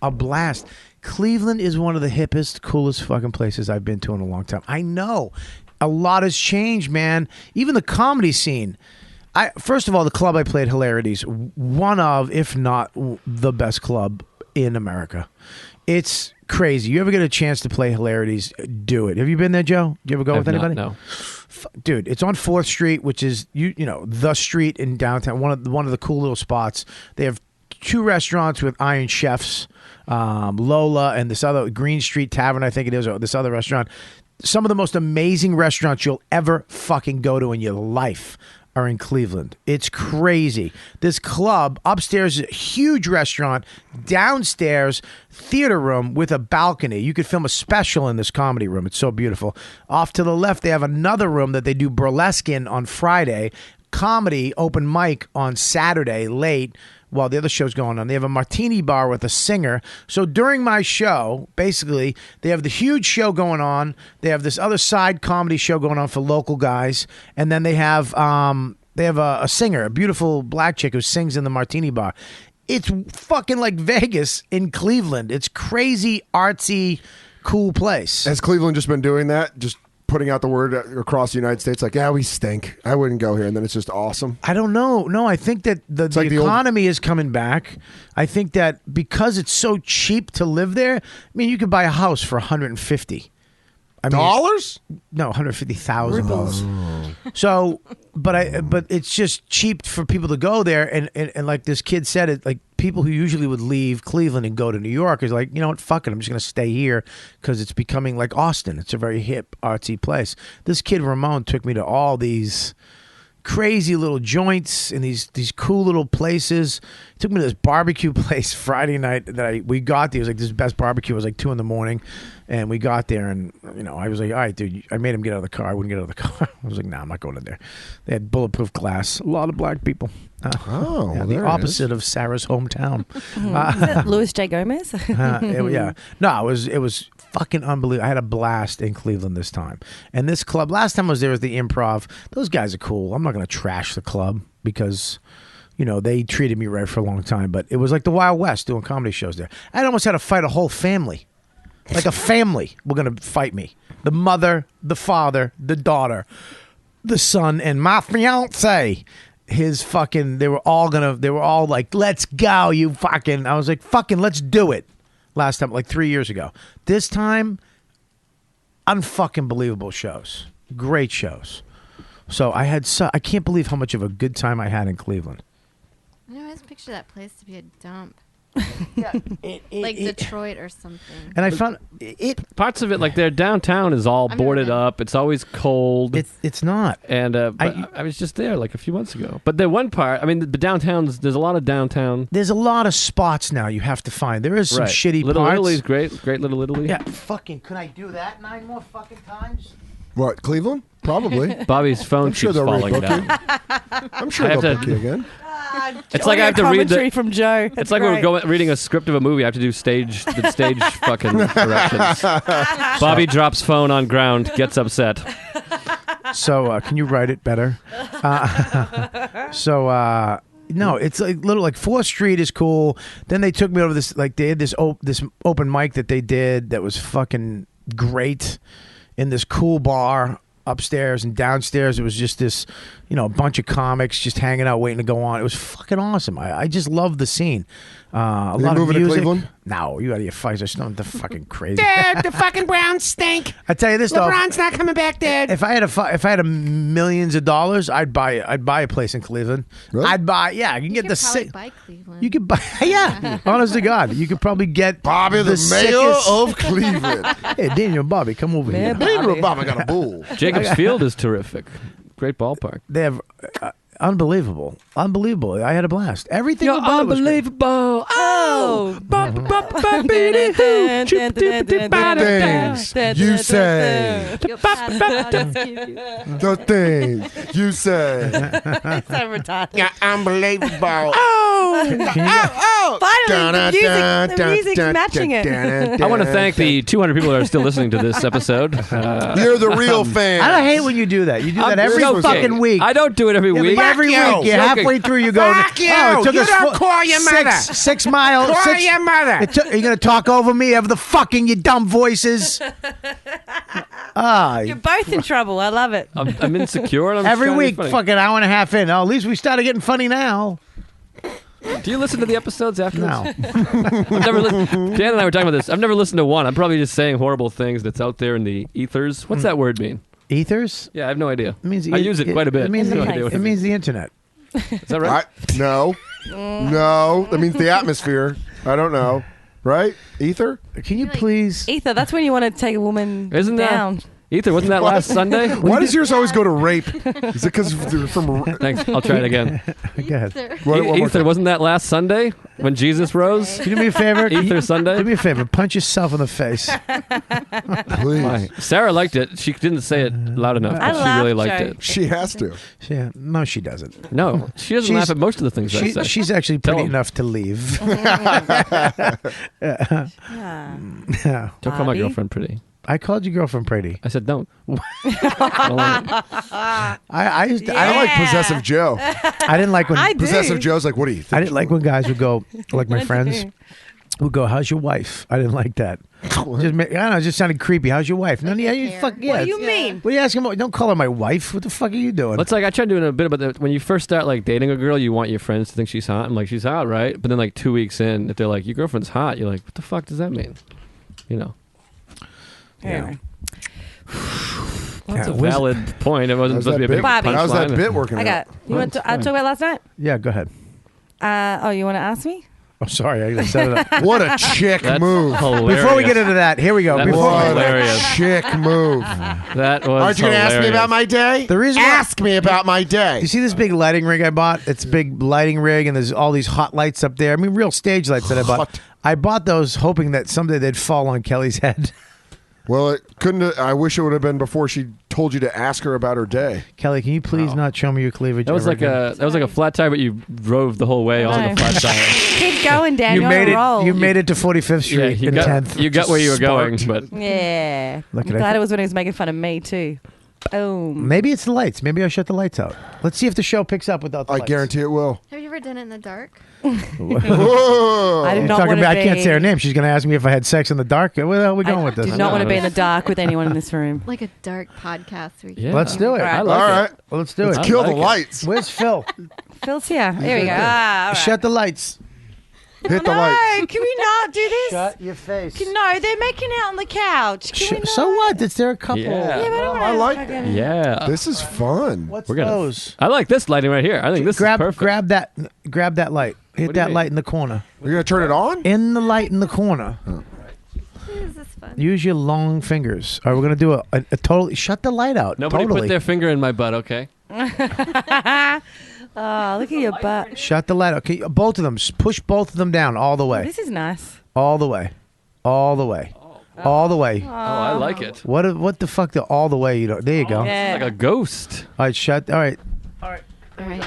a blast. Cleveland is one of the hippest, coolest fucking places I've been to in a long time. I know a lot has changed, man. Even the comedy scene. First of all, the club I played, Hilarities, one of, if not the best club in America. It's crazy. You ever get a chance to play Hilarities, do it. Have you been there, Joe? You ever go with anybody? No. Dude, it's on 4th Street, which is you know the street in downtown. One of the cool little spots. They have 2 restaurants with Iron Chefs, Lola, and this other Green Street Tavern, I think it is, or this other restaurant. Some of the most amazing restaurants you'll ever fucking go to in your life are in Cleveland. It's crazy. This club upstairs is a huge restaurant, downstairs theater room with a balcony. You could film a special in this comedy room. It's so beautiful. Off to the left, they have another room that they do burlesque in on Friday, comedy open mic on Saturday late while the other show's going on. They have a martini bar with a singer. So during my show, basically, they have the huge show going on. They have this other side comedy show going on for local guys. And then they have a singer, a beautiful black chick who sings in the martini bar. It's fucking like Vegas in Cleveland. It's crazy, artsy, cool place. Has Cleveland just been doing that? Just putting out the word across the United States like, yeah, we stink. I wouldn't go here. And then it's just awesome. I don't know. No, I think that the like the economy is coming back. I think that because it's so cheap to live there, I mean, you could buy a house for $150. Dollars? No, $150,000. So, but it's just cheap for people to go there, and like this kid said, it like people who usually would leave Cleveland and go to New York is like, you know what, fuck it, I'm just gonna stay here because it's becoming like Austin. It's a very hip, artsy place. This kid Ramon took me to all these crazy little joints and these cool little places. He took me to this barbecue place Friday night that we got there. It was like this best barbecue. It was like 2 a.m. and we got there, and I was like, all right, dude. I made him get out of the car. I wouldn't get out of the car. I was like, nah, I'm not going in there. They had bulletproof glass. A lot of black people. The opposite of Sarah's hometown. Is it Louis J. Gomez? Yeah. No, it was fucking unbelievable. I had a blast in Cleveland this time. And this club, last time I was there was the Improv. Those guys are cool. I'm not going to trash the club because, they treated me right for a long time. But it was like the Wild West doing comedy shows there. I almost had to fight a whole family. Like a family were going to fight me. The mother, the father, the daughter, the son, and my fiance. They were all like, let's go, you fucking. I was like, fucking, let's do it. Last time, like 3 years ago. This time, unfucking believable shows. Great shows. So I can't believe how much of a good time I had in Cleveland. I always picture that place to be a dump. Like Detroit or something. And I found parts of it, like their downtown is all boarded up. It's always cold. It's not. And I was just there like a few months ago. But the one part, I mean, the downtown's, there's a lot of downtown. There's a lot of spots now you have to find. There is some shitty Little parts. Italy's great Little Italy. Yeah, fucking, could I do that 9 more fucking times? What, Cleveland? Probably. Bobby's phone keeps falling down. I'm sure they'll book you again. It's like I have to read commentary from Joe. It's like we're reading a script of a movie. I have to do stage fucking directions. Bobby drops phone on ground, gets upset. So can you write it better? No, it's like little like 4th Street is cool. Then they took me over this, like they had this open mic that they did that was fucking great in this cool bar upstairs, and downstairs it was just this, a bunch of comics just hanging out waiting to go on. It was fucking awesome. I just love the scene. A lot of music. To Cleveland? No, you out of your face. I not the fucking crazy. Dude, the fucking Browns stink. I tell you this though, LeBron's not coming back, dude. If I had a millions of dollars, I'd buy a place in Cleveland. Really? I'd buy. Yeah, you can get the sick. Buy Cleveland. You could buy. Yeah, honest to God, you could probably get Bobby, the mayor of Cleveland. Hey, Daniel, Bobby, come over here. Daniel, Bobby got a bull. Jacobs Field is terrific. Great ballpark. They have unbelievable. I had a blast. Everything You're about unbelievable. Oh, things you say. The things you say. It's so retarded. You're unbelievable. Finally, the music's matching it. I want to thank the 200 people that are still listening to this episode. You're the real fan. I hate when you do that. You do that every fucking week. I don't do it every week. Every week, you're halfway through, you go. Fuck you. Oh, it took You us don't call your mother. 6 miles. Call your mother. You're gonna talk over me? Have the fucking you dumb voices. You're both in trouble. I love it. I'm insecure. And I'm every trying to be week, funny. fucking hour and a half in. Oh, at least we started getting funny now. Do you listen to the episodes afterwards? No. Dan and I were talking about this. I've never listened to one. I'm probably just saying horrible things that's out there in the ethers. What's that word mean? Ethers? Yeah, I have no idea. It means I use it quite a bit. It means, No idea what it means the internet. Is that right? No. No. That means the atmosphere. I don't know. Right? Ether? Can you please? Ether, that's when you want to take a woman Isn't down. that Ether? Wasn't that last Sunday? Why does yours always go to rape? Is it because they're from? Thanks. I'll try it again. Go ahead. Ether, wasn't that last Sunday when Jesus rose? Can you do me a favor? Ether Sunday? Do me a favor. Punch yourself in the face. Please. Why? Sarah liked it. She didn't say it loud enough, but she really liked it. She has to. Yeah. No, she doesn't. No, she doesn't laugh at most of the things I say. She's actually Tell pretty him. enough to leave. Don't call my girlfriend pretty. I called your girlfriend pretty. I said don't. I like Possessive Joe. I didn't like when I do. Possessive Joe's like, what do you think? I didn't like when guys would go, like my friends would go, "How's your wife?" I didn't like that. I don't know, it just sounded creepy. How's your wife? No, yeah, you fuck yeah. What do you mean? What are you asking about? Don't call her my wife. What the fuck are you doing? It's like I tried doing a bit about that. When you first start like dating a girl, you want your friends to think she's hot. I'm like, she's hot, right? But then like 2 weeks in, if they're like, your girlfriend's hot, you're like, what the fuck does that mean? You know. Anyway. That's a valid point. It wasn't supposed to be a big Bobby. How's that punchline. bit working I got. You want to talk about last night? Yeah, go ahead. You want to ask me? Oh, sorry, I set it up. What a chick That's move. hilarious. Before we get into that, here we go. That Before was What hilarious. a chick move. That was Aren't you going to ask me hilarious. about my day? The reason Ask me about my day. You see this big lighting rig I bought? It's a big lighting rig, and there's all these hot lights up there. I mean, real stage lights that I bought. Hot. I bought those hoping that someday they'd fall on Kelly's head. Well, it couldn't. I wish it would have been before she told you to ask her about her day. Kelly, can you please not show me your cleavage? That was ever like again? a flat tire, but you drove the whole way on the flat tire. Keep going, Dan. You You're made on a it. roll. You made it to 45th Street you in got 10th. you got where you were going, but Yeah. Look I'm at glad it. it was when he was making fun of me too. Boom. Maybe it's the lights. Maybe I shut the lights out. Let's see if the show picks up without the I lights. guarantee it will. Have you ever done it in the dark? Whoa. I did You're not talking want about, to I can't say her name. She's going to ask me if I had sex in the dark. Where the hell are we going with this? Did not want to be in the dark with anyone in this room. Like a dark podcast. Where you Yeah. Let's do it. I All like right. it. Well, let's do Let's it. kill like the it. lights. Where's Phil? Phil's here. Here we go. All right. Shut the lights. Hit the No, lights. can we not do this? Shut your face. No, they're making out on the couch. Can we not? So what? It's there a couple. Yeah. Yeah, but I don't I wanna like fucking- that. Yeah. This is fun. What's We're gonna- those? I like this lighting right here. I think this is perfect. Grab that light. Hit What do you that mean? light in the corner. You're going to turn it on? In the light in the corner. This is fun. Use your long fingers. All right, we're gonna do a totally shut the light out. Nobody totally. put their finger in my butt, okay? Oh, look at your butt. Shut the light out. Okay, both of them. Push both of them down all the way. This is nice. All the way. All the way. All the way. Oh, I like it. What the fuck? All the way. You know. There you go. Yeah. Like a ghost. All right. Shut. All right. All right.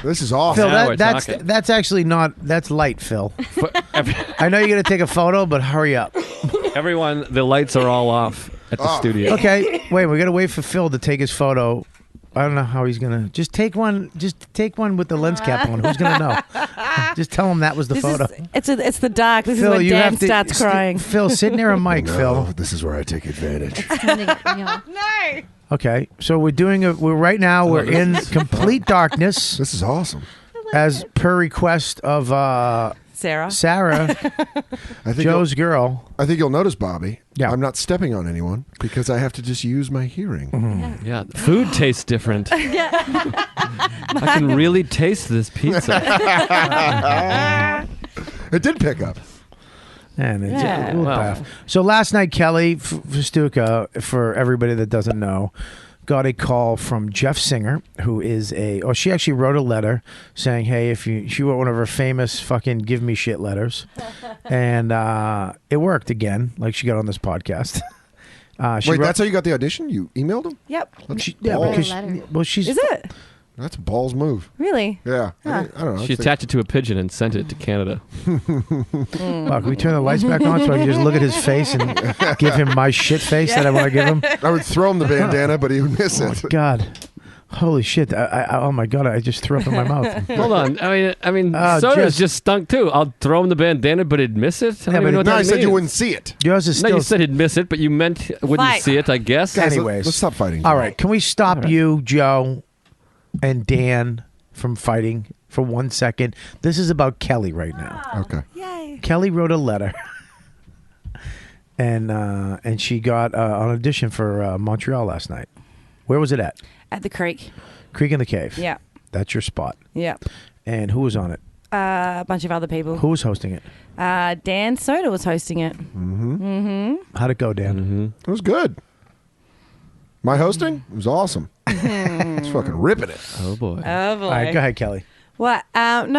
This is awesome. Phil, Now we're that's talking. that's actually not. That's light, Phil. I know you're gonna take a photo, but hurry up. Everyone, the lights are all off at the studio. Okay. Wait. We gotta wait for Phil to take his photo. I don't know how he's gonna. Just take one. Just take one with the lens cap on. Who's gonna know? Just tell him that was the This photo. it's the dark. This Phil, is when you Dan have to starts crying. Phil, sit near a mic, No, Phil. this is where I take advantage. No. Okay, so we're right now we're in complete darkness This is awesome. as per request of Sarah. Sarah, I think Joe's girl. I think you'll notice, Bobby. Yeah. I'm not stepping on anyone because I have to just use my hearing. Mm-hmm. Yeah, food tastes different. I can really taste this pizza. It did pick up. And it's Yeah. a little Wow. baff. So last night, Kelly Fastuca, for everybody that doesn't know, got a call from Jeff Singer, who is she actually wrote a letter saying, hey, she wrote one of her famous fucking give me shit letters. And it worked again, like she got on this podcast. Wait, that's how you got the audition? You emailed him? Yep. yeah, balls. because she's Is it? That's a balls move. Really? Yeah. Huh. I don't know. She attached it to a pigeon and sent it to Canada. Wow, can we turn the lights back on so I can just look at his face and give him my shit face that I want to give him? I would throw him the bandana, but he would miss Oh, it. my God. Holy shit. Oh, my God. I just threw up in my mouth. Hold on. I mean, Soda's just stunk too. I'll throw him the bandana, but he'd miss it. I don't even know what that I said you means. wouldn't see it. Yours is No, still... you said he'd miss it, but you meant wouldn't Fight. see it, I guess. Guys, Anyways. let's stop fighting. All right. Can we stop you, Joe, and Dan from fighting for 1 second? This is about Kelly right now. Okay. Yay. Kelly wrote a letter. And she got an audition for Montreal last night. Where was it at? At the creek. Creek in the Cave. Yeah. That's your spot. Yeah. And who was on it? A bunch of other people. Who was hosting it? Dan Soder was hosting it. How'd it go, Dan? It was good. My hosting? It was awesome. It's fucking ripping it. Oh boy. Oh boy. All right, go ahead, Kelly. What? Spit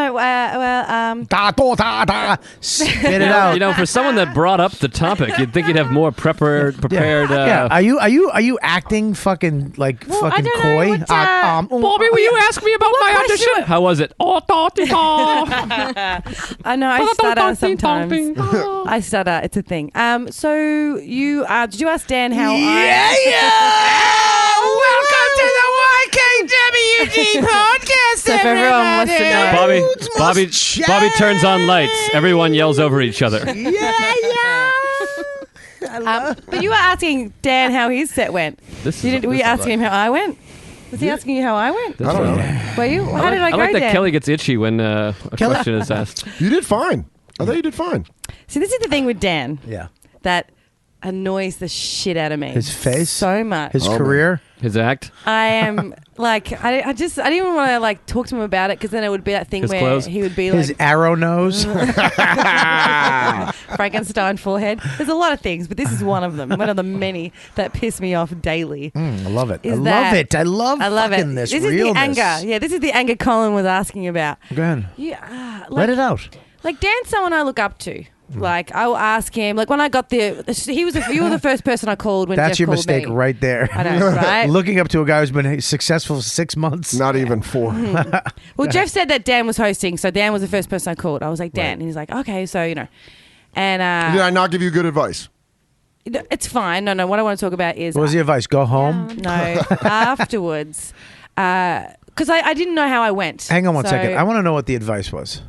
it out. You know, for someone that brought up the topic, you'd think you'd have more prepared. Yeah. Are you acting fucking like fucking don't know coy? what, Bobby, will you ask me about my question? audition? How was it? Oh, I know I stutter sometimes. I stutter. It's a thing. So you did you ask Dan how? Welcome to the YKWD podcast, So if everyone wants to know, Bobby turns on lights. Everyone yells over each other. but you were asking Dan how his set went. Were you asking him how I went? Was he asking you how I went? I don't know. Were you? How did I go, like that Dan? Kelly gets itchy when a question is asked. You did fine. I thought you did fine. See, this is the thing with Dan. Yeah. That annoys the shit out of me. His face? So much. His career? His act? I am like, I didn't even want to like talk to him about it because then it would be that thing His where clothes? he would be His like arrow nose? Frankenstein forehead. There's a lot of things, but this is one of them. One of the many that piss me off daily. I love it. I Is love that- it. I love fucking it. this This is realness. the anger. Yeah, this is the anger Colin was asking about. Go ahead. Yeah, Let it out. Like Dan's someone I look up to. Like I will ask him. Like when I got there, you were the first person I called when That's Jeff your called mistake me. right there. I know, right? Looking up to a guy who's been successful for 6 months. Not even 4. Well, Jeff said that Dan was hosting, so Dan was the first person I called. I was like, Dan. And he's like, okay, so, and Did I not give you good advice? it's fine. No, what I want to talk about is What was the advice? Go home? no, afterwards. Because I didn't know how I went. Hang on one So- second. I want to know what the advice was.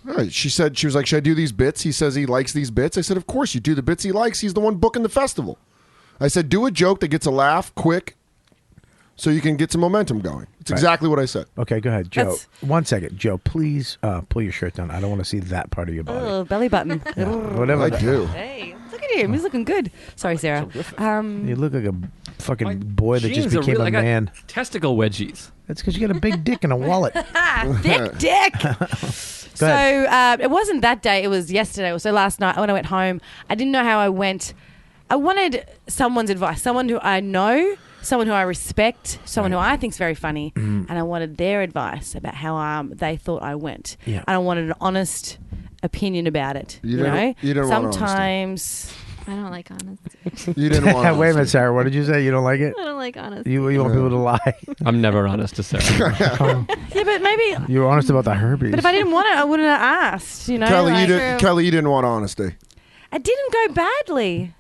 Right. She was like, should I do these bits? He says he likes these bits. I said, of course you do the bits he likes. He's the one booking the festival. I said, do a joke that gets a laugh quick so you can get some momentum going. It's exactly what I said. Okay, go ahead, Joe. 1 second. Joe, please pull your shirt down. I don't want to see that part of your body. Oh, belly button. Whatever. I do. Hey, look at him. He's looking good. Sorry, Sarah. You look like a fucking boy that just Jeans are became really- a I got man. Testicle wedgies. That's because you got a big dick and a wallet. Thick dick. Go ahead. So it wasn't that day. It was yesterday. So last night when I went home, I didn't know how I went. I wanted someone's advice, someone who I know, someone who I respect, someone who I think's very funny, and I wanted their advice about how they thought I went. Yeah. And I wanted an honest opinion about it. You You didn't- know, you didn't want honesty. Sometimes I don't like honesty. You didn't want Wait a minute, Sarah. What did you say? You don't like it? I don't like honesty. You want people to lie? I'm never honest to Sarah. yeah, but maybe. You were honest about the herpes. But if I didn't want it, I wouldn't have asked. You know, Kelly, like, Kelly, you didn't want honesty. it didn't go badly.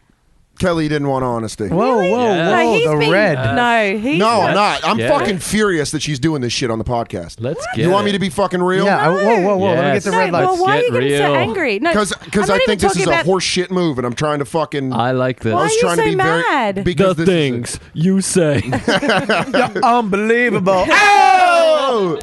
Kelly, you didn't want honesty. Whoa, No, he's the been, red. No, he's No, I'm not. I'm Yeah. fucking furious that she's doing this shit on the podcast. Let's get You want me it. to be fucking real? Yeah. Whoa. Let me get the Yes. red No, lights. well, why are you Get getting so real. angry? No, Because I'm not I even think this is talking a about- horse shit move, and I'm trying to fucking. I like this. Why I was are you trying to so be mad? very because The this things you say. Unbelievable. Oh!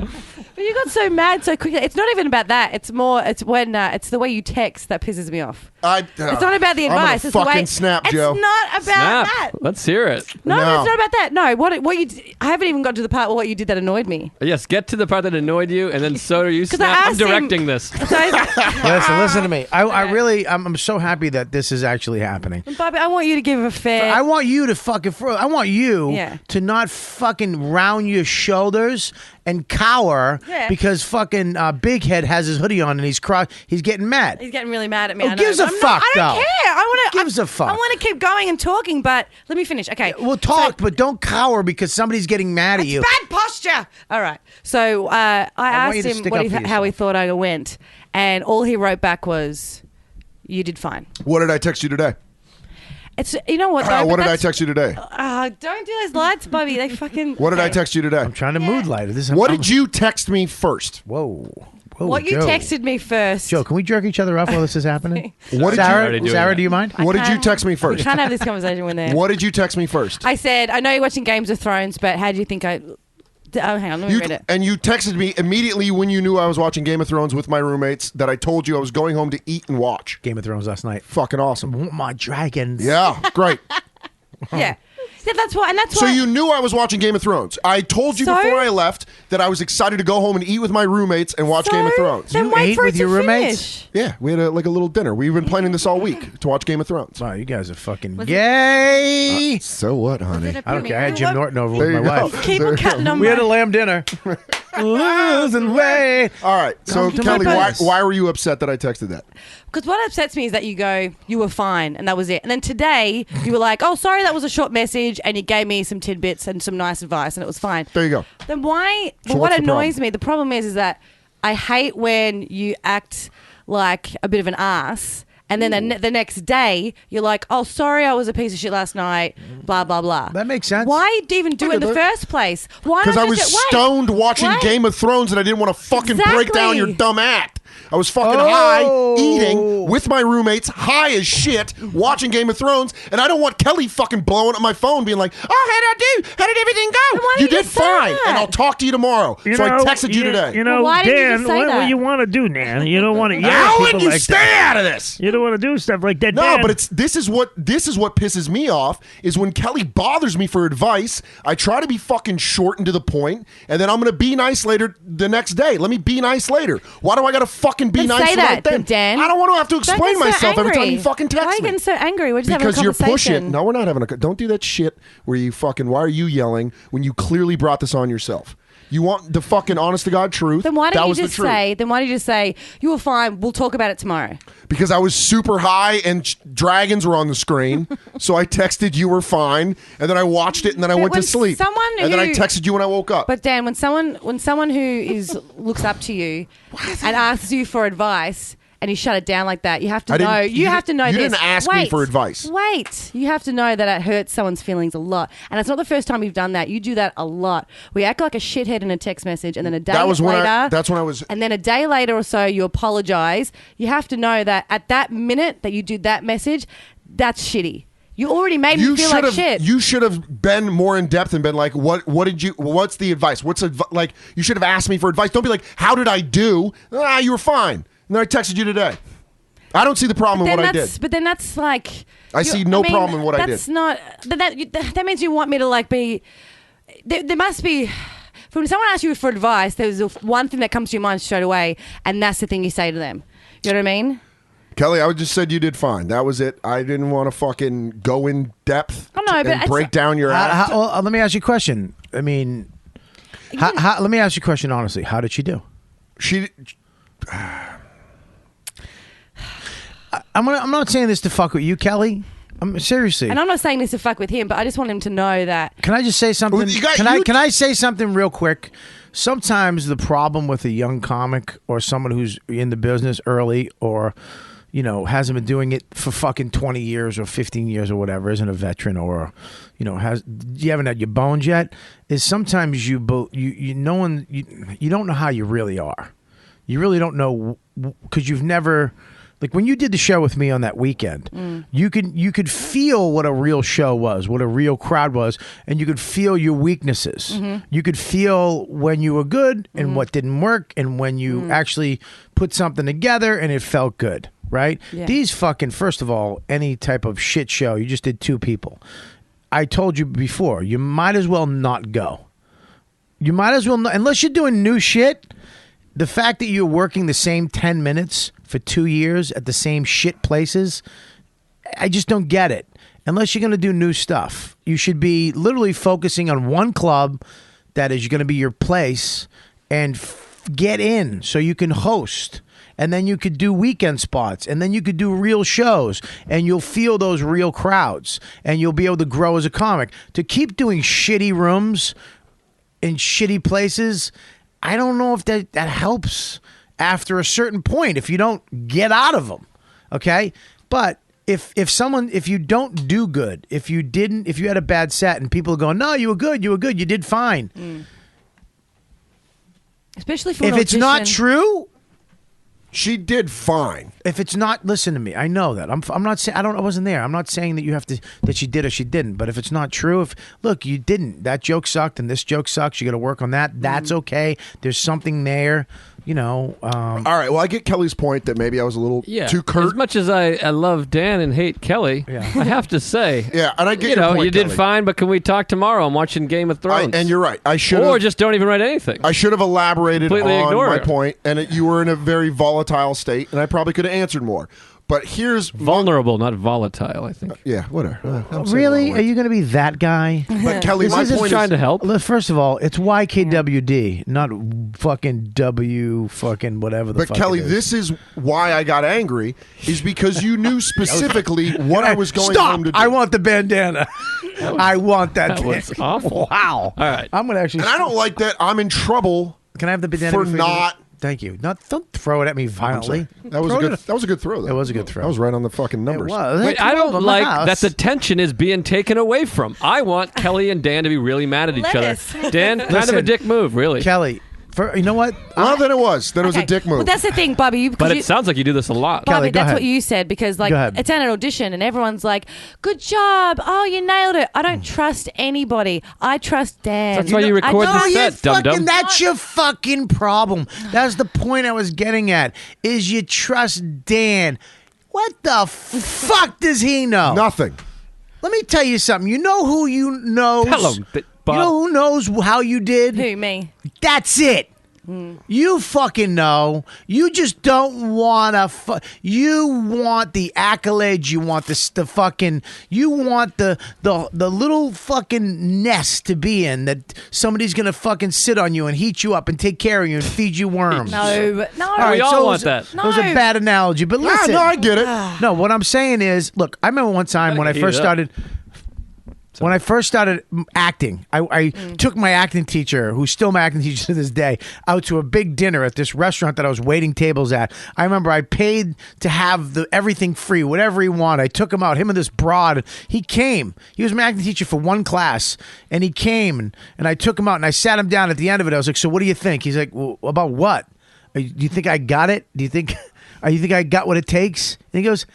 But you got so mad so quickly. It's not even about that. It's more. It's when. It's the way you text that pisses me off. It's not about the I'm gonna advice. It's the fucking way. snap, it's Joe. not about Snap. that. Let's hear it. No, No. it's not about that. No, what you? I haven't even got to the part where what you did that annoyed me. Yes, get to the part that annoyed you, and then Soder, you 'Cause I snap. I'm asked him- directing this. So I, Listen to me. I'm so happy that this is actually happening. Bobby, I want you to give a fair. I want you to fucking. I want you Yeah. to not fucking round your shoulders and cower Yeah. because fucking Big Head has his hoodie on and he's getting mad. He's getting really mad at me. Who I know, gives a but I'm fuck, not, I don't though? care. I want to. Gives a fuck? I want to keep going and talking, but let me finish. Okay. We'll talk, but don't cower because somebody's getting mad at you. Bad posture. All right. So I want asked you to him stick what up for how he thought I went, and all he wrote back was, "You did fine." What did I text you today? It's you know what? Though, What but did I that's- text you today? Don't do those lights, Bobby. They fucking. What did I okay. text you today? I'm trying to mood light. What did you text me first? Whoa. What you Joe. texted me first. Joe, can we jerk each other off while this is happening? What did you? Sarah, do you mind? What did you can't- text me We first? can't have this conversation when they're. What did you text me first? I said, I know you're watching Games of Thrones, but how do you think I? Oh, hang on, let me read it. And you texted me immediately when you knew I was watching Game of Thrones with my roommates that I told you I was going home to eat and watch. Game of Thrones last night. Fucking awesome. My dragons. Yeah, great. Yeah. Yeah, that's why, and that's So why. you knew I was watching Game of Thrones. I told you So? before I left that I was excited to go home and eat with my roommates and watch Game of Thrones. Then wait for it to finish. Yeah, we had a little dinner. We've been planning this all week to watch Game of Thrones. Wow, you guys are fucking Was gay. So what, honey? I don't care. I had Jim Norton over There with you my go. wife. Keep on cutting on We had my- a lamb dinner. Losing weight. All right. So Come to Kelly, my why, place. why were you upset that I texted that? Because what upsets me is that you were fine, and that was it. And then today, you were like, oh, sorry, that was a short message, and you gave me some tidbits and some nice advice, and it was fine. There you go. Then why? So But what what's the annoys problem? me, the problem is that I hate when you act like a bit of an ass, and then the next day, you're like, oh, sorry, I was a piece of shit last night, blah, blah, blah. That makes sense. Why even do it in the first place? Why? Because not I was just- wait, stoned watching wait. Game of Thrones and I didn't want to fucking break down your Exactly. dumb act. I was fucking high, eating with my roommates, high as shit, watching Game of Thrones, and I don't want Kelly fucking blowing up my phone being like, oh, how did everything go? You did fine, and I'll talk to you tomorrow. I texted you today. You know, Dan, what you want to do, Dan? You don't want to yell at How people would you like stay that. out of this? You don't want to do stuff like that. No, Dan. but this is what pisses me off is when Kelly bothers me for advice. I try to be fucking short and to the point, and then I'm gonna be nice later the next day. Let me be nice later. Why do I gotta fucking be nice say right that, then? Dan. I don't want to have to Don't explain get so myself every time angry. you fucking text Why are you me. getting so angry? We're just having a Because you're conversation. pushing. No, we're not having a. Don't do that shit where you fucking. Why are you yelling when you clearly brought this on yourself? You want the fucking honest to God truth. Then why that don't you was just the truth. say? Then why don't you just say you were fine? We'll talk about it tomorrow. Because I was super high and dragons were on the screen, so I texted you were fine, and then I watched it, and then I But went to when sleep. And then I texted you when I woke up. But Dan, when someone who looks up to you and asks you for advice, and you shut it down like that, you have to I didn't- know. you You have to know. you this. didn't ask me for advice. Wait, you have to know that it hurts someone's feelings a lot, and it's not the first time you've done that. You do that a lot. We act like a shithead in a text message, and then a day That was when later. that's when I was. And then a day later or so, you apologize. You have to know that at that minute that you do that message, that's shitty. You already made me feel like shit. You should have been more in depth and been like, what's the advice? Like, you should have asked me for advice. Don't be like, how did I do? You were fine. And then I texted you today. I don't see the problem in what I did. But then that's like. I see no problem in what I did. That's not. That means you want me to like be. There must be. When someone asks you for advice, there's one thing that comes to your mind straight away, and that's the thing you say to them. You know what I mean? Kelly, I just said you did fine. That was it. I didn't want to fucking go in depth and break down your act. Let me ask you a question. I mean, let me ask you a question honestly. How did she do? I'm not saying this to fuck with you, Kelly. Seriously. And I'm not saying this to fuck with him, but I just want him to know that. Can I just say something? Can I say something real quick? Sometimes the problem with a young comic or someone who's in the business early or hasn't been doing it for fucking 20 years or 15 years or whatever, isn't a veteran or you haven't had your bones yet, is sometimes you don't know how you really are. You really don't know because you've never. Like when you did the show with me on that weekend, you could feel what a real show was, what a real crowd was, and you could feel your weaknesses. Mm-hmm. You could feel when you were good and what didn't work, and when you actually put something together and it felt good, right? Yeah. These fucking, first of all, any type of shit show, you just did 2 people. I told you before, you might as well not go. You might as well not, unless you're doing new shit. The fact that you're working the same 10 minutes for 2 years at the same shit places, I just don't get it. Unless you're going to do new stuff. You should be literally focusing on one club that is going to be your place and get in so you can host. And then you could do weekend spots. And then you could do real shows. And you'll feel those real crowds. And you'll be able to grow as a comic. To keep doing shitty rooms in shitty places, I don't know if that helps after a certain point if you don't get out of them. Okay? But if you don't do good, if you had a bad set and people are going, no, you were good, you did fine. Especially for if an it's not audition. true, she did fine. If it's not, listen to me. I know that. I'm not saying I wasn't there. I'm not saying that you have to that she did or she didn't. But if it's not true, look, you didn't. That joke sucked, and this joke sucks. You got to work on that. That's okay. There's something there. All right. Well, I get Kelly's point that maybe I was a little too curt. As much as I love Dan and hate Kelly, I have to say, and I get your point, you did Kelly. fine. But can we talk tomorrow? I'm watching Game of Thrones, and you're right. I should, or just don't even write anything. I should have elaborated Completely on ignore my it. point, and you were in a very volatile state, and I probably could have answered more. But here's vulnerable, not volatile. I think. Yeah, whatever. Really? Are you going to be that guy? But Kelly, my point trying to help. First of all, it's YKWD, not fucking W fucking whatever the But fuck Kelly, it is. this is why I got angry, is because you knew specifically what I was going Stop! home to do. I want the bandana. I want that. That was thing. awful. Wow. All right. I'm going to actually. And I don't like that I'm in trouble. Can I have the bandana for before you do not? it? Thank you. Don't throw it at me violently. That was a good throw. Though. It was a good throw. That was right on the fucking numbers. Wait, I don't like that the tension is being taken away from. I want Kelly and Dan to be really mad at each other. Dan, kind of a dick move, really. Kelly, You know what? Well, then it was. Then it was a Okay. dick move. Well, that's the thing, Bobby. But it sounds like you do this a lot. Bobby, Kelly, go that's ahead. what you said because like Go ahead. it's at an audition and everyone's like, "Good job! Oh, you nailed it." I don't trust anybody. I trust Dan. That's why you record I the don't- set, dum-dum. That's your fucking problem. That's the point I was getting at. Is you trust Dan? What the fuck does he know? Nothing. Let me tell you something. You know who you knows? Tell him, Bob. You know who knows how you did? Who, me? That's it. You fucking know. You just don't want to. You want the accolades. You want the fucking. You want the little fucking nest to be in that somebody's gonna fucking sit on you and heat you up and take care of you and feed you worms. No. All right, We all so want it was- that. It was a bad analogy, but listen. no, I get it. No, what I'm saying is, look, I remember one time when I Heat first it up. started. When I first started acting, I took my acting teacher, who's still my acting teacher to this day, out to a big dinner at this restaurant that I was waiting tables at. I remember I paid to have everything free, whatever he wanted. I took him out, him and this broad. He came. He was my acting teacher for one class, and he came, and I took him out, and I sat him down at the end of it. I was like, "So what do you think?" He's like, "Well, about what? Do you think I got it? Do you think I got what it takes?" And he goes,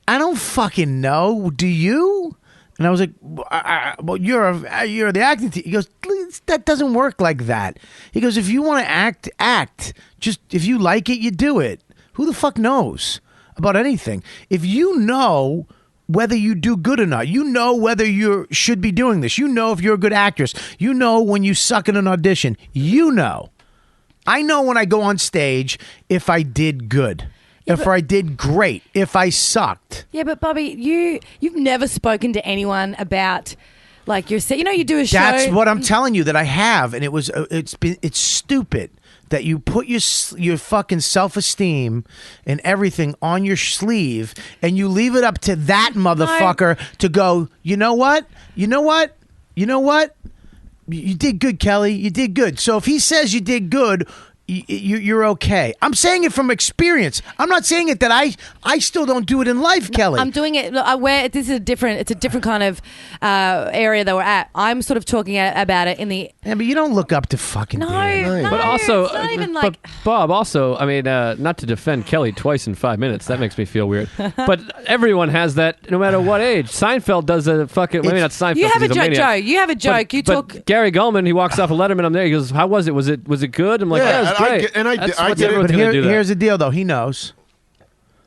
"I don't fucking know. Do you?" And I was like, "Well, you're the acting teacher." He goes, "That doesn't work like that." He goes, "If you want to act. Just if you like it, you do it. Who the fuck knows about anything? If you know whether you do good or not, you know whether you should be doing this. You know if you're a good actress. You know when you suck in an audition. You know. I know when I go on stage if I did good." If I did great, if I sucked. Yeah, but Bobby, you've never spoken to anyone about like your set. You know, you do a show. That's what I'm telling you that I have, and it's stupid that you put your fucking self-esteem and everything on your sleeve, and you leave it up to that motherfucker to go. You know what? You know what? You know what? You did good, Kelly. You did good. So if he says you did good, you're okay. I'm saying it from experience. I'm not saying it that I still don't do it in life, Kelly. I'm doing it. This is a different. It's a different kind of area that we're at. I'm sort of talking about it in the. Yeah, but you don't look up to fucking. No, But also, it's not even but Bob, also, I mean, not to defend Kelly twice in 5 minutes. That makes me feel weird. But everyone has that, no matter what age. Seinfeld does a fucking. Maybe not Seinfeld. You have a he's joke, maniac. Joe. You have a joke. But, You but talk. Gary Gulman, he walks off a Letterman. I'm there. He goes, "How was it? Was it good?" I'm like, Yeah, "Yeah, it was and I great." get- and I That's I what's get it. everyone's But gonna do that. here's the deal, though. He knows.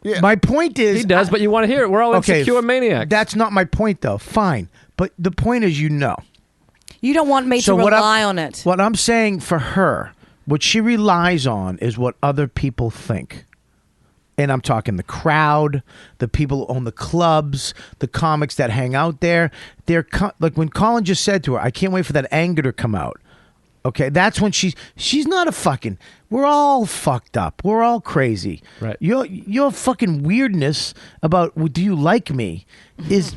Yeah. My point is, He does, but you want to hear it. We're all insecure maniacs. That's not my point, though. Fine, but the point is, you know. You don't want me to rely on it. What I'm saying for her, what she relies on is what other people think. And I'm talking the crowd, the people who own the clubs, the comics that hang out there. They're like when Colin just said to her, "I can't wait for that anger to come out." Okay, that's when she's not a fucking. We're all fucked up. We're all crazy. Right. Your fucking weirdness about do you like me is.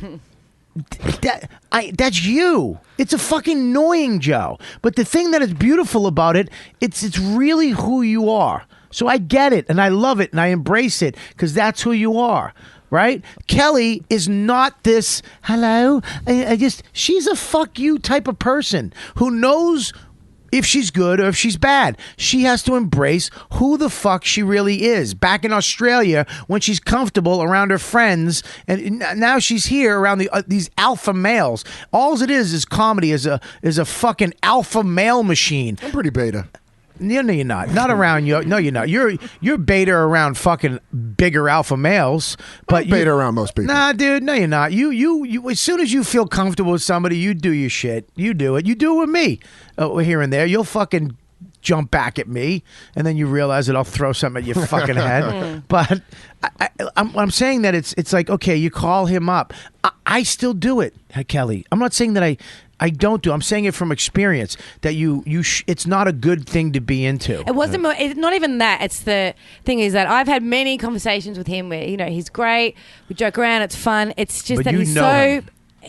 That's you. It's a fucking annoying, Joe. But the thing that is beautiful about it, it's really who you are. So I get it, and I love it, and I embrace it because that's who you are, right? Kelly is not this. Hello, she's a fuck you type of person who knows if she's good or if she's bad. She has to embrace who the fuck she really is. Back in Australia, when she's comfortable around her friends, and now she's here around these alpha males. All it is comedy is a fucking alpha male machine. I'm pretty beta. No, you're not. Not around you. No, you're not. You're beta around fucking bigger alpha males. But I'm beta around most people. Nah, dude. No, you're not. You. As soon as you feel comfortable with somebody, you do your shit. You do it. You do it with me. Here and there, you'll fucking jump back at me, and then you realize that I'll throw something at your fucking head. But I'm saying that it's like, okay, you call him up. I still do it, Kelly. I'm not saying that I don't do. I'm saying it from experience that it's not a good thing to be into. It wasn't. It's not even that. It's the thing is that I've had many conversations with him where he's great. We joke around. It's fun. It's just But that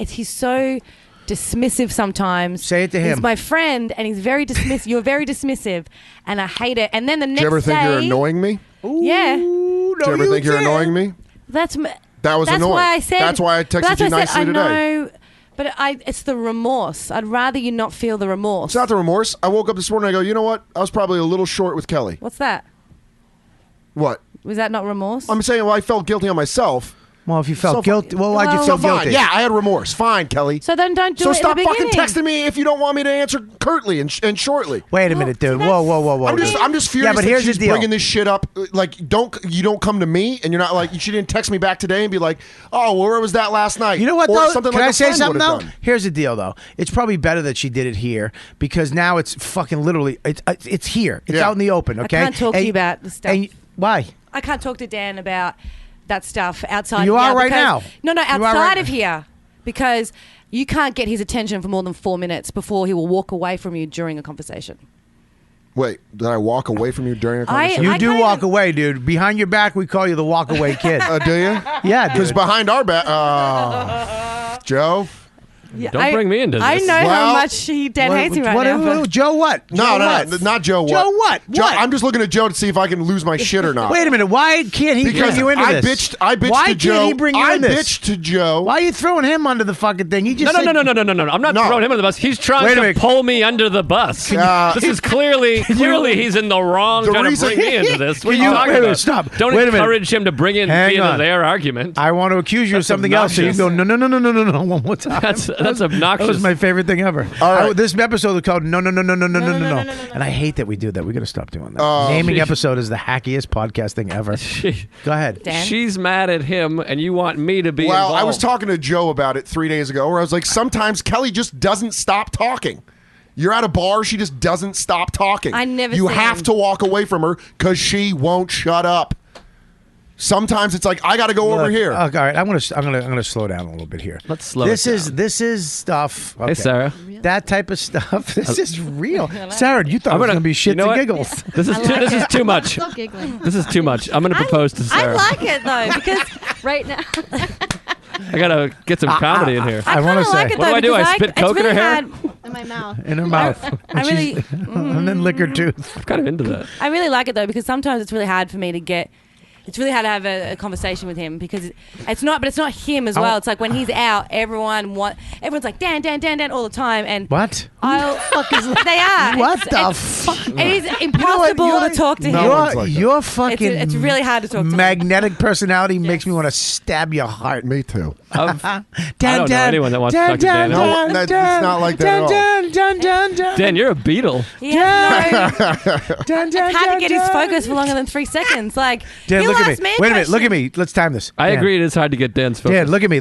he's so dismissive sometimes. Say it to him. He's my friend, and he's very dismissive. You're very dismissive, and I hate it. And then the next Do you ever think day, you're annoying me? Yeah. Do you ever think you're annoying me? That's That was annoying. why I said. That's why I texted you nicely I today. know, But it's the remorse. I'd rather you not feel the remorse. It's not the remorse. I woke up this morning and I go, you know what? I was probably a little short with Kelly. What's that? What? Was that not remorse? I'm saying, well, I felt guilty on myself. Well, if you felt guilty, well, why'd you feel fine. guilty? Yeah, I had remorse. Fine, Kelly. So then don't do So it stop at the fucking beginning. texting me if you don't want me to answer curtly and shortly. Wait a minute, dude. Whoa. I'm just furious Yeah, but that here's she's the deal. bringing this shit up. Like, you don't come to me, and you're not like, she didn't text me back today and be like, oh, well, where was that last night? You know what, Or though? something Can like I a say friend something, would've though? done. Here's the deal, though. It's probably better that she did it here because now it's fucking literally, it's here. It's out in the open, okay? I can't talk to you about the stuff. Why? I can't talk to Dan about that stuff outside You of here are right because- now. No, You are outside right of now. here. Because you can't get his attention for more than 4 minutes before he will walk away from you during a conversation. Wait, did I walk away from you during a conversation? You do walk away, dude. Behind your back, we call you the walk away kid. Do you? Yeah, dude. Because behind our back, Joe. Yeah, Don't bring me into this. I know how much Dan hates me right now. but- Joe what? No, not Joe. What? Joe what? Joe, What? I'm just looking at Joe to see if I can lose my shit or not. Wait a minute. Why can't he Because bring you into I this? bitched Why to Joe. can't he bring you I in this? bitched to Joe. Why are you throwing him under the fucking thing? He just No. I'm not No. throwing him under the bus. He's Wait trying a to minute. pull me under the bus. This is clearly he's in the wrong The trying to reason- bring me into this. What are Can you you- talking wait a minute, about? stop. Don't Wait a minute. encourage him to bring in Hang via on. their argument. I want to accuse you of That's something else, so you can obnoxious. go no one more time. That's That was obnoxious. my favorite thing ever. All right. This episode is called no. And I hate that we do that. We got to stop doing that. Naming episode is the hackiest podcast thing ever. Go ahead. Dan? She's mad at him, and you want me to be Well, involved. I was talking to Joe about it 3 days ago, where I was like, sometimes Kelly just doesn't stop talking. You're at a bar, she just doesn't stop talking. I never You say have him. to walk away from her because she won't shut up. Sometimes it's like, I got to go over Look, here. All right, I'm gonna slow down a little bit here. Let's slow This it is down. this is stuff. Okay. Hey, Sarah. That type of stuff. This is real. Sarah, you thought it was gonna be shits you know and what? giggles. This is too much. Still giggling. This is too much. I'm going to propose to I Sarah. like it though because right now. I got to get some comedy in here. I want to say like it What do though, I do? I because spit it's coke in her really hair? hard- in my mouth. in her mouth. I really, And then lick her tooth. I'm kind of into that. I really like it though because sometimes it's really hard for me to get. It's really hard to have a conversation with him because it's not him as well. It's like when he's out, everyone's like Dan all the time, and What? they are. What It's- the it's- fuck? It is impossible to talk to him. one's like that. Your fucking It's really hard to talk to him. magnetic personality makes me want to stab your heart. Me too. I don't know anyone that wants to talk to Dan. No, it's not like that at all. Dan, you're a beetle. Yeah, no. It's hard to get his focus for longer than 3 seconds. Like Dan, he'll look at ask me. me a Wait a minute. Look at question. me. Let's time this. I Dan. agree it is hard to get Dan's focus. Dan, look at me.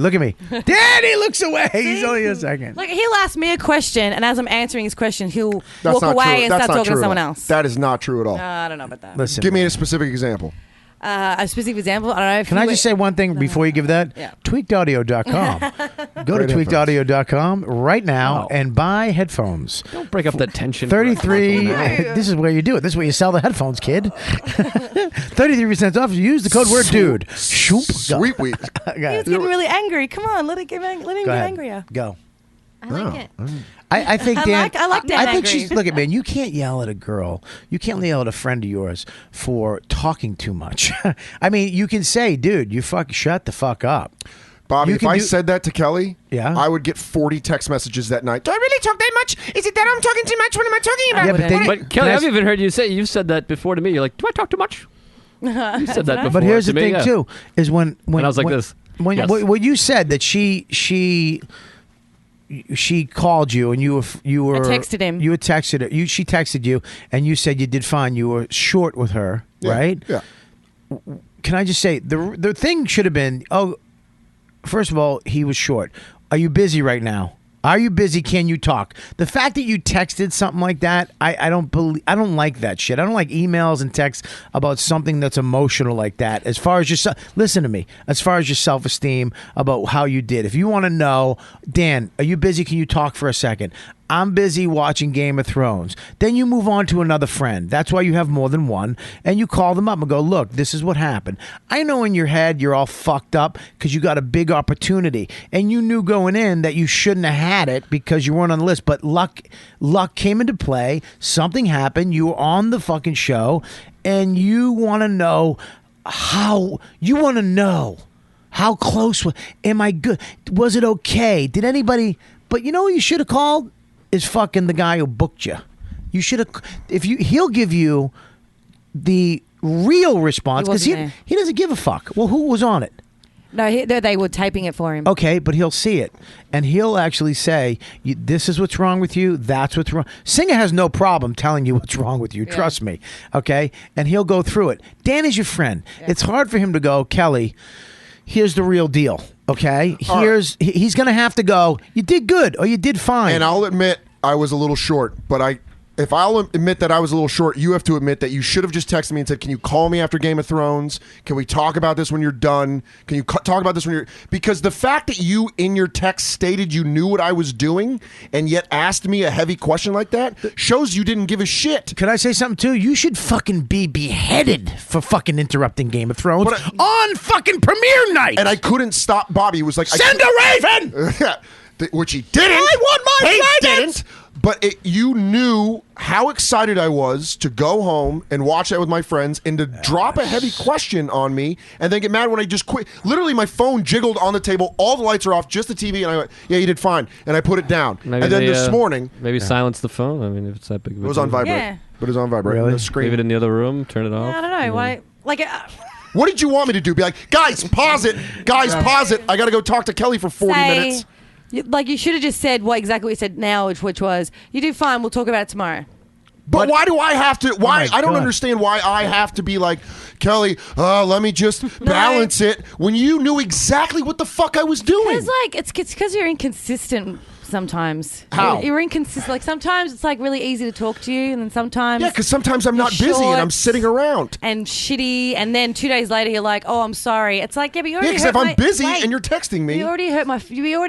Dan, he looks away. He's only a second. Like he'll ask me a question, and as I'm answering his question, he'll That's walk not away true. and That's start not talking true to at someone all. else. That is not true at all. I don't know about that. Listen. Give me a specific example. A specific example. I don't know. If Can I just say one thing before you give that? Yeah. Tweakedaudio.com. Go to Great tweakedaudio.com right now and buy headphones. Don't break up the tension. 33. This is where you do it. This is where you sell the headphones, kid. 33% off. Use the code word dude. Shoop. Sweet wheat. Go He was ahead. getting really angry. Come on, let him get Go get ahead. angrier. Go. I like it. I think I Dan. like Dan I think angry. she's. Look at man. You can't yell at a girl. You can't yell at a friend of yours for talking too much. I mean, you can say, "Dude, you shut the fuck up." Bobby, You if can I do- said that to Kelly, Yeah. I would get 40 text messages that night. Do I really talk that much? Is it that I'm talking too much? What am I talking about? Yeah, but then- But Kelly, I've even heard you say you've said that before to me. You're like, "Do I talk too much?" You said that before. But here's to the me, thing yeah. too: is when And I was like this. When Yes. what you said that she called you and you were I texted him. You had texted her. She texted you and you said you did fine. You were short with her, right? Yeah. Can I just say the thing should have been, first of all, he was short. Are you busy right now? Are you busy? Can you talk? The fact that you texted something like that, I don't like that shit. I don't like emails and texts about something that's emotional like that. As far as your listen to me. As far as your self-esteem about how you did. If you want to know, Dan, are you busy? Can you talk for a second? I'm busy watching Game of Thrones. Then you move on to another friend. That's why you have more than one. And you call them up and go, look, this is what happened. I know in your head you're all fucked up because you got a big opportunity. And you knew going in that you shouldn't have had it because you weren't on the list. But luck came into play. Something happened. You were on the fucking show. And you want to know how. You want to know How close? Am I good? Was it okay? Did anybody? But you know who you should have called is fucking the guy who booked you. You should have. He'll give you the real response because he doesn't give a fuck. Well, who was on it? No, they were taping it for him. Okay, but he'll see it, and he'll actually say, "This is what's wrong with you. That's what's wrong." Singer has no problem telling you what's wrong with you. Yeah. Trust me. Okay, and he'll go through it. Dan is your friend. Yeah. It's hard for him to go, Kelly. Here's the real deal. Okay, he's going to have to go. You did good, or you did fine. And I'll admit I was a little short, but if I'll admit that I was a little short, you have to admit that you should have just texted me and said, can you call me after Game of Thrones? Can we talk about this when you're done? Can you talk about this when you're... Because the fact that you, in your text, stated you knew what I was doing and yet asked me a heavy question like that shows you didn't give a shit. Can I say something, too? You should fucking be beheaded for fucking interrupting Game of Thrones on fucking premiere night. And I couldn't stop Bobby. He was like... Send a raven! Which he didn't. I want my didn't. But you knew how excited I was to go home and watch that with my friends and to drop a heavy question on me and then get mad when I just quit. Literally, my phone jiggled on the table. All the lights are off, just the TV. And I went, yeah, you did fine. And I put it down. Maybe and then this morning... Maybe silence the phone. I mean, if it's that big of a It was on vibrate. Yeah. But it was on vibrate. Really? The screen. Leave it in the other room, turn it off. I don't know. Why? Like... What did you want me to do? Be like, guys, pause it. Guys, pause it. I got to go talk to Kelly for 40 minutes. You should have just said exactly what you said now, which was, you do fine, we'll talk about it tomorrow. But why do I have to? I don't understand why I have to be like, Kelly, let me just balance it when you knew exactly what the fuck I was doing. It's because you're inconsistent sometimes. How? You're inconsistent. Like sometimes it's like really easy to talk to you, and then sometimes because sometimes I'm not busy and I'm sitting around and shitty, and then 2 days later you're like, oh, I'm sorry. It's like, yeah, but you already because if I'm busy and you're texting me, you already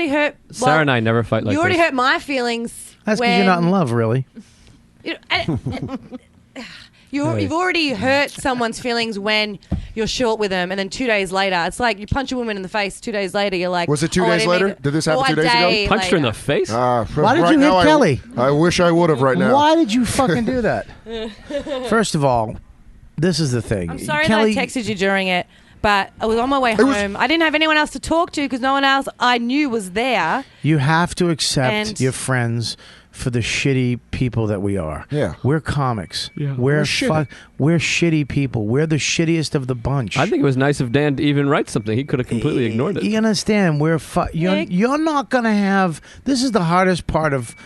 hurt. Sarah and I never fight like this. You already hurt my feelings. That's because you're not in love, really. You've already hurt someone's feelings when you're short with them, and then 2 days later, it's like you punch a woman in the face. 2 days later, you're like, was it 2 days later? Did this happen 2 days ago? Punched her in the face? Why did you hit Kelly? I wish I would have right now. Why did you fucking do that? First of all, this is the thing. I'm sorry Kelly, that I texted you during it, but I was on my way home. I didn't have anyone else to talk to because no one else I knew was there. You have to accept your friends for the shitty people that we are. Yeah. We're comics. Yeah. We're shitty people. We're the shittiest of the bunch. I think it was nice of Dan to even write something. He could have completely ignored it. You understand? You're not going to have... This is the hardest part of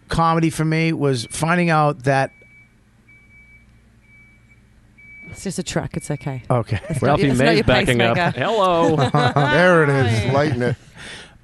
comedy for me, was finding out that... It's just a truck. It's okay. Okay. Ralphie May's backing up. Hello. There it is. Lighten it.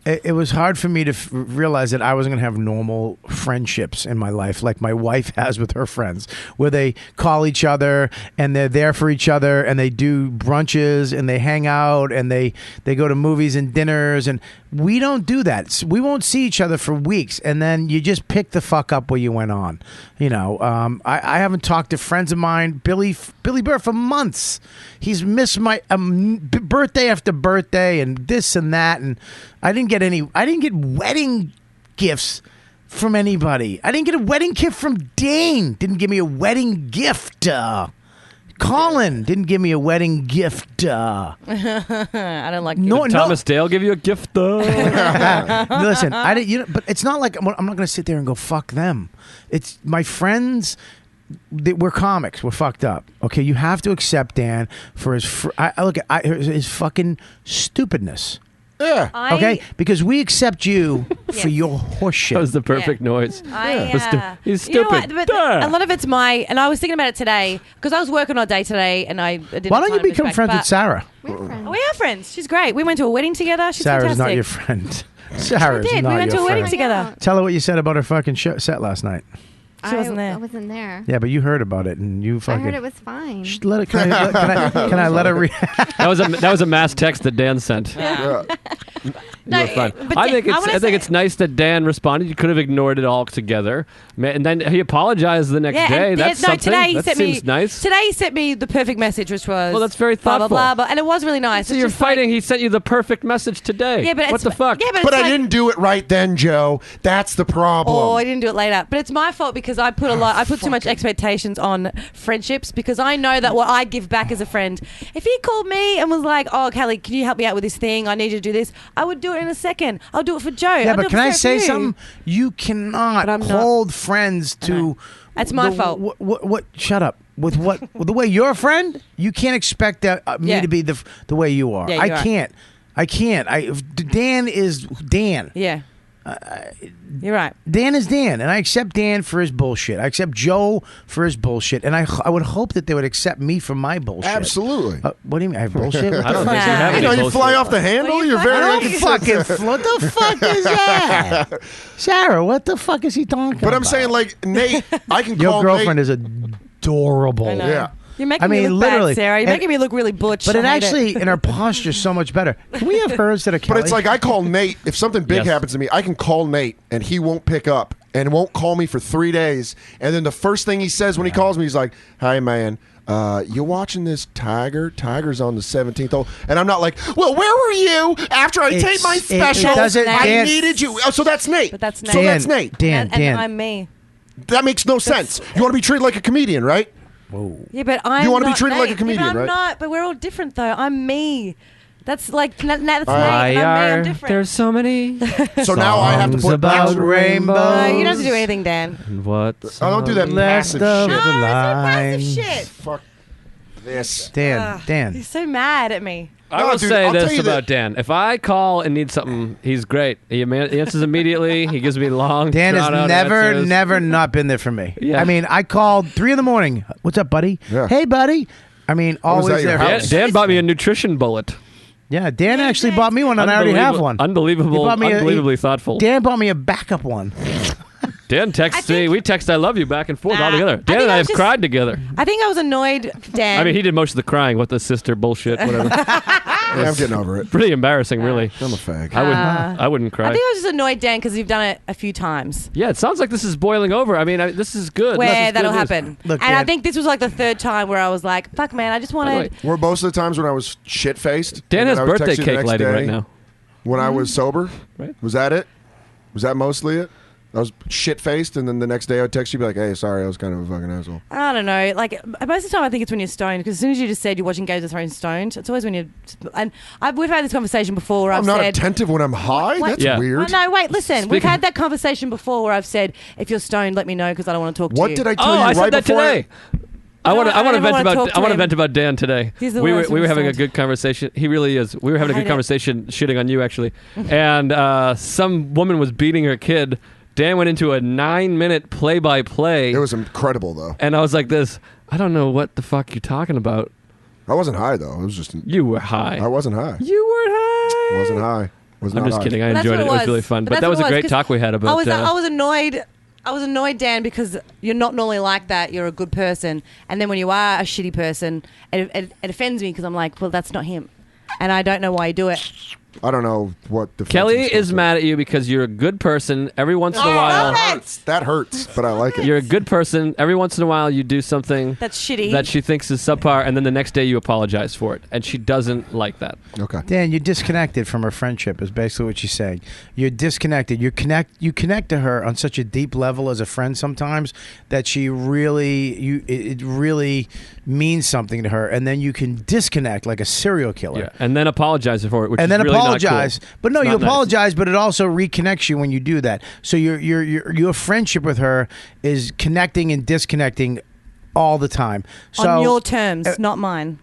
It was hard for me to realize that I wasn't going to have normal friendships in my life like my wife has with her friends, where they call each other and they're there for each other and they do brunches and they hang out and they go to movies and dinners, and we don't do that. We won't see each other for weeks, and then you just pick the fuck up where you went on. You know, I haven't talked to friends of mine, Billy Burr, for months. He's missed my birthday after birthday and this and that, and I didn't get wedding gifts from anybody. I didn't get a wedding gift from Dane. Didn't give me a wedding gift. Colin didn't give me a wedding gift. I don't like Did Thomas Dale give you a gift? Listen, I didn't. But it's not like I'm not going to sit there and go fuck them. It's my friends. We're comics. We're fucked up. Okay, you have to accept Dan for his his fucking stupidness. Yeah. Okay, because we accept you for your horseshit. That was the perfect noise. He's stupid. You know what? But a lot of it's and I was thinking about it today because I was working all day today, and I didn't. Why don't you become friends with Sarah? We're friends. We are friends. She's great. We went to a wedding together. She's Sarah's fantastic. not your friend. Sarah's did. not We went your to a wedding friend. together. Tell her what you said about her fucking set last night. She wasn't there. I wasn't there. Yeah, but you heard about it, and you fucking. I heard it was fine. Can I let her read? That was a mass text that Dan sent. Yeah. You were fun. but I think I it's. wanna I think say- it's nice that Dan responded. You could have ignored it all together, and then he apologized the next day. and That's no, something. today he That sent seems me, nice. Today he sent me the perfect message, which was Well, that's very blah, thoughtful. blah, blah, and it was really nice. So It's you're just like- fighting. He sent you the perfect message today. Yeah, but what it's- the fuck? yeah, but But it's I like- didn't do it right then, Joe. That's the problem. Oh, I didn't do it later. But it's my fault because I put I put too much expectations on friendships because I know that what I give back as a friend, if he called me and was like, "Oh, Kelly, can you help me out with this thing? I need you to do this," I would do it in a second. I'll do it for Joe. Yeah, I'll do but it can I for say you. something? You cannot hold friends to. That's my fault. What? Shut up. With the way you're a friend, you can't expect that me Yeah. to be the way you are. Yeah, I you're right. can't. I can't. Dan is Dan. Yeah. You're right. Dan is Dan, and I accept Dan for his bullshit. I accept Joe for his bullshit, and I would hope that they would accept me for my bullshit. Absolutely. What do you mean? I have bullshit? What I the don't fuck? think you have any You know, you bullshit. fly off the handle. You're very. I don't fucking. What the fuck is that? Sarah, what the fuck is he talking about? But I'm saying, like, Nate, I can Your call girlfriend Nate. is adorable. I know. Yeah. You're making I me mean, look literally. bad, Sarah. You're And- making me look really butch. But I it hate actually, in her posture, is so much better. Can we have hers that are Kelly? But it's like I call Nate. If something big Yes. happens to me, I can call Nate and he won't pick up and won't call me for 3 days. And then the first thing he says when he calls me, he's like, "Hey, man. You watching this Tiger? Tiger's on the 17th hole." And I'm not like, "Well, where were you after I taped my special? doesn't- I Dan- needed you." Oh, so that's Nate. But that's Nate. So that's Nate. Dan, and I'm me. That makes no sense. You want to be treated like a comedian, right? Yeah, but I'm You wanna be not treated like a Nate. comedian, yeah, but I'm right? not. But we're all different, though. I'm me. That's like that's Nate. And Why I'm me. I'm are different. there so many? So now I have to Songs put about extra- rainbows. No, you don't have to do anything, Dan. And what? I don't do that Left passive of shit. the Passive line. shit. Fuck this. Dan, Dan. He's so mad at me. I No, will dude, say I'll tell this you about Dan. If I call and need something, he's great. He answers immediately. He gives me long, Dan has drawn-out never, answers. never not been there for me. Yeah. I mean, I called 3 a.m. What's up, buddy? Yeah. Hey, buddy. I mean, always that, your there. house? Dan bought me a nutrition bullet. Yeah, Dan actually bought me one, and I already have one. Unbelievable, He bought me unbelievably thoughtful. Dan bought me a backup one. Dan texts me. We text "I love you" back and forth all together. Dan think and I I have was just- cried together. I think I was annoyed, Dan. I mean, he did most of the crying. What the sister bullshit, whatever. Yeah, I'm getting over it. Pretty embarrassing, really. I'm a fag. I wouldn't cry. I think I was just annoyed, Dan, because you've done it a few times. Yeah, it sounds like this is boiling over. I mean, this is good. Where This is that'll good news. happen. Look, and I Dan- think this was like the third time where I was like, fuck, man, I just wanted. Were most of the times when I was shit faced. Dan has birthday cake lighting right now. When I was sober, Right. Was that it? Was that mostly it? I was shit faced, and then the next day I'd text you, be like, "Hey, sorry, I was kind of a fucking asshole." I don't know. Like, most of the time I think it's when you're stoned, because as soon as you just said you're watching Games of Thrones stoned, it's always when you're. And we've had this conversation before where I'm I've not said. attentive when I'm high. Wait, That's Yeah. weird. Oh, no, wait, listen. We've Speaking- had that conversation before where I've said, if you're stoned, let me know because I don't want to talk to What you. did I tell Oh, you I right said that before? today. I want to I don't vent wanna about talk to I want to him. vent about Dan today. He's the we worst were when having a he's good conversation. He really is. We were having a I good hate it. conversation shitting on you actually. And some woman was beating her kid. Dan went into a 9-minute play-by-play. It was incredible, though. And I was like this, I don't know what the fuck you're talking about. I wasn't high though. It was just. You were high. I wasn't high. You were high. I wasn't high. Was I'm not just high. kidding. I That's enjoyed what it. It was really fun. But that's that was what a it great 'cause talk we had about. I was annoyed. I was annoyed, Dan, because you're not normally like that. You're a good person, and then when you are a shitty person, it offends me because I'm like, well, that's not him, and I don't know why you do it. I don't know what the Kelly is mad at you because you're a good person. Every once in a while, That hurts, but I like it. you're a good person. Every once in a while, you do something That's shitty. that she thinks is subpar, and then the next day you apologize for it, and she doesn't like that. Okay. Dan, you're disconnected from her friendship is basically what she's saying. You're disconnected. You connect to her on such a deep level as a friend sometimes that she really it really means something to her, and then you can disconnect like a serial killer. Yeah, and then apologize for it, which and is then really apologize. Not cool. But no, It's you not nice. apologize, but it also reconnects you when you do that. So your friendship with her is connecting and disconnecting all the time. So on your terms, not mine.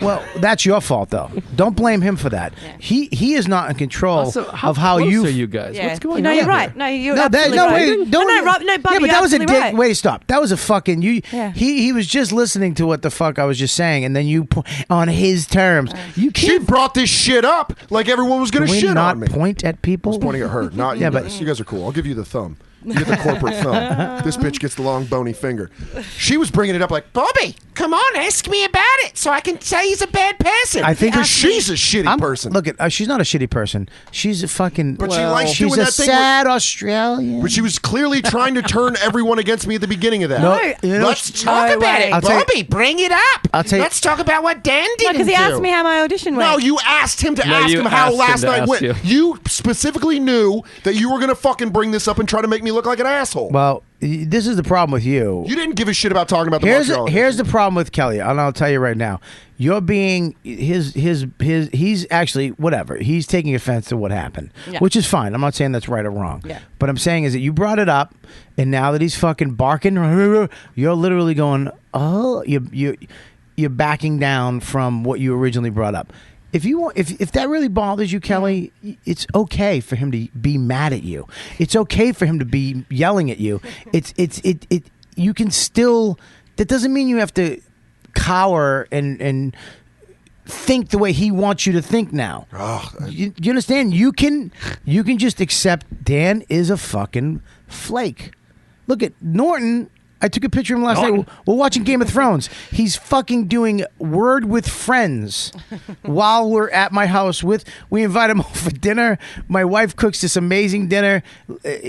Well, that's your fault though. Don't blame him for that. He is not in control Also, how of how close you. are you guys? Yeah. What's going no, on? you're here? right. No, you're No, absolutely no, right. wait, don't. No, Rob, no, Bobby, yeah, but you're that was a absolutely right. Wait, stop. That was a fucking you. Yeah. He was just listening to what the fuck I was just saying, and then you on his terms. You She can't. brought this shit up like everyone was going Can to we shit not on me. point at I people? was pointing at her, not you Yeah, but- guys. You guys are cool. I'll give you the thumb. You get the corporate thumb. This bitch gets the long bony finger. She was bringing it up like, Bobby, come on, ask me about it so I can say he's a bad person. I think she's a shitty person. Look at she's not a shitty person. She's a fucking. But she likes she's doing a that thing sad Australian. But she was clearly trying to turn everyone against me at the beginning of that. No, you know- Let's talk about it, I'll tell you- Bobby. Bring it up. I'll tell you- Let's talk about what Dan did. Because he asked me how my audition went. No, you asked him to No, ask you him how asked him last to night ask went. you. You specifically knew that you were going to fucking bring this up and try to make me look like an asshole. Well, this is the problem with you. You didn't give a shit about talking about the Here's Montreal. here's the problem with Kelly, and I'll tell you right now. You're being he's actually whatever. He's taking offense to what happened, Yeah. which is fine. I'm not saying that's right or wrong. Yeah. But I'm saying is that you brought it up, and now that he's fucking barking, you're literally going, oh, you're backing down from what you originally brought up. If you want, if that really bothers you, Kelly, it's okay for him to be mad at you. It's okay for him to be yelling at you. It you can still. That doesn't mean you have to cower and think the way he wants you to think now. You understand? You can just accept Dan is a fucking flake. Look at Norton. I took a picture of him last night. We're watching Game of Thrones. He's fucking doing Word with Friends while we're at my house. We invite him over for dinner. My wife cooks this amazing dinner.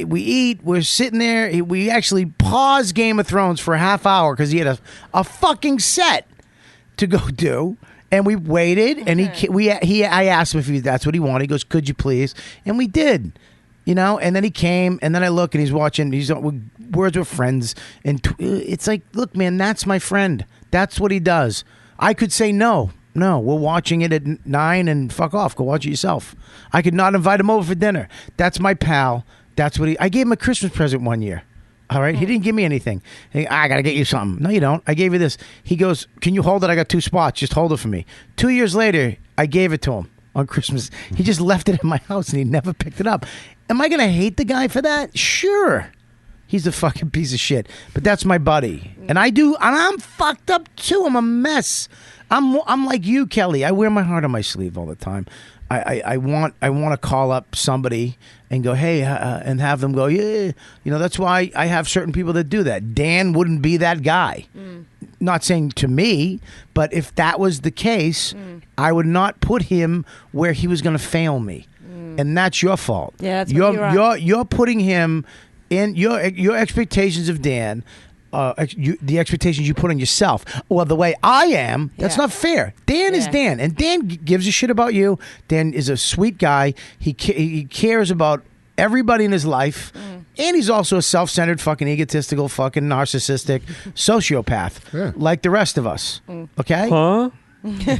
We eat. We're sitting there. We actually paused Game of Thrones for a half hour because he had a fucking set to go do. And we waited, and I asked him if that's what he wanted. He goes, "Could you please?" And we did. You know, and then he came, and then I look, and he's watching. He's on Words with Friends, and it's like, look, man, that's my friend. That's what he does. I could say no, we're watching it at 9, and fuck off. Go watch it yourself. I could not invite him over for dinner. That's my pal. That's what I gave him a Christmas present one year. All right, he didn't give me anything. I gotta get you something. No, you don't. I gave you this. He goes, "Can you hold it? I got 2 spots. Just hold it for me." 2 years later, I gave it to him on Christmas. He just left it in my house, and he never picked it up. Am I going to hate the guy for that? Sure. He's a fucking piece of shit. But that's my buddy. And I'm fucked up too. I'm a mess. I'm like you, Kelly. I wear my heart on my sleeve all the time. I want to call up somebody and go, hey, and have them go, yeah. You know, that's why I have certain people that do that. Dan wouldn't be that guy. Not saying to me, but if that was the case, I would not put him where he was going to fail me. And that's your fault. Yeah, that's what you're putting him in your expectations of Dan, the expectations you put on yourself. Well, the way I am, that's not fair. Dan is Dan, and Dan gives a shit about you. Dan is a sweet guy. He cares about everybody in his life, and he's also a self-centered, fucking egotistical, fucking narcissistic sociopath, like the rest of us. Okay? Huh?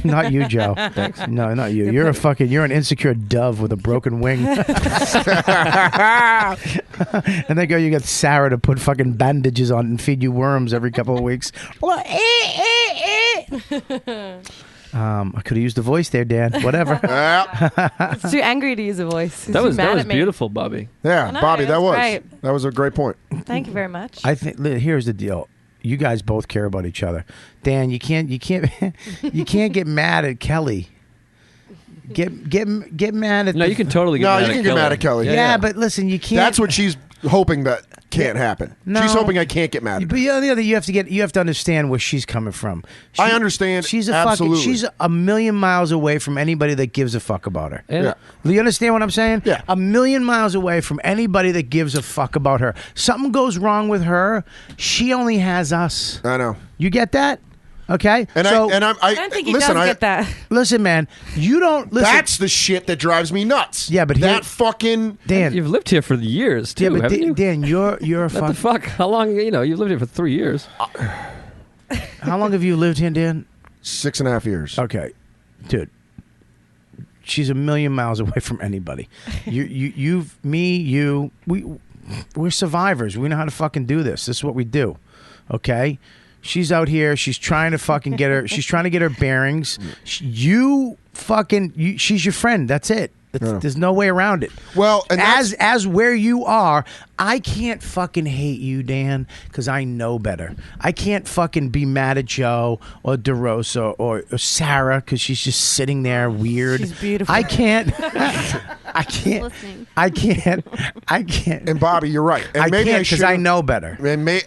Not you, Joe. Thanks. No, not you. You're an insecure dove with a broken wing. And then you got Sarah to put fucking bandages on and feed you worms every couple of weeks. I could have used the voice there, Dan. Whatever. It's too angry to use a voice. That was beautiful, Bobby. Yeah, know, Bobby, that was great. that was a great point. Thank you very much. I think here's the deal. You guys both care about each other. Dan, you can't you can't get mad at Kelly. Get mad at No, you can totally get mad at Kelly. No, you can get mad at Kelly. Yeah, but listen, you can't. That's what she's hoping that can't happen. No. She's hoping I can't get mad at her. But the other, you have to understand where she's coming from. I understand. She's absolutely. she's a million miles away from anybody that gives a fuck about her. Yeah. Do you understand what I'm saying? Yeah. A million miles away from anybody that gives a fuck about her. Something goes wrong with her, she only has us. I know. You get that? Okay. And so, I don't think he listen, does get that. listen, man. You don't listen. That's the shit that drives me nuts. Yeah, but that fucking Dan. You've lived here for years too, Yeah, but haven't you? Dan, you're a What the fuck? How long? You've lived here for 3 years. How long have you lived here, Dan? 6.5 years. Okay, dude. She's a million miles away from anybody. We're survivors. We know how to fucking do this. This is what we do. Okay. She's out here. She's trying to fucking get her. She's trying to get her bearings. She's your friend. That's it. There's no way around it. Well, and as where you are, I can't fucking hate you, Dan, because I know better. I can't fucking be mad at Joe or DeRosa or Sarah because she's just sitting there weird. She's beautiful. I can't. I can't. And Bobby, you're right. And I maybe can't I should. because I know better.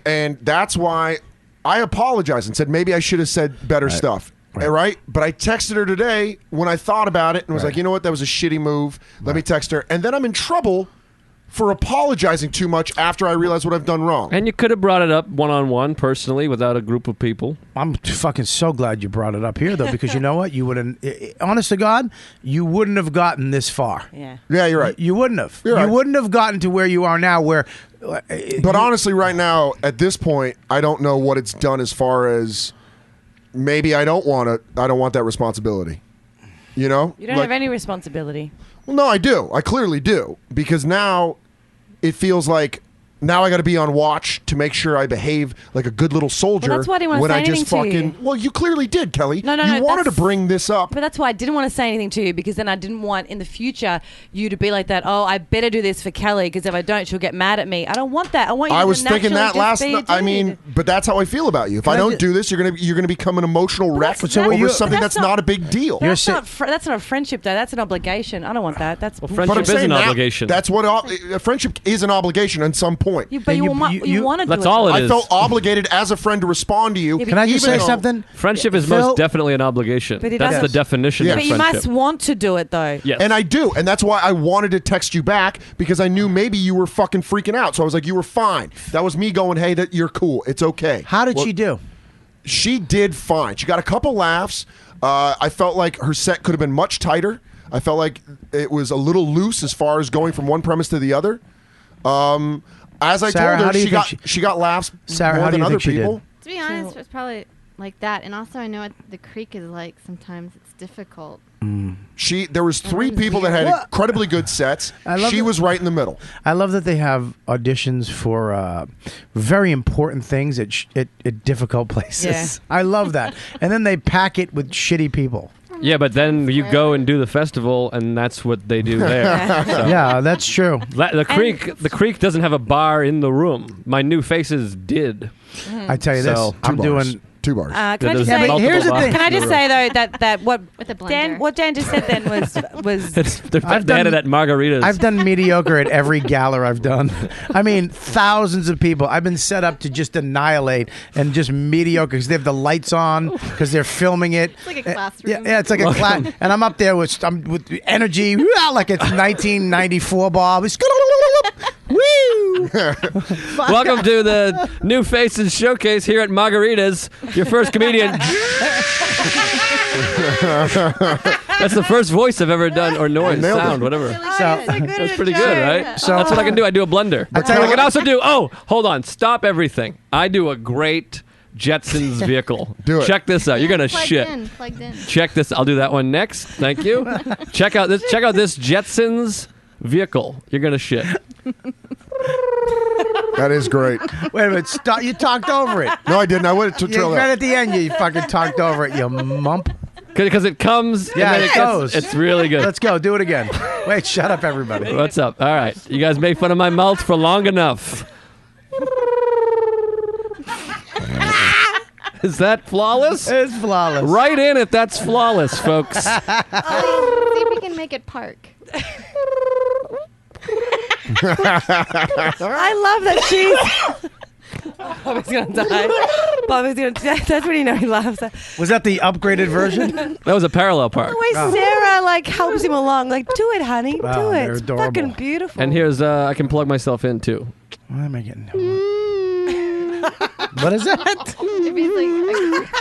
And that's why I apologized and said maybe I should have said better stuff. Right. But I texted her today when I thought about it and was like, you know what? That was a shitty move. Let me text her. And then I'm in trouble for apologizing too much after I realized what I've done wrong. And you could have brought it up one-on-one, personally, without a group of people. I'm fucking so glad you brought it up here, though, because you know what? You wouldn't, honest to God, you wouldn't have gotten this far. Yeah. Yeah, you're right. You wouldn't have. You're right. You wouldn't have gotten to where you are now, where. But honestly, right now, at this point, I don't know what it's done as far as maybe I don't want that responsibility. You know? You don't have any responsibility. Well, no, I do. I clearly do. Because now it feels like now I got to be on watch to make sure I behave like a good little soldier. Well, that's why I didn't want to when say I just anything to fucking. you. Well, you clearly did, Kelly. No, you wanted to bring this up. But that's why I didn't want to say anything to you, because then I didn't want in the future you to be like that. Oh, I better do this for Kelly, because if I don't, she'll get mad at me. I don't want that. I want you I to was thinking that naturally last just be a night. I dude. mean, but that's how I feel about you. If I don't do this, you're gonna become an emotional wreck that's- over something but that's that's not a big deal. That's not a friendship, though. That's an obligation. I don't want that. That's But I'm saying now, That's what a friendship is, an obligation at some point. But you want to do it. all it I is. felt obligated as a friend to respond to you. Can I just say something? Friendship is Phil- most definitely an obligation. But it That's the doesn't- definition of But you friendship. must want to do it, though. Yes. And I do. And that's why I wanted to text you back, because I knew maybe you were fucking freaking out. So I was like, you were fine. That was me going, hey, that you're cool. It's okay. How did she do? She did fine. She got a couple laughs. I felt like her set could have been much tighter. I felt like it was a little loose as far as going from one premise to the other. As I Sarah, how told do her, you she got laughs Sarah, more how do than you other think she did? people. To be honest, it's probably like that. And also, I know what the creek is like. Sometimes it's difficult. There was three people that had incredibly good sets. She was right in the middle. I love that they have auditions for very important things at difficult places. Yeah. I love that. And then they pack it with shitty people. Yeah, but then you go and do the festival, and that's what they do there. So. Yeah, that's true. The creek doesn't have a bar in the room. My New Faces did. I tell you this, So, I'm doing 2 bars. Can I There's just say? multiple here's the bars thing. Can I in the just room. say though that what With a blender. what Dan just said then was They had it at Margaritas. I've done mediocre at every gala I've done. I mean, thousands of people. I've been set up to just annihilate and just mediocre because they have the lights on because they're filming it. It's like a classroom. Yeah, it's like a class, and I'm up there with energy, like it's 1994. Bob, it's woo. Welcome to the New Faces Showcase here at Margaritas. Your first comedian. That's the first voice I've ever done, or noise, nailed it. sound, whatever. That's pretty good, right? So- That's what I can do. I do a blender. I tell you can what- also do. Oh, hold on. Stop everything. I do a great Jetsons vehicle. Do it. Check this out. You're gonna shit. Plugged in. Check this. I'll do that one next. Thank you. Check out this Jetsons vehicle. You're gonna shit. That is great. Wait a minute, stop! You talked over it. No, I didn't. I went to trail Right out. at the end, you fucking talked over it. You mump. Because it comes. Yeah, and then it goes. It's really good. Let's go. Do it again. Wait, shut up, everybody. What's up? All right. You guys made fun of my mouth for long enough. Is that flawless? It's flawless. Write in if that's flawless, folks. See if we can make it park. I love that she's. Bobby's gonna die. Bobby's gonna die. That's when you know he laughs. Was that the upgraded version? That was a parallel park. The way Sarah helps him along, do it, honey, Wow, do it. they're It's adorable. fucking beautiful. And here's I can plug myself in too. What am I getting? What is that? If he's like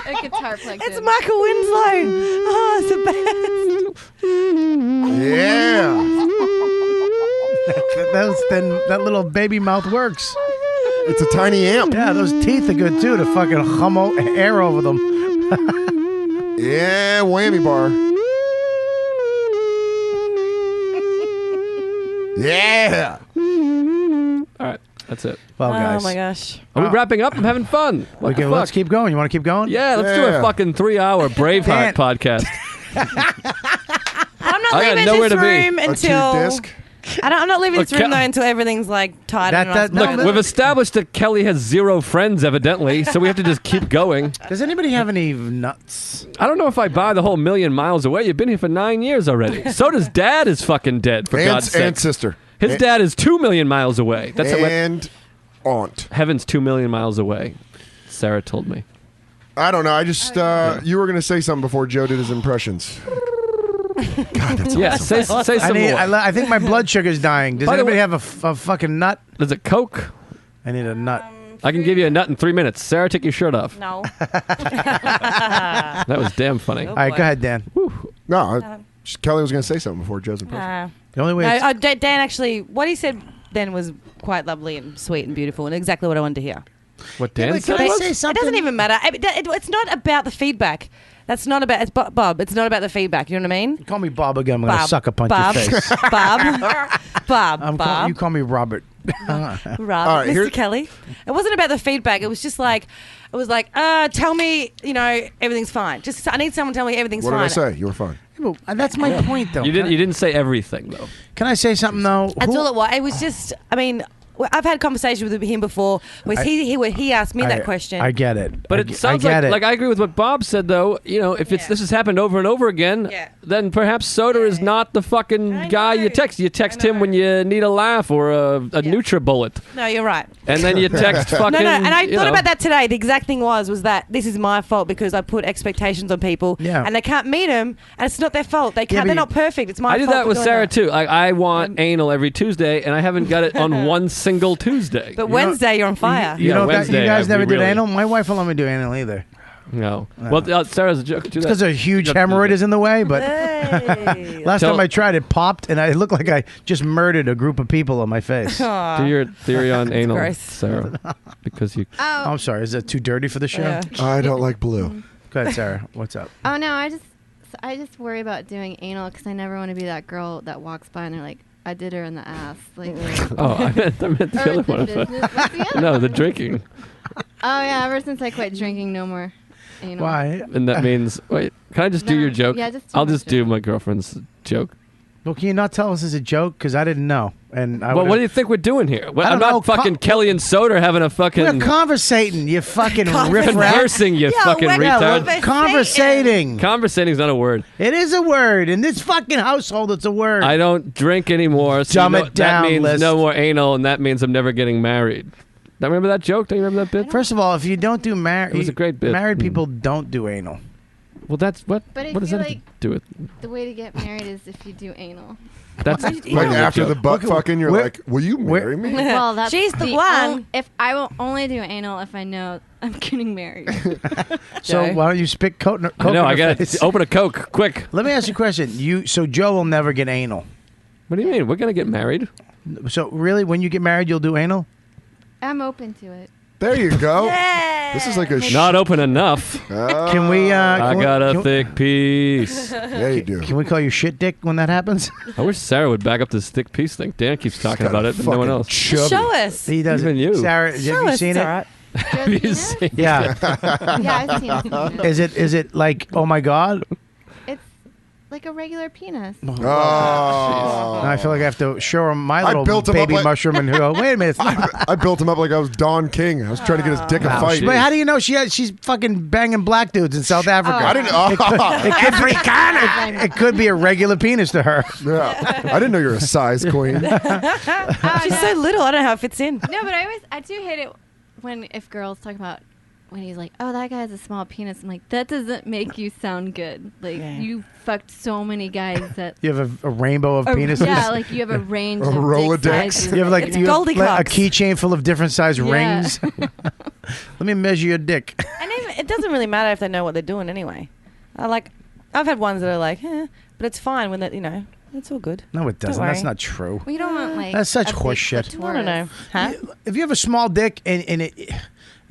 a guitar plugged It's in. Michael Winslow. Oh, it's the best. Yeah. That little baby mouth works. It's a tiny amp. Yeah, those teeth are good too to fucking hum air over them. Yeah, whammy bar. Yeah. All right. That's it. Well, guys. Oh my gosh. Are we wrapping up? I'm having fun. What the fuck? Let's keep going. You want to keep going? Yeah, let's do a fucking 3-hour Braveheart podcast. I'm not I got leaving nowhere this to be. room A until. 2-disc? I'm not leaving this Okay. room though until everything's like tied. Look, we've established that Kelly has 0 friends, evidently, so we have to just keep going. Does anybody have any nuts? I don't know if I buy the whole million miles away. You've been here for 9 years already. Soda's dad is fucking dead, for God's sake. And sister. His dad is 2 million miles away. That's and aunt. Heaven's 2 million miles away. Sarah told me. I don't know. I just you were going to say something before Joe did his impressions. God, that's Yeah, awesome. say some more. I think my blood sugar's dying. Does By the anybody way- have a fucking nut? There's a Coke. I need a nut. I can give you a nut in 3 minutes. Sarah, take your shirt off. No. That was damn funny. All right, go ahead, Dan. No, Kelly was going to say something before Joe's impression. The only way. No, Dan actually, what he said then was quite lovely and sweet and beautiful and exactly what I wanted to hear. What Dan said? But was? it doesn't even matter. It's not about the feedback. That's not about. It's Bob. It's not about the feedback. You know what I mean? Call me Bob again. I'm going to Bob. sucker punch Bob. your face. Bob. You call me Robert. Robert. right, Mr. here- Kelly. It wasn't about the feedback. It was just like, tell me, everything's fine. Just I need someone to tell me everything's What did fine. I say? You were fine. That's my point, though. You didn't say everything though. Can I say something though? That's all it was. It was just. I mean, I've had conversations with him before. Where he asked me that question. I get it. But I it get- sounds I get like it. I agree with what Bob said though. If this has happened over and over again, then perhaps Soder is not the fucking guy you text. You text him when you need a laugh or a NutriBullet. No, you're right. And then you text fucking. No, and I you thought know. about that today. The exact thing was that this is my fault because I put expectations on people, Yeah. and they can't meet them, and it's not their fault. They can't. but They're you- not perfect. It's my I did fault. that for with doing Sarah that. too. Like I want anal every Tuesday, and I haven't got it on one single Tuesday. But Wednesday you're on fire. You know, Wednesday, you guys never did really- anal? My wife won't let me do anal either. No. Well, Sarah's a joke. It's because a huge hemorrhoid is in the way, but last time I tried it popped, and I looked like I just murdered a group of people on my face. Do your theory on anal, gross. Sarah, because you. Oh, I'm sorry. Is that too dirty for the show? Yeah. I don't like blue. Go ahead, Sarah. What's up? oh no, I just worry about doing anal because I never want to be that girl that walks by and they're like, I did her in the ass. Like, Oh, I meant the or other one. business. What's the other No, one? the drinking, Oh yeah, ever since I quit drinking, no more anal. Why? and that means. Wait, can I just do No, your joke? yeah, just do I'll my just do my girlfriend's joke. Well, can you not tell us it's a joke? Because I didn't know. And I Well, would've- what do you think we're doing here? Well, I I'm don't not know. fucking Kelly and Soder having a fucking We're conversating, you fucking riffraff. conversing, you Yeah, fucking we're retard. Conversating. Conversating is not a word. It is a word. In this fucking household, it's a word. I don't drink anymore. So Dumb you know, it down, that means List. no more anal, and that means I'm never getting married. Don't remember that joke? Don't you remember that bit? First of all, if you don't do married, It was a great bit. Married Mm. people don't do anal. Well, that's what. But I What does feel that have like to do with? the way to get married is if you do anal. That's Like after the butt fucking, you're like, will you marry me? Well, that's She's the one. If I will only do anal if I know I'm getting married. So Joe. why don't you spit coke? I know. I got got to open a Coke quick. Let me ask you a question. So Joe will never get anal. What do you mean? We're gonna get married. So really, when you get married, you'll do anal? I'm open to it. There you go. This is like a Not open enough. Can we? I got a can, thick piece. Yeah, you do. Can we call you shit dick when that happens? I wish Sarah would back up this thick piece thing. Dan keeps talking about it, but no one else. Show us. He does. Even you. Sarah, have Show you us. seen It's it? all right. Have you seen? Yeah. Yeah, I've seen it. Is it like, oh my god? It's like a regular penis. Oh. Now I feel like I have to show him my I little built him up baby like- mushroom and go, wait a minute. I built him up like I was Don King. I was trying to get his dick a Wow. fight. But how do you know she's fucking banging black dudes in South Africa? I didn't. It could be a regular penis to her. Yeah. I didn't know you're a size queen. She's so little. I don't know how it fits in. No, but I do hate it if girls talk about when he's like, oh, that guy has a small penis. I'm like, that doesn't make you sound good. Like, you fucked so many guys that. You have a rainbow of penises? Yeah, like you have a range A of Rolodex. dick sizes. You have like you have a Goldilocks. keychain full of different size Yeah. rings. Let me measure your dick. And even, it doesn't really matter if they know what they're doing anyway. I've had ones that are like, but it's fine when that, it's all good. No, it doesn't. Don't That's worry. not true. We don't want like. That's such a big horse shit. clitoris. I don't know. Huh? If you have a small dick and it.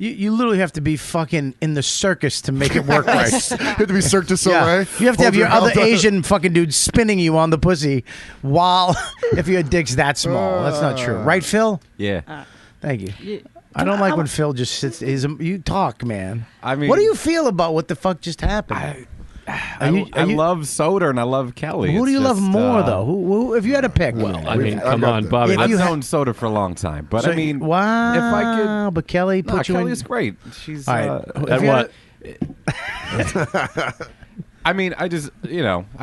You literally have to be fucking in the circus to make it work right. You have to be Cirque du Soleil. You have to have Hold your other held up. Asian fucking dude spinning you on the pussy while if your dick's that small. That's not true. Right, Phil? Yeah. Thank you. I don't like when Phil just sits. You talk, man. I mean, what do you feel about what the fuck just happened? I love Soder and I love Kelly. Who do you love more, though? Who, if you had to pick? Well, I mean, come on, Bobby. I've known Soder for a long time, but So, I mean, wow. if I could, but Kelly put you in. Kelly's great. She's All right. at what? I mean, I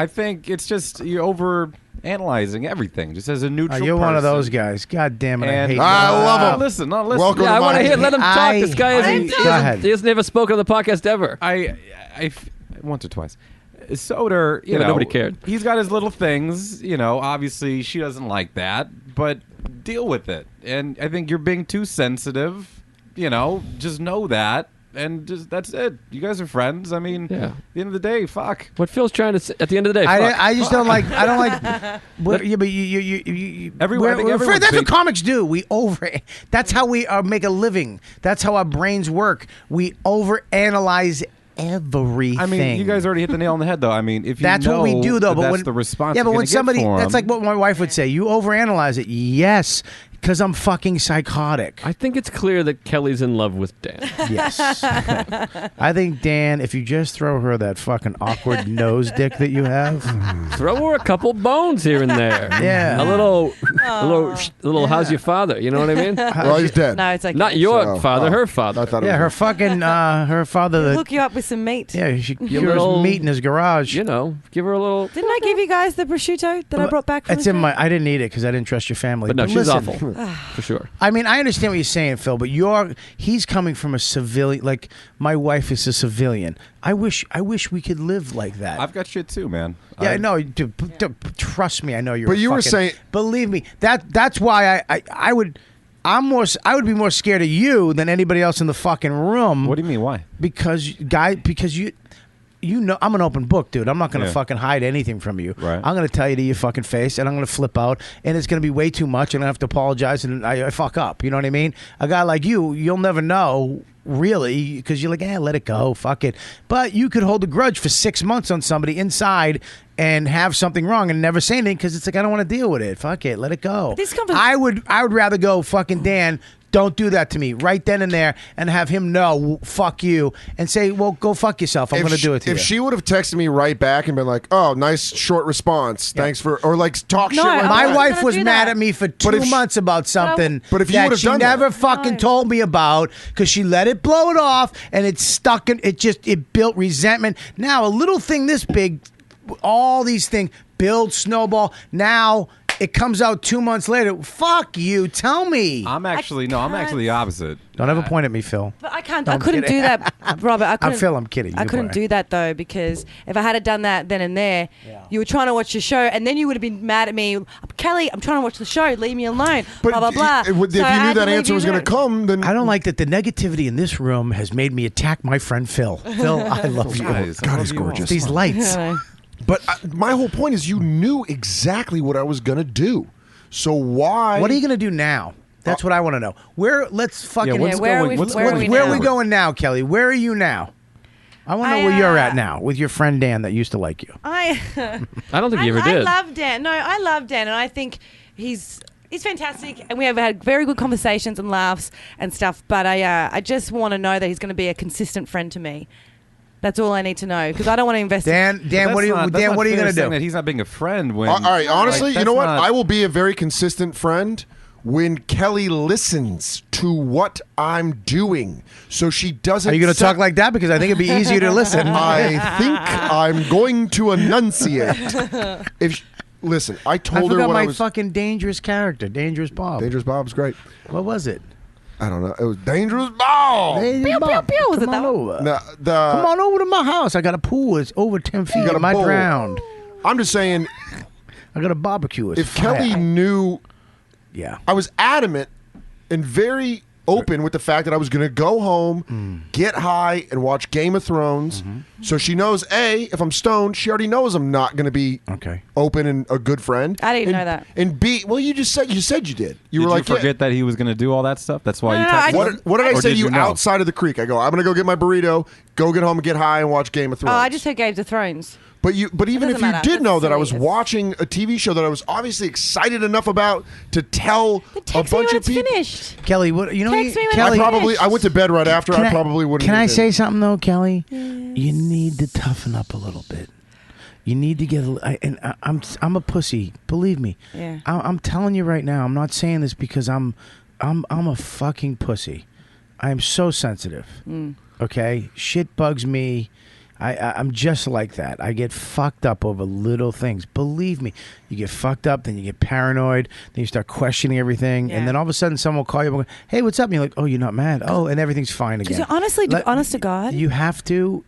think it's just you're over analyzing everything, just as a neutral. You're one of person. those guys. God damn it! And I hate. I love him. Listen. Welcome Yeah, to I want my to hear. Let him talk. This guy Go ahead. he has never spoken on the podcast ever. I once or twice. Soder, Yeah, but nobody cared. He's got his little things, obviously she doesn't like that, but deal with it. And I think you're being too sensitive, just know that. And just that's it. You guys are friends. I mean, at the end of the day, fuck. What Phil's trying to say at the end of the day, fuck. I just don't like. I don't like. But you. Everyone's That's what comics do. We over. That's how we make a living. That's how our brains work. We overanalyze everything. I mean, you guys already hit the nail on the head, though. I mean, if you that's know what we do, though. that But that's when the response, yeah, but you're when gonna somebody, get for that's him, like what my wife would say. You overanalyze it. Yes, because I'm fucking psychotic. I think it's clear that Kelly's in love with Dan. Yes. I think, Dan, if you just throw her that fucking awkward nose dick that you have. Throw her a couple bones here and there. Yeah. A little how's your father? You know what I mean? Well, he's dead. No, it's okay. Not your father, her father. I thought it Yeah, was her fucking, her father. He'll That, hook you up with some meat. yeah, she Your cures little- meat in his garage. Give her a little. Didn't I give you guys the prosciutto that I brought back from It's the in show? my. I didn't eat it because I didn't trust your family. But no, she's listen, awful. For sure. I mean, I understand what you're saying, Phil, but he's coming from a civilian. Like my wife is a civilian. I wish we could live like that. I've got shit too, man. Yeah, I know. Trust me, I know you're. But you were fucking- saying- believe me, that's why I would. I would be more scared of you than anybody else in the fucking room. What do you mean? Why? Because you know, I'm an open book, dude. I'm not going to Yeah. fucking hide anything from you. Right. I'm going to tell you to your fucking face, and I'm going to flip out, and it's going to be way too much, and I have to apologize, and I fuck up. You know what I mean? A guy like you'll never know, really, because you're like, let it go, fuck it. But you could hold a grudge for 6 months on somebody inside and have something wrong and never say anything because it's like, I don't want to deal with it. Fuck it, let it go. I would rather go, fucking Dan, don't do that to me right then and there, and have him know, fuck you, and say, well, go fuck yourself. I'm going to do it to you. If she would have texted me right back and been like, "Oh, nice short response, thanks for," or like talk shit. Like My that. wife was mad at me for 2 months about something But if you that would've she done never that. fucking told me about because she let it blow it off, and it stuck in it built resentment. Now a little thing this big, all these things build snowball. Now it comes out 2 months later. Fuck you. Tell me. I'm actually the opposite. Don't ever point at me, Phil. But I can't. No, I I'm couldn't kidding. do that, Robert. I couldn't. Phil, I'm kidding. I You couldn't were. do that though because if I had done that then and there, you were trying to watch the show and then you would have been mad at me, Kelly. I'm trying to watch the show. Leave me alone. Blah blah blah. If you knew that answer was going to come, then I don't like that the negativity in this room has made me attack my friend Phil. Phil, I love you. God, he's gorgeous. These lights. But my whole point is, you knew exactly what I was going to do. So why? What are you going to do now? That's what I want to know. Let's fucking. where are we going now, Kelly? Where are you now? I want to know where you're at now with your friend Dan that used to like you. I don't think he ever did. I love Dan. No, I love Dan, and I think he's fantastic, and we have had very good conversations and laughs and stuff. But I just want to know that he's going to be a consistent friend to me. That's all I need to know because I don't want to invest. Dan, what are you going to do? That he's not being a friend when. All right, honestly, you know what? not- I will be a very consistent friend when Kelly listens to what I'm doing, so she doesn't. Are you going to talk like that? Because I think it'd be easier to listen. I think I'm going to enunciate. Listen, I told her forgot what my I was. fucking dangerous character, Dangerous Bob. Dangerous Bob's great. What was it? I don't know. It was Dangerous Bob. Dangerous Bob. Was it Come on over. No, Come on over to my house. I got a pool. It's over 10 feet. got a I might bowl. drown. I'm just saying, I got a barbecue. It's if Kelly fire. knew, Yeah. I was adamant and very open with the fact that I was going to go home, get high, and watch Game of Thrones. So she knows, A, if I'm stoned, she already knows I'm not going to be open and a good friend. I didn't And- know that. And B, well, you said you did. You Did were like, you forget that he was going to do all that stuff? That's why you texted him? What did I Or say to did you know? outside of the creek? I go, I'm going to go get my burrito, go get home and get high and watch Game of Oh, Thrones. I just heard Game of Thrones. But even if doesn't you matter. did know that I was That's watching a TV show that I was obviously excited enough about to tell a Text me bunch when of it's people. finished. Kelly, what you know? Text me when Kelly, I went to bed right after. I probably wouldn't. Can I even- say something though, Kelly? You need to toughen up a little bit. You need to get. I'm a pussy. Believe me. Yeah. I'm telling you right now. I'm not saying this because I'm a fucking pussy. I am so sensitive. Okay, shit bugs me. I'm just like that. I get fucked up over little things. Believe me. You get fucked up, then you get paranoid, then you start questioning everything, and then all of a sudden someone will call you and go, hey, what's up? And you're like, oh, you're not mad. Oh, and everything's fine again. Because honestly, honest to God. You have to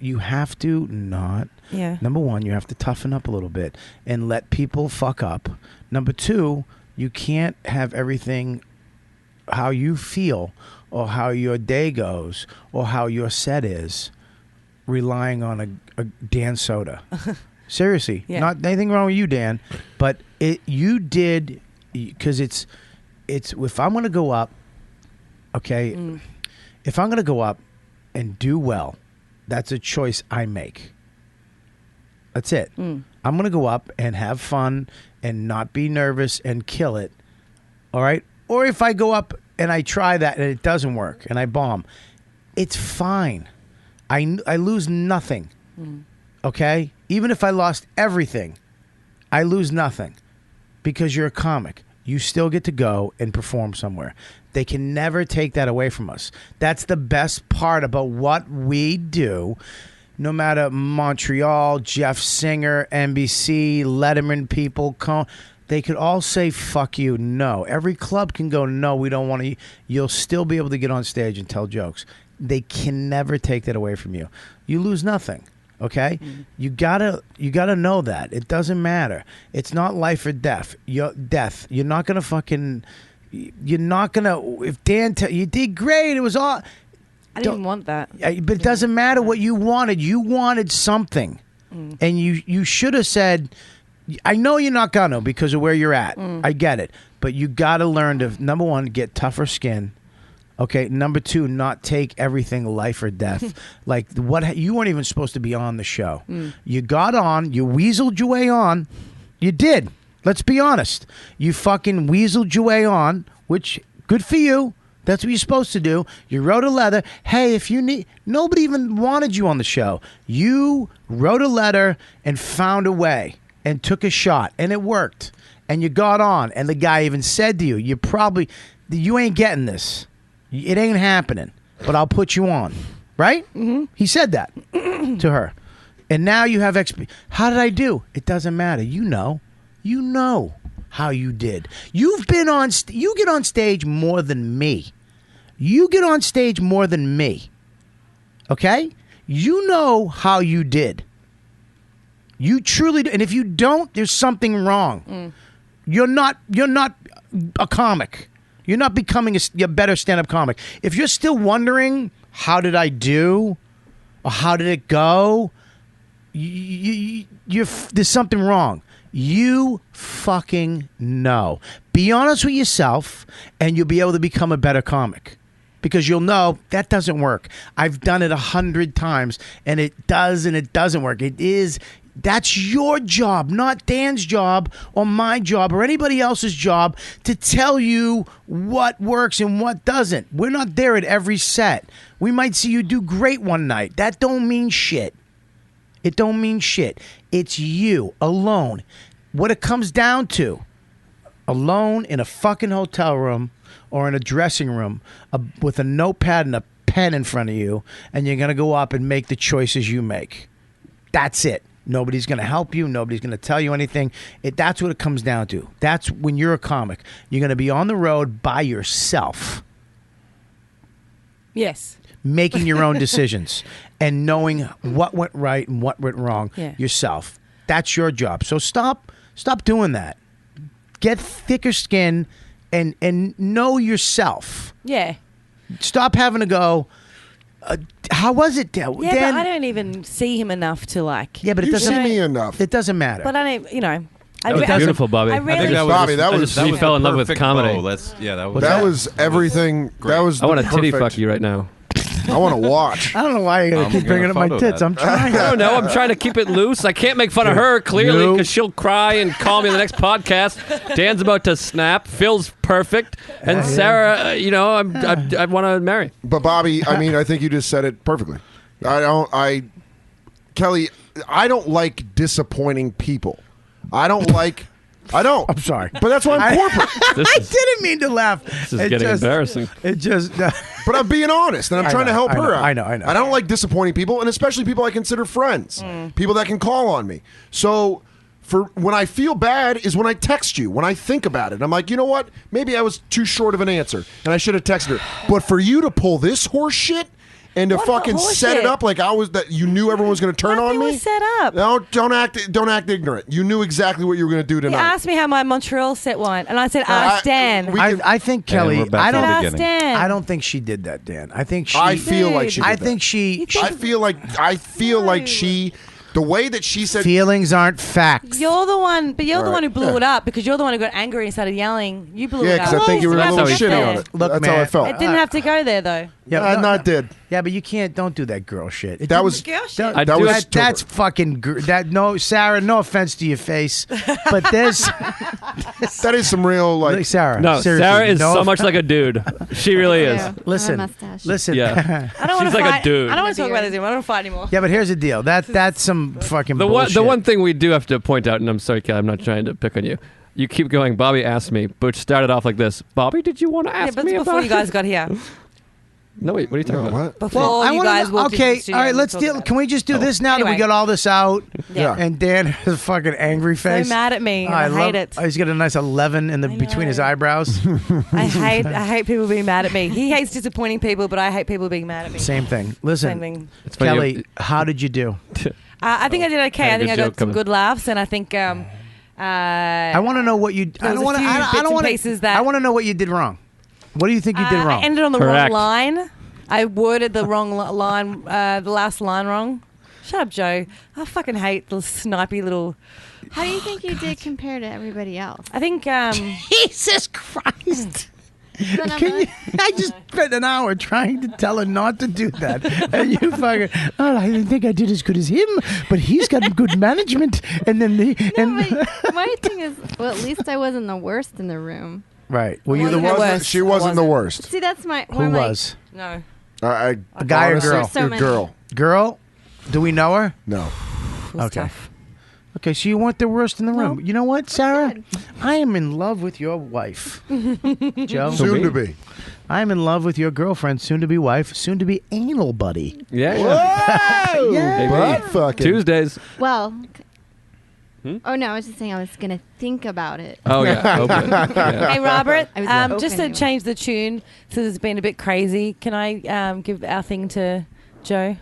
not. Yeah. Number one, you have to toughen up a little bit and let people fuck up. Number two, you can't have everything how you feel or how your day goes or how your set is relying on a Dan Soder. Seriously. Yeah. Not anything wrong with you, Dan, but you did, because it's if I'm going to go up, okay, if I'm going to go up and do well, that's a choice I make. That's it. I'm going to go up and have fun and not be nervous and kill it. All right? Or if I go up and I try that and it doesn't work and I bomb, it's fine. I lose nothing. Okay? Even if I lost everything, I lose nothing because you're a comic. You still get to go and perform somewhere. They can never take that away from us. That's the best part about what we do. No matter Montreal, Jeff Singer, NBC, Letterman people, they could all say, fuck you, no. Every club can go, no, we don't want to. You'll still be able to get on stage and tell jokes. They can never take that away from you. You lose nothing, okay? You gotta know that. It doesn't matter. It's not life or death. You're not going to fucking... You're not going to... If Dan... you did great. It was all... I didn't want that. But it doesn't matter what you wanted. You wanted something. And you should have said, I know you're not going to because of where you're at. I get it. But you got to learn to, number one, get tougher skin. Okay. Number two, not take everything life or death. Like, you weren't even supposed to be on the show. You got on. You weaseled your way on. You did. Let's be honest. You fucking weaseled your way on, which, good for you. That's what you're supposed to do. You wrote a letter. Hey, if you need... Nobody even wanted you on the show. You wrote a letter and found a way and took a shot, and it worked. And you got on, and the guy even said to you, you ain't getting this. It ain't happening, but I'll put you on. Right? He said that to her. And now you have... How did I do? It doesn't matter. You know how you did. You've been on... You get on stage more than me. You get on stage more than me. Okay? You know how you did. You truly do. And if you don't, there's something wrong. You're not a comic. You're not becoming a better stand-up comic. If you're still wondering, how did I do? Or how did it go? There's something wrong. You fucking know. Be honest with yourself, and you'll be able to become a better comic. Because you'll know that doesn't work. I've done it 100 times, and it does, and it doesn't work. That's your job, not Dan's job or my job or anybody else's job to tell you what works and what doesn't. We're not there at every set. We might see you do great one night. That don't mean shit. It don't mean shit. It's you alone. What it comes down to, alone in a fucking hotel room or in a dressing room with a notepad and a pen in front of you, and you're going to go up and make the choices you make. That's it. Nobody's going to help you. Nobody's going to tell you anything. That's what it comes down to. That's when you're a comic. You're going to be on the road by yourself. Yes. Making your own decisions and knowing what went right and what went wrong yourself. That's your job. So stop doing that. Get thicker skin and know yourself. Yeah. Stop having to go, how was it, Dan? Yeah, but I don't even see him enough to like. Yeah, but it doesn't. See me enough. It doesn't matter. But I don't, That was beautiful, Bobby. I really, we fell in love with comedy. That was everything. That was. I want to titty perfect- fuck you right now. I want to watch. I don't know why you're going I'm to keep gonna bringing up my photo tits. that. I'm trying. I don't know. I'm trying to keep it loose. I can't make fun of her, clearly, because she'll cry and call me in the next podcast. Dan's about to snap. Phil's perfect. And Sarah, I want to marry. But Bobby, I mean, I think you just said it perfectly. Kelly, I don't like disappointing people. I don't. I'm sorry. But that's why I'm corporate. I didn't mean to laugh. This is getting embarrassing. It just. But I'm being honest, and I'm trying to help her out. I know. I don't like disappointing people, and especially people I consider friends, people that can call on me. So, for when I feel bad is when I text you, when I think about it. I'm like, you know what? Maybe I was too short of an answer, and I should have texted her. But for you to pull this horse shit and to fucking set it up like that you knew everyone was going to turn on me. Was set up. No, don't act ignorant. You knew exactly what you were going to do He tonight. asked me how my Montreal set went, and I said, "Ask Dan." I think Kelly. I don't. Ask Dan. I don't think she did that, Dan. I think she. I feel like she. Did I that. think she. I feel like she. The way that she said feelings aren't facts. You're the one, but you're the Right. one who blew it up because you're the one who got angry and started yelling. You blew Yeah, it up. because I think you were a little shitty on it. Look, That's man, how I felt. It didn't have to go there though. Yeah, I did. Yeah, but you can't. Don't do that girl shit. That was That's fucking. Sarah. No offense to your face, but there's. That is some real like Sarah. No, seriously, Sarah is no so much like a dude. She really is. Listen. Yeah. I don't want She's to like fight. a dude. I don't want to talk about this anymore. I don't want to fight anymore. Yeah, but here's the deal. That's some fucking The bullshit. one thing we do have to point out, and I'm sorry, Kelly, I'm not trying to pick on you. You keep going. Bobby asked me, but started off like this. Bobby, did you want to ask but me before about? you guys got here. No, wait. What are you talking about? Before I you wanna guys know- walked into okay, the studio, all right, we let's talked deal. about Can we just do this now that we Anyway. got all this out? Yeah. And Dan has a fucking angry face. mad at me, and I hate it. He's got a nice 11 in the between his eyebrows. I hate people being mad at me. He hates disappointing people, but I hate people being mad at me. Same thing. Listen, Same thing. It's funny, Kelly, how did you do? I think I did okay. Had a I think good I joke got some coming. good laughs, and I think I want to know what you. There I was don't a want to. few I bits don't and want pieces to. that- I want to know what you did wrong. What do you think you did wrong? I ended on the Correct. wrong line. I worded the wrong line, the last line wrong. Shut up, Joe. I fucking hate the snipey little. How do you think you did compared to everybody else? I think. Jesus Christ. Then I'm Can you, like- I just spent an hour trying to tell her not to do that, and you fucking. Oh, I didn't think I did as good as him, but he's got good management. And then But my thing is, well, at least I wasn't the worst in the room. right. Well, you the Wasn't one. worst. She wasn't the worst. See, that's my. Who was? No. A guy or girl? So Your many. girl. Girl? Do we know her? No. Okay. Okay, so you weren't the worst in the room. You know what, Sarah? I am in love with your wife, Joe. Soon to be. I am in love with your girlfriend, soon to be wife, soon to be anal buddy. Yeah. Whoa! Yeah. Butt fucking. Tuesdays. Well. Oh no! I was just saying I was gonna think about it. Oh yeah. Okay. Yeah. Hey Robert, I was open just to anyway. change the tune, since it's been a bit crazy, can I give our thing to Joe?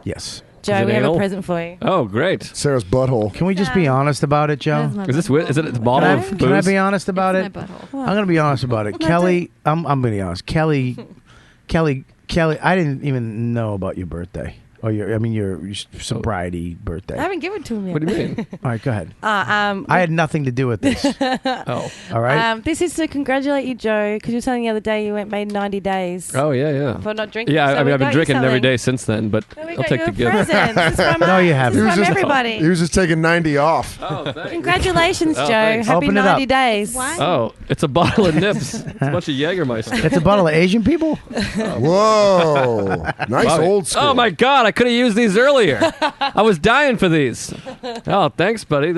Yes. Joe, it we have anal? a present for you. Oh, great. Sarah's butthole. Can we just be honest about it, Joe? That my Is this butthole. is it a bottle of booze? Can I be honest about It's it? my butthole. I'm going to be honest about it. Kelly, I'm going to be honest. Kelly, I didn't even know about your birthday. Or your sobriety birthday. I haven't given it to him yet. What do you mean? All right, go ahead. I I had nothing to do with this. Oh. All right. This is to congratulate you, Joe, because you were saying the other day you made 90 days. Oh yeah. For not drinking. Yeah, So I mean, we I've been got you drinking every something. day since then, but So we I'll got take you the a gift. present. This is from No, you us. haven't. This is from everybody. He was just taking 90 off. Oh, thanks. Congratulations, Oh, Joe. thanks. Happy Open it 90 up. days. Oh, it's a bottle of Nips. It's a bunch of Jägermeister. It's a bottle of Asian people? Whoa. Nice Bobby. old school. Oh my God! I could have used these earlier. I was dying for these. Oh, thanks, buddy.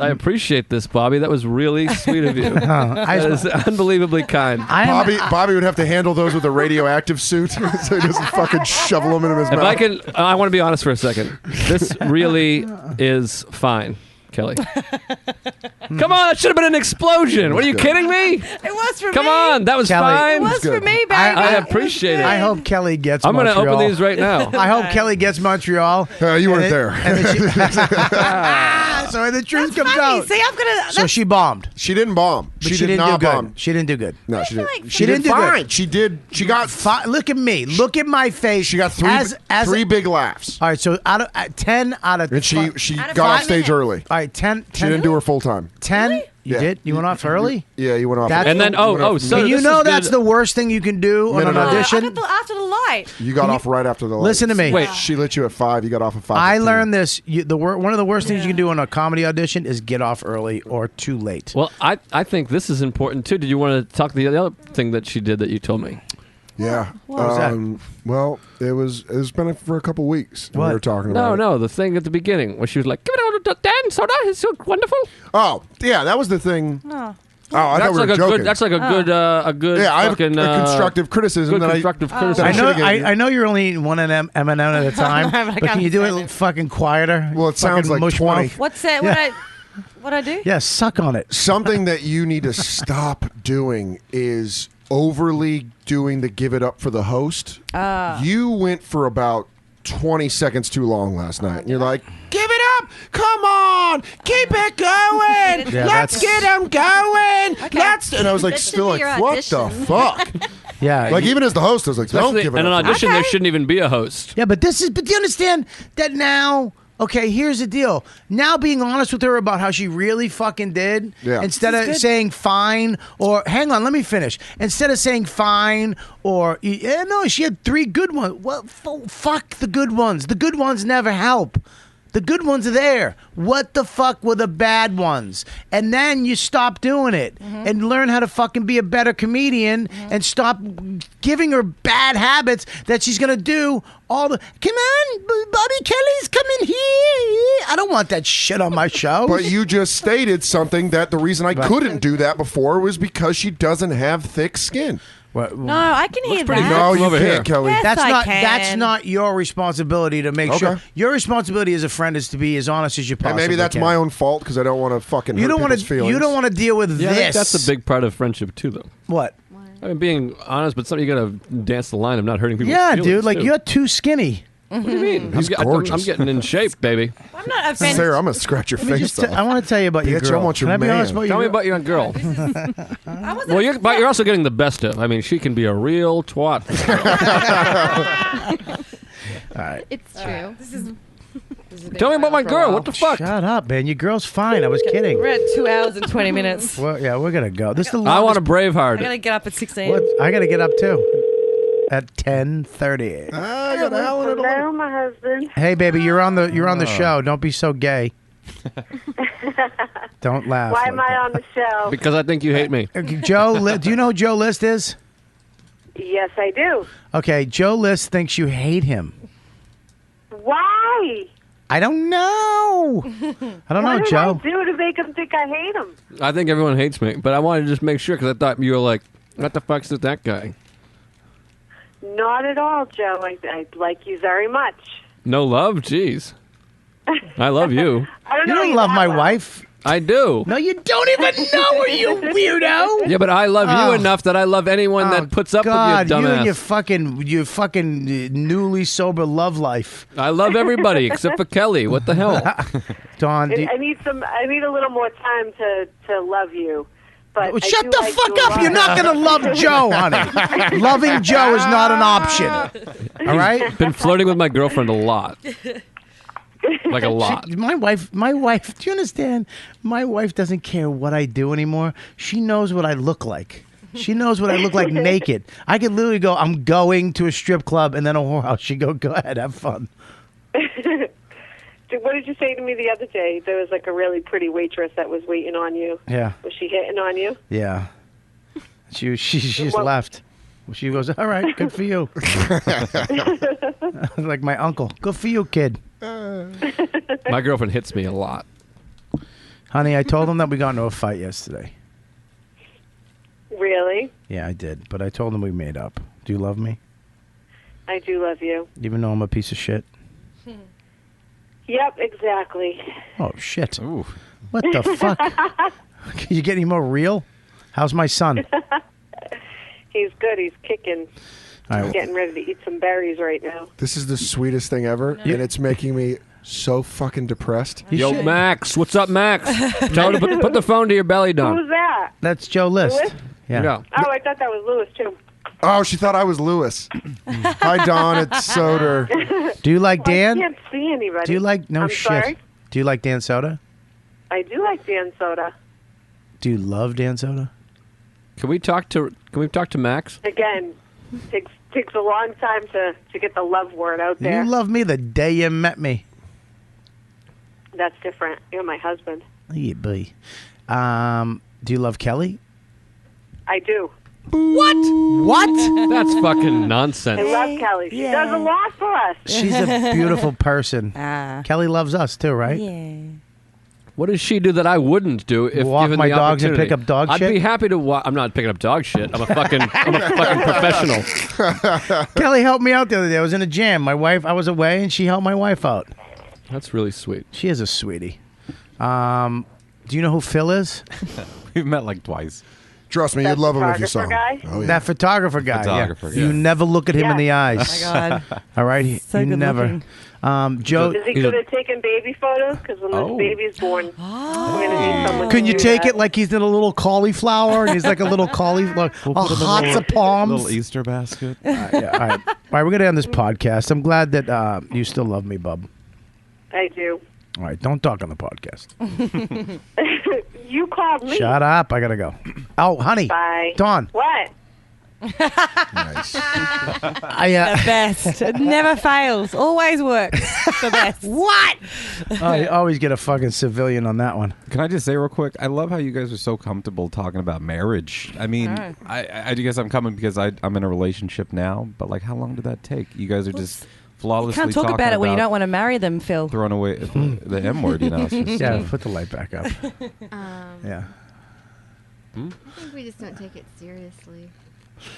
I appreciate this, Bobby. That was really sweet of you. That is unbelievably kind. Bobby would have to handle those with a radioactive suit so he doesn't fucking shovel them into his If mouth. I want to be honest for a second. This really is fine, Kelly. Come on, that should have been an explosion. What are you kidding me? It was for Come me. on, that was Kelly. fine. It was for me, baby. I appreciate it. I hope Kelly gets I'm going to Montreal. open these right now. I hope Kelly gets Montreal. You weren't And there. So the truth comes Funny. out. See, I'm gonna. So she bombed. She didn't bomb. But She she did didn't not do good. bomb. She didn't do good. No, she didn't. She didn't do fine. good. She did. She got Look at me. Look at my face. She got three big laughs. All right, so out of 10 out of And she Out of got off 5 stage minutes. early. All right, 10. She didn't do her full time. 10. You did? You went off early? Yeah, you went off. That's And then, so you this know is that's good. the worst thing you can do on an audition. After the light. You got off right after the light. Listen to me. Wait, she lit you at 5. You got off at 5. I learned this. One of the worst things you can do on a comedy audition is get off early or too late. Well, I think this is important too. Did you want to talk the other thing that she did that you told me? Yeah. What was that? Well, it's been for a couple weeks. What? We were talking about. No, the thing at the beginning where she was like, "Give it over to Dan Soder. He's so wonderful." Oh, yeah, that was the thing. Oh. Oh, I thought we were joking. That's like a good. Yeah, I have fucking, a constructive criticism. Good that constructive I criticism. I know you're only eating one M&M at a time, but can you do it fucking quieter? Well, it sounds Fucking like mush 20. mouth? What's that? What I do? Yeah, suck on it. Something that you need to stop doing is overly doing the give it up for the host. You went for about 20 seconds too long last night. And you're like, give it up! Come on! Keep it going! Yeah, Let's get them going! Let's... And I was like, That should still be like, your what the audition. fuck? Yeah, Like, even as the host, I was like, don't Especially give it in an up. audition, there shouldn't even be a host. Yeah, but do you understand that now? Okay, here's the deal. Now being honest with her about how she really fucking did, Yeah. instead of saying fine or hang on, let me finish. Instead of saying fine or yeah, no, she had 3 good ones. Well, fuck the good ones. The good ones never help. The good ones are there. What the fuck were the bad ones? And then you stop doing it and learn how to fucking be a better comedian and stop giving her bad habits that she's going to do all the... Come on, Bobby Kelly's coming here. I don't want that shit on my show. But you just stated something that the reason I couldn't do that before was because she doesn't have thick skin. No, I can hear that. No, you over can't, here. Kelly. Yes, That's I not. can. That's not your responsibility to make sure. Your responsibility as a friend is to be as honest as you And possibly maybe that's can. my own fault because I don't want to fucking You hurt don't want people's to. feelings. You don't want to deal with Yeah, I think this. that's a big part of friendship too, though. What? I mean, being honest, but something you got to dance the line of not hurting people's Yeah, feelings. dude. Like too. you're too skinny. What do you mean? He's I'm gorgeous. getting in shape, baby. I'm not offended. Sarah, I'm going to scratch your Let me face just off. I want to tell you about your Bitch, girl. I want your Can I be man. honest about Tell me your about your girl. Well, but you're also getting the best of. I mean, she can be a real twat. All right. It's true. Tell me about my girl. What the fuck? Shut up, man. Your girl's fine. I was kidding. We're at 2 hours and 20 minutes. Well, yeah, we're gonna go. This is the I want longest. to Braveheart. I gotta get up at 6 a.m. What? I gotta get up too. At 10:30. Hello, my husband. Hey, baby, you're on the show. Don't be so gay. Don't laugh. Why am I on the show? Because I think you hate me. Joe, do you know who Joe List is? Yes, I do. Okay, Joe List thinks you hate him. Why? I don't know. I don't know, What did Joe. I do to make him think I hate him? I think everyone hates me, but I wanted to just make sure because I thought you were like, what the fuck's with that guy? Not at all, Joe. I like you very much. No love? Jeez. I love you. I don't You know don't love my wife. I do. No, you don't even know her, you weirdo. Yeah, but I love you enough that I love anyone that puts up God, with you, you and dumbass. your fucking newly sober love life. I love everybody except for Kelly. What the hell? Dawn, I need a little more time to love you. But I shut do the like fuck you a up. lot. You're not going to love Joe, honey. Loving Joe is not an option. All right? Been flirting with my girlfriend a lot. Like a lot. My wife, do you understand? My wife doesn't care what I do anymore. She knows what I look like. She knows what I look like naked. I could literally go, I'm going to a strip club and then a whorehouse. She go ahead, have fun. What did you say to me the other day? There was like a really pretty waitress that was waiting on you. Yeah. Was she hitting on you? Yeah. She just left. She goes, all right, good for you. Like my uncle. Good for you, kid. My girlfriend hits me a lot. Honey, I told him that we got into a fight yesterday. Really? Yeah, I did. But I told him we made up. Do you love me? I do love you. Even though I'm a piece of shit? Yep, exactly. Oh, shit. What the fuck? Can you get any more real? How's my son? He's good. He's kicking. All right. He's getting ready to eat some berries right now. This is the sweetest thing ever, and it's making me so fucking depressed. Yo, Max. What's up, Max? Tell her to put the phone to your belly, Don. Who's that? That's Joe List. Lewis? Yeah. Oh, I thought that was Lewis, too. Oh, she thought I was Lewis. Hi, Don. It's Soder. Do you like Dan? I can't see anybody. Do you like... No I'm shit. sorry? Do you like Dan Soder? I do like Dan Soda. Do you love Dan Soder? Can we talk to Max? Again, takes a long time to get the love word out there. You loved me the day you met me. That's different. You're my husband. Yeah, boy. Do you love Kelly? I do. What? That's fucking nonsense. I love Kelly. She does a lot for us. She's a beautiful person. Kelly loves us too, right? Yeah. What does she do that I wouldn't do if Walk given my the dogs and opportunity? pick up dog I'd shit? be happy to. I'm not picking up dog shit. I'm a fucking professional. Kelly helped me out the other day. I was in a jam. I was away, and she helped my wife out. That's really sweet. She is a sweetie. Do you know who Phil is? We've met like twice. Trust me, you'd love him if you saw him. Oh, yeah. That photographer guy. Photographer, yeah. yeah. You never look at him in the eyes. Oh my God. All right? So you good never. looking. Joe. Is he good at taking baby photos? Because when this baby's born, we're going to need someone Can to you do take that. it like he's in a little cauliflower and he's like a little cauliflower, hearts of palms? Little Easter basket. All right, we're going to end this podcast. I'm glad that you still love me, bub. I do. All right, don't talk on the podcast. You called me. Shut up. I got to go. Oh, honey. Bye. Dawn. What? Nice. The best. It never fails. Always works. The best. What? I always get a fucking civilian on that one. Can I just say real quick? I love how you guys are so comfortable talking about marriage. I mean, Oh. I guess I'm coming because I'm in a relationship now. But like, how long did that take? You guys are just flawlessly. You can't talk talking about it when you don't want to marry them, Phil. throwing away the M word. You know. It's just, Yeah, put the light back up. Yeah. I think we just don't take it seriously.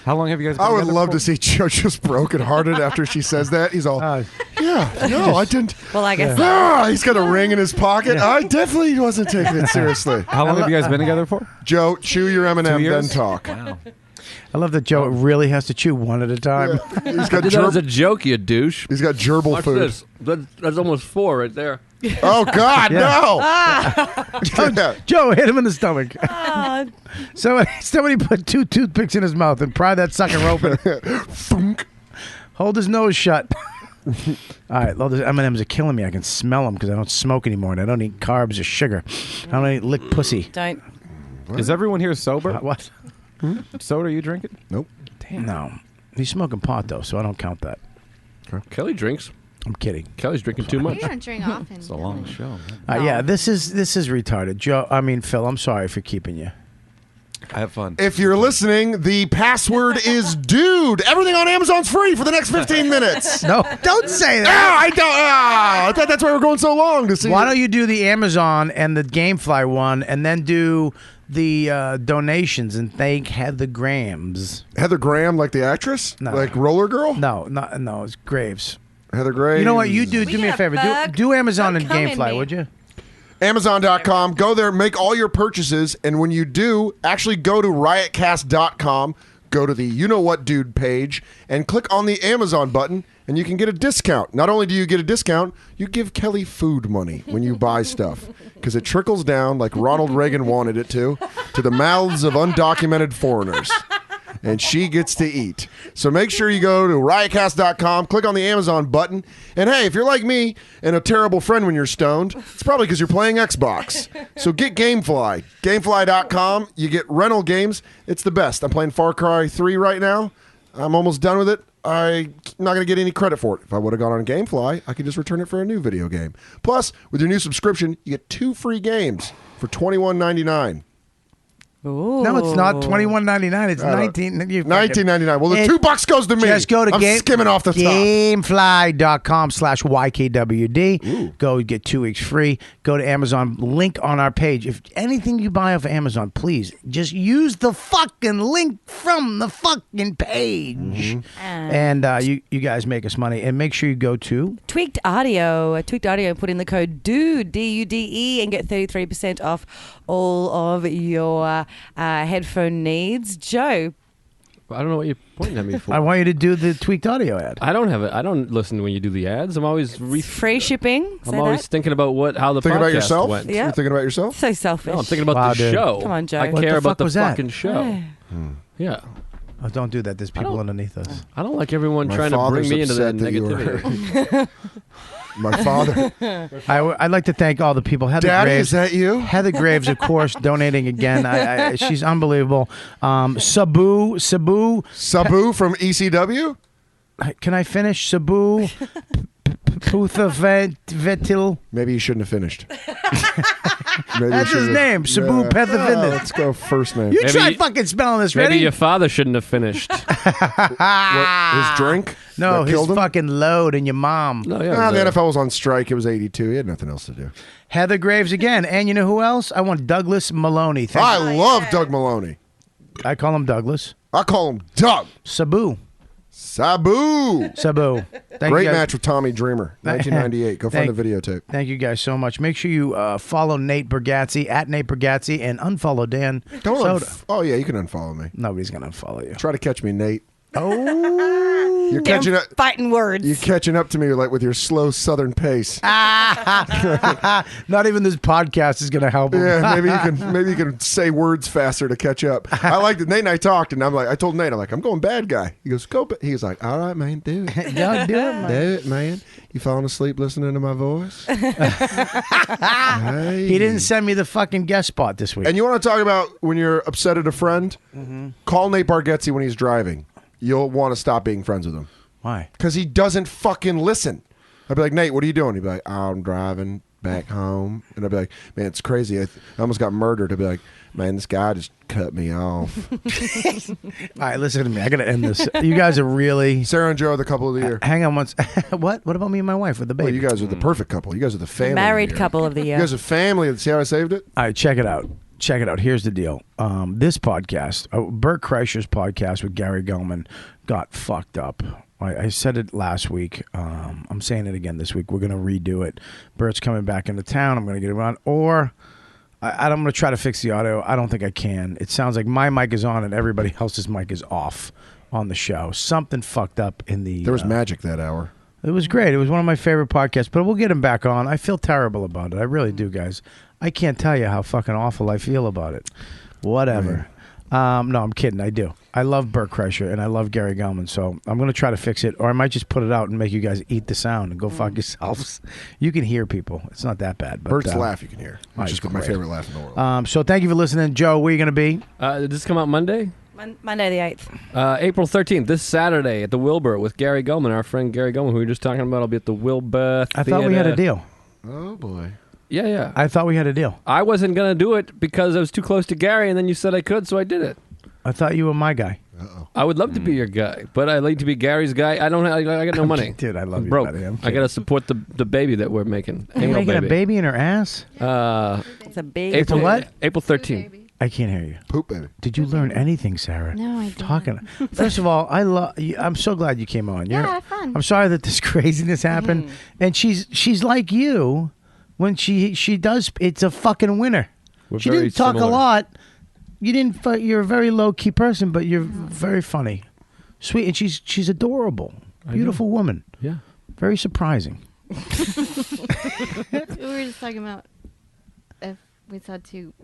How long have you guys been I would together love for? to see Joe just brokenhearted after she says that. He's all, yeah, no, I didn't. Well, I guess. He's got a ring in his pocket. I definitely wasn't taking it seriously. How long have you guys been together for? Joe, chew your M&M, 2 then years? talk. Wow. I love that Joe really has to chew one at a time. He's got I did that as a joke, you douche. He's got gerbil Watch food. this. That's almost 4 right there. Oh, God, no. Joe, hit him in the stomach. Somebody put 2 toothpicks in his mouth and pry that sucker open. Hold his nose shut. All right, well, the M&Ms are killing me. I can smell them because I don't smoke anymore and I don't eat carbs or sugar. I don't eat lick pussy. Don't. Is everyone here sober? What? Soda, you drinking? Nope. Damn. No. He's smoking pot, though, so I don't count that. Kelly drinks. I'm kidding. Kelly's drinking too We much. don't drink often. It's a long show. Yeah, this is retarded. Joe, Phil, I'm sorry for keeping you. I have fun. If you're listening, the password is dude. Everything on Amazon's free for the next 15 minutes. No, don't say that. I don't. I thought that's why we're going so long to see. Why don't you do the Amazon and the Gamefly one and then do the donations and thank Heather Grams? Heather Graham, like the actress? No. Like Roller Girl? No, it's Graves. Heather Graves. You know what? You do me a got a favor. bug. Do Amazon Don't and come in Gamefly, me. would you? Amazon.com. Go there, make all your purchases, and when you do, actually go to riotcast.com, go to the You Know What Dude page, and click on the Amazon button, and you can get a discount. Not only do you get a discount, you give Kelly food money when you buy stuff, because it trickles down, like Ronald Reagan wanted it to the mouths of undocumented foreigners. And she gets to eat. So make sure you go to riotcast.com, click on the Amazon button, and hey, if you're like me and a terrible friend when you're stoned, it's probably because you're playing Xbox. So get Gamefly. Gamefly.com. You get rental games. It's the best. I'm playing Far Cry 3 right now. I'm almost done with it. I'm not going to get any credit for it. If I would have gone on Gamefly, I could just return it for a new video game. Plus, with your new subscription, you get 2 free games for $21.99. No, it's not $21.99. It's $19.99. Well, the $2 goes to me. Just go to I'm skimming off the top. Gamefly.com/YKWD. Go get 2 weeks free. Go to Amazon. Link on our page. If anything you buy off Amazon, please just use the fucking link from the fucking page. And you guys make us money. And make sure you go to Tweaked Audio. Tweaked Audio. Put in the code DUDE, DUDE, and get 33% off all of your headphone needs. Joe. I don't know what you're pointing at me for. I want you to do the Tweaked Audio ad. I don't have it. I don't listen when you do the ads. I'm always free shipping. I'm always thinking about how the Thinking podcast about yourself? went. You're thinking about yourself? So selfish. No, I'm thinking about the show. Come on, Joe. I What care the about fuck the was that? fucking show. Yeah. Oh, don't do that. There's people underneath us. I don't like everyone My trying to bring father's me into the upset that you were- negativity. My father. I'd like to thank all the people. Heather Daddy, Graves, is that you? Heather Graves, of course, donating again. She's unbelievable. Sabu from ECW. Can I finish? Sabu Vetil. Maybe you shouldn't have finished. That's his name, Sabu Pethavinda. Let's go first name. You tried fucking spelling this, Maybe ready? your father shouldn't have finished. His drink? No, that his killed him? fucking load and your mom. No, the NFL was on strike. It was 82. He had nothing else to do. Heather Graves again. And you know who else? I want Douglas Maloney. I love Doug Maloney. I call him Douglas. I call him Doug. Sabu. Sabu. Thank Great you guys. match with Tommy Dreamer, 1998. Go find the videotape. Thank you guys so much. Make sure you follow Nate Bergazzi at Nate Bergazzi and unfollow Dan Soder. Oh, yeah, you can unfollow me. Nobody's going to unfollow you. Try to catch me, Nate. Oh, You're catching up. Fighting words. You're catching up to me like with your slow Southern pace. Not even this podcast is going to help him. Yeah, maybe you can say words faster to catch up. I liked it. Nate and I talked, and I told Nate, I'm going bad guy. He goes, go. He was like, all right, man, do it. Don't do it, man. Do it, man. You falling asleep listening to my voice? Hey. He didn't send me the fucking guest spot this week. And you want to talk about when you're upset at a friend? Mm-hmm. Call Nate Bargatze when he's driving. You'll want to stop being friends with him. Why? Because he doesn't fucking listen. I'd be like, Nate, what are you doing? He'd be like, I'm driving back home. And I'd be like, man, it's crazy. I almost got murdered. I'd be like, man, this guy just cut me off. All right, listen to me. I got to end this. You guys are really... Sarah and Joe are the couple of the year. Hang on once. What? What about me and my wife with the baby? Well, you guys are the perfect couple. You guys are the family. Married couple of the year. You guys are family. See how I saved it? All right, check it out. Here's the deal. This podcast, Bert Kreischer's podcast with Gary Gelman, got fucked up. I said it last week. I'm saying it again this week. We're going to redo it. Bert's coming back into town. I'm going to get him on. Or I'm going to try to fix the audio. I don't think I can. It sounds like my mic is on and everybody else's mic is off on the show. Something fucked up in the... There was magic that hour. It was great. It was one of my favorite podcasts, but we'll get him back on. I feel terrible about it. I really do, guys. I can't tell you how fucking awful I feel about it. Whatever. No, I'm kidding. I do. I love Bert Kreischer and I love Gary Gelman, so I'm going to try to fix it, or I might just put it out and make you guys eat the sound and go fuck yourselves. You can hear people. It's not that bad. But, Bert's laugh you can hear. Which is my favorite laugh in the world. So thank you for listening. Joe, where are you going to be? Did this come out Monday? Monday the 8th. April 13th, this Saturday at the Wilbur with Gary Gelman, our friend Gary Gelman, who we were just talking about. I'll be at the Wilbur I thought we had a deal. Oh, boy. Yeah. I thought we had a deal. I wasn't going to do it because I was too close to Gary, and then you said I could, so I did it. I thought you were my guy. Uh-oh. I would love to be your guy, but I like to be Gary's guy. I got no money. Dude, I love I'm you, broke. buddy. I got to support the baby that we're making. Are you making a baby in her ass? It's a baby. It's a what? April 13th. I can't hear you. Poop baby. Did you learn anything, Sarah? No, I didn't. Talking. First of all, I'm so glad you came on. Yeah, fun. I'm sorry that this craziness happened. And she's like you when she does. It's a fucking winner. She very didn't talk similar. a lot. You didn't. You're a very low key person, but you're very funny, sweet, and she's adorable, beautiful woman. Yeah, very surprising. We were just talking about if we saw two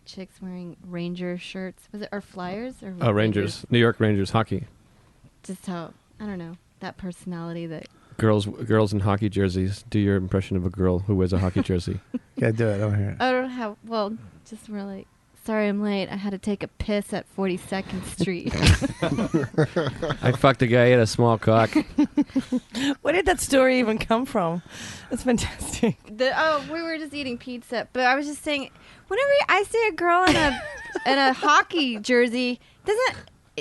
chicks wearing Ranger shirts. Was it our Flyers or Rangers, New York Rangers hockey. Just how, I don't know, that personality that Girls in hockey jerseys. Do your impression of a girl who wears a hockey jersey. Yeah, do it. Over here. I don't have. Well, just we're like, sorry, I'm late. I had to take a piss at 42nd Street. I fucked a guy at a small cock. Where did that story even come from? That's fantastic. We were just eating pizza, but I was just saying, whenever I see a girl in a hockey jersey,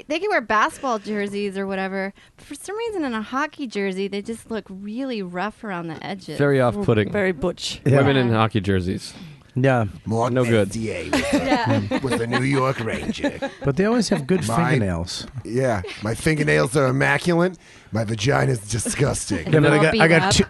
they can wear basketball jerseys or whatever, but for some reason in a hockey jersey, they just look really rough around the edges. Very off-putting. Very butch. Yeah. Women in hockey jerseys. Yeah. More No good. with the New York Ranger. But they always have good fingernails. Yeah, my fingernails are immaculate. My vagina's disgusting. Yeah, but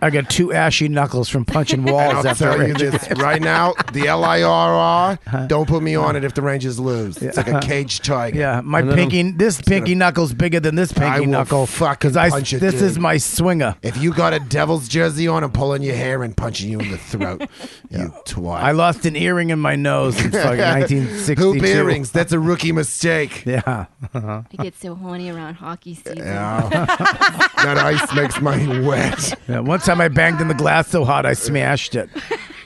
I got two ashy knuckles from punching walls. I'll after tell you Ranger this games. right now: the LIRR. Don't put me on it if the Rangers lose. It's like a caged tiger. Yeah, my this pinky knuckle's bigger than this I pinky will knuckle fucking because punch it, this dude. is my swinger. If you got a Devil's jersey on, I'm pulling your hair and punching you in the throat. You twat. I lost lost an earring in my nose since fucking 1962. Hoop earrings. That's a rookie mistake. Yeah. I get so horny around hockey season. That ice makes my wet. Yeah, one time I banged in the glass so hard I smashed it.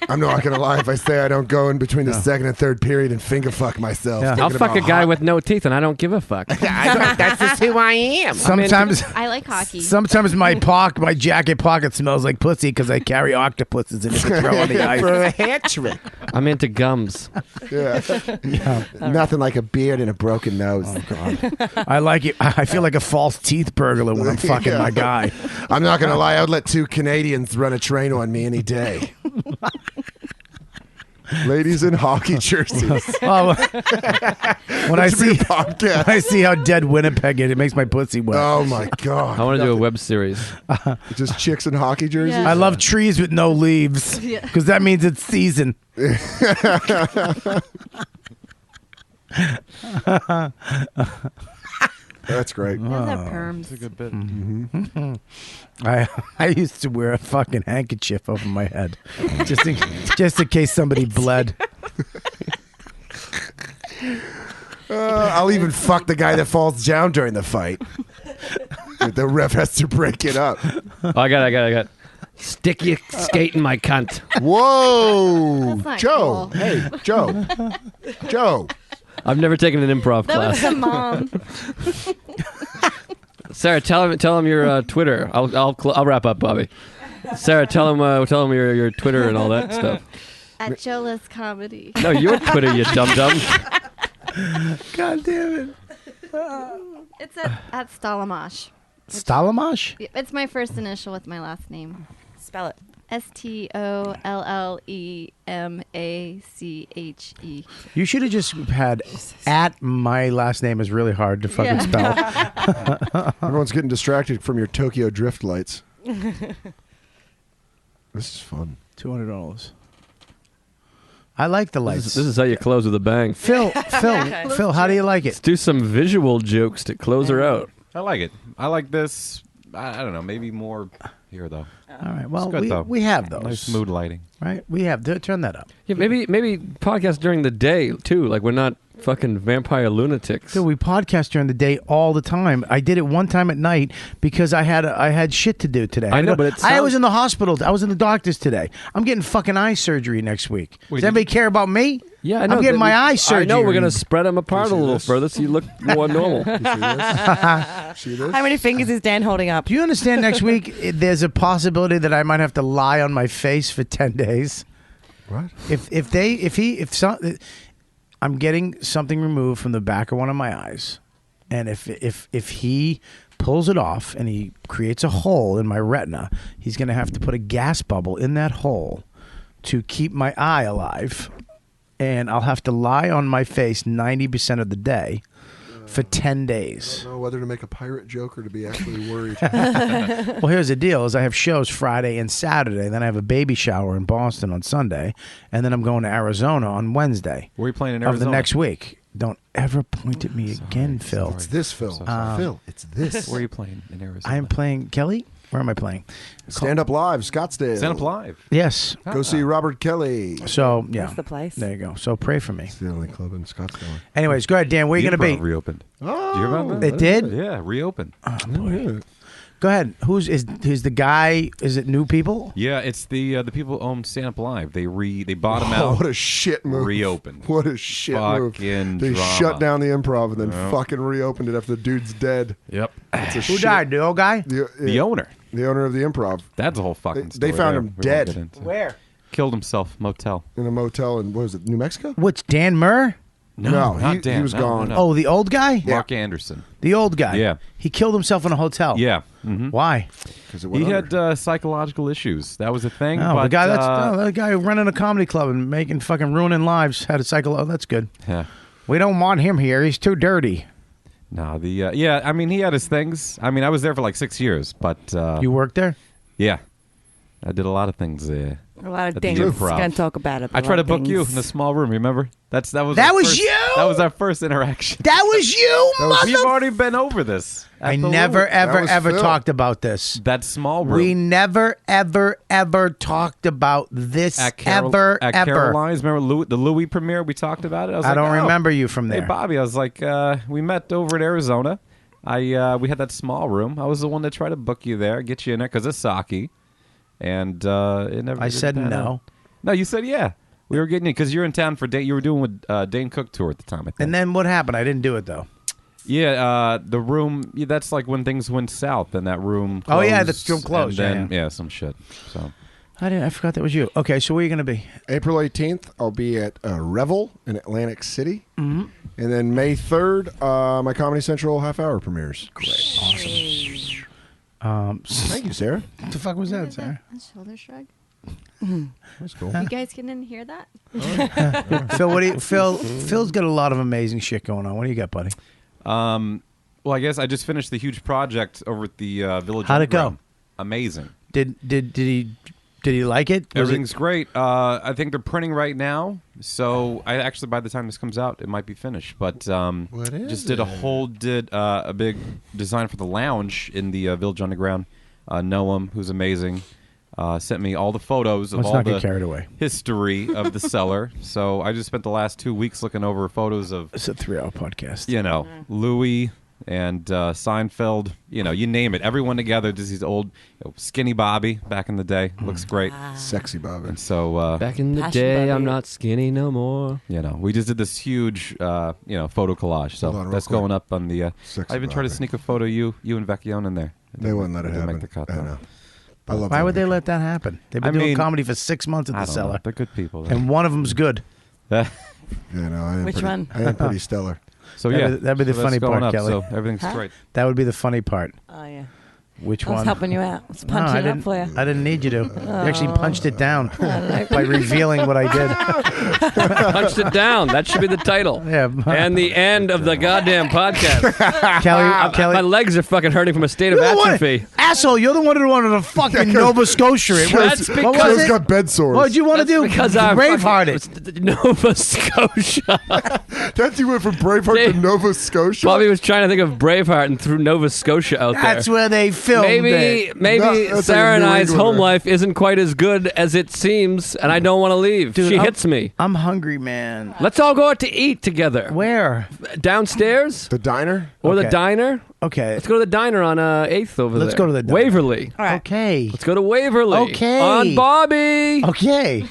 I'm not gonna lie if I say I don't go in between the second and third period and finger fuck myself. I'll fuck a guy with no teeth, and I don't give a fuck. That's just who I am. Sometimes I like hockey. Sometimes my jacket pocket smells like pussy because I carry octopuses in it to throw on the ice. For a hat trick. I'm into gums. Yeah. Nothing like a beard and a broken nose. Oh, God. I like it. I feel like a false teeth burglar when I'm fucking my guy. I'm not gonna lie. I'd let 2 Canadians run a train on me any day. Ladies in hockey jerseys. Oh, when I see how dead Winnipeg is, it makes my pussy wet. Oh my God! I want to do a web series. Just chicks in hockey jerseys. I love trees with no leaves because that means it's season. That's great. Those are perms. That's a good bit. Mm-hmm. I used to wear a fucking handkerchief over my head just in case somebody bled. I'll even fuck the guy that falls down during the fight. The ref has to break it up. Oh, I got it. Stick your skate in my cunt. Whoa, That's not Joe! cool. Hey, Joe! Joe! I've never taken an improv That was class. the mom. Sarah, tell him your Twitter. I'll wrap up, Bobby. Sarah, tell him your Twitter and all that stuff. At Jola's Comedy. No, your Twitter, you dum dum. God damn it! It's at Stalamash. Stalamash? It's my first initial with my last name. Spell it. STOLLEMACHE. You should have just had at my last name is really hard to fucking spell. Everyone's getting distracted from your Tokyo drift lights. This is fun. $200. I like the lights. This is how you close with a bang. Phil, how do you like Let's it? do some visual jokes to close her out. I like it. I like this. I don't know. Maybe more here though. All right. Well, It's good, though. we have those. Nice mood lighting. Right? We have. Turn that up. Yeah, maybe podcast during the day too. Like we're not fucking vampire lunatics. Dude, we podcast during the day all the time. I did it one time at night because I had shit to do today. I know, but I was in the hospital. I was in the doctor's today. I'm getting fucking eye surgery next week. Does anybody care about me? Yeah, I know. I'm getting my eye surgery. I know we're gonna spread them apart a little further so you look more normal. See this? How many fingers is Dan holding up? Do you understand? Next week, there's a possibility that I might have to lie on my face for 10 days. What? I'm getting something removed from the back of one of my eyes, and if he pulls it off and he creates a hole in my retina, he's going to have to put a gas bubble in that hole to keep my eye alive, and I'll have to lie on my face 90% of the day for 10 days. I don't know whether to make a pirate joke or to be actually worried. Well, here's the deal: is I have shows Friday and Saturday, then I have a baby shower in Boston on Sunday, and then I'm going to Arizona on Wednesday. Where are you playing in Of Arizona? the next week. Don't ever point at me again, Phil. It's this, Phil. Phil, it's this. Where are you playing in Arizona? I am playing Kelly. Where am I playing? Stand Up Live, Scottsdale. Stand Up Live. Yes. Go see Robert Kelly. So yeah, That's the place. There you go. So pray for me. It's the only club in Scottsdale. Anyways, go ahead, Dan. Where are you The going to Improv be? reopened. Oh, Did you hear about that? It did? Yeah, reopened. Oh, boy. Go ahead. Who's the guy? Is it new people? Yeah, it's the people who own Stand Up Live. They bought them out. What a shit move. Reopened. What a shit move. Fucking They drama. shut down the Improv and then Yep. fucking reopened it after the dude's dead. Yep. It's a Who shit- died? The old guy? The owner. The owner of the Improv. That's a whole fucking story. They found there. him We won't dead. get into. Where? Killed himself. Motel. In a motel in, what was it, New Mexico? What's Dan Murr? No, not he Dan. was No, gone. no, no. Oh, the old guy? Mark Anderson. The old guy. Yeah. He killed himself in a hotel. Yeah. Mm-hmm. Why? Because He had psychological issues. That was a thing. Oh, but, the guy the guy running a comedy club and making fucking ruining lives had a cycle. Oh, that's good. Yeah. We don't want him here. He's too dirty. No, yeah, I mean, he had his things. I mean, I was there for like 6 years, but... You worked there? Yeah. I did a lot of things there. A lot of At the things. Improv. Gonna talk about it. I tried to book you in a small room, remember? That was That our was first- you! That was our first interaction. That was you, We've already been over this. I never, ever talked about this. That small room. We never, ever talked about this At ever. Caroline's. Remember the Louis premiere? We talked about it. I don't remember you from there. Hey, Bobby, I was like, we met over at Arizona. We had that small room. I was the one that tried to book you there, get you in there because of Saki. And it never. I said no. No, you said yeah. We were getting in because you're in town for Dane. You were doing with Dane Cook tour at the time, I think. And then what happened? I didn't do it though. Yeah, the room. Yeah, that's like when things went south, and that room. Oh yeah, closed, the room closed. And then, some shit. So I forgot that was you. Okay, so where are you going to be? April 18th, I'll be at Revel in Atlantic City. Mm-hmm. And then May 3rd, my Comedy Central half-hour premieres. Great. Awesome. Thank you, Sarah. What the fuck was that, Sarah? A shoulder shrug. That's cool. You guys didn't hear that? Phil, Phil's got a lot of amazing shit going on. What do you got, buddy? Well, I guess I just finished the huge project over at the Village. How'd it go? Underground. Amazing. Did he like it? Everything's great. I think they're printing right now, so I actually by the time this comes out, it might be finished. But just did a big design for the lounge in the Village Underground. Noam, who's amazing, sent me all the photos of Let's all not the get carried away. history of the cellar. So I just spent the last 2 weeks looking over photos of. It's a 3-hour podcast. Louis and Seinfeld. You name it. Everyone together. Just these old skinny Bobby back in the day. Looks great. Sexy Bobby. And so back in the day, I'm not skinny no more. We just did this huge photo collage. So that's going up on the. I even tried to sneak a photo you and Vecchione in there. They wouldn't let it happen. Make the cut. I love Why would they let that happen? They've been doing comedy for 6 months at the cellar. They're good people. And one of them's good. I am Which one? I am pretty stellar. So that'd be the funny part, up, Kelly. So everything's great. That would be the funny part. Oh yeah. Which I one? was helping you out. I was punching it up for you. I didn't need you to. You actually punched it down by revealing what I did. Punched it down. That should be the title. Yeah. And the end of the goddamn podcast. Kelly, my legs are fucking hurting from a state of atrophy. Asshole, you're the one who wanted to fucking Nova Scotia. That's because Joe's got bed sores. What did you want to do? Because I Bravehearted. Nova Scotia. That's you went from Braveheart to Nova Scotia. Bobby was trying to think of Braveheart and threw Nova Scotia out there. That's where they filmed it. Maybe That's Sarah like and a New I's Englander. home life isn't quite as good as it seems, and I don't want to leave. Dude, she I'm- hits me. I'm hungry, man. Let's all go out to eat together. Where? Downstairs? The diner? Or Okay. the diner? Okay. Let's go to the diner on 8th over there. Let's go to the diner. Waverly. All right. Okay. Let's go to Waverly. Okay. On Bobby. Okay.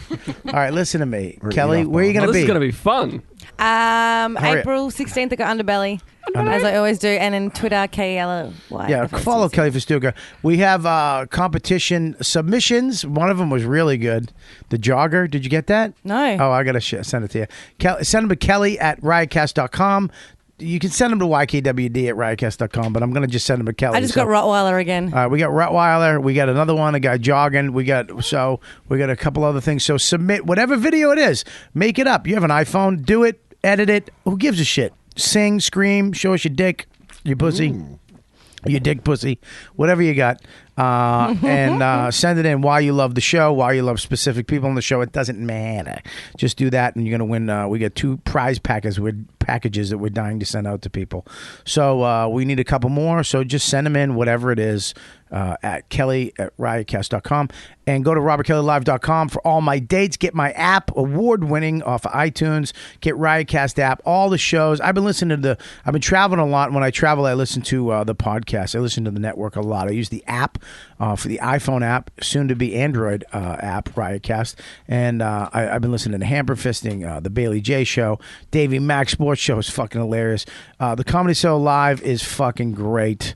All right, listen to me. We're Kelly, eat off where are you Bob. going to This be? is going to be fun. Hurry up. April 16th, I got Underbelly, as I always do, and then Twitter, KLY. Yeah, follow Kelly Fastuca. We have competition submissions. One of them was really good. The Jogger. Did you get that? No. Oh, I got to send it to you. Send them to Kelly at riotcast.com. You can send them to YKWD at riotcast.com, but I'm going to just send them to Kelly. I just got Rottweiler again. All right, we got Rottweiler. We got another one. A guy jogging. We got a couple other things. So submit whatever video it is. Make it up. You have an iPhone. Do it. Edit it. Who gives a shit? Sing, scream, show us your dick, your pussy, your dick, pussy, whatever you got, and send it in. Why you love the show. Why you love specific people on the show. It doesn't matter. Just do that, and you're gonna win. We get 2 prize packages that we're dying to send out to people. So we need a couple more. So just send them in, whatever it is, at Kelly at riotcast.com, and go to robertkellylive.com for all my dates. Get my app, award-winning, off of iTunes. Get Riotcast app, all the shows. I've been traveling a lot. When I travel, I listen to the podcast. I listen to the network a lot. I use the app for the iPhone app, soon to be Android app, Riotcast, and I've been listening to Hamper Fisting, the Bailey J Show, Davey Mack Sports Show is fucking hilarious. The Comedy Show Live is fucking great.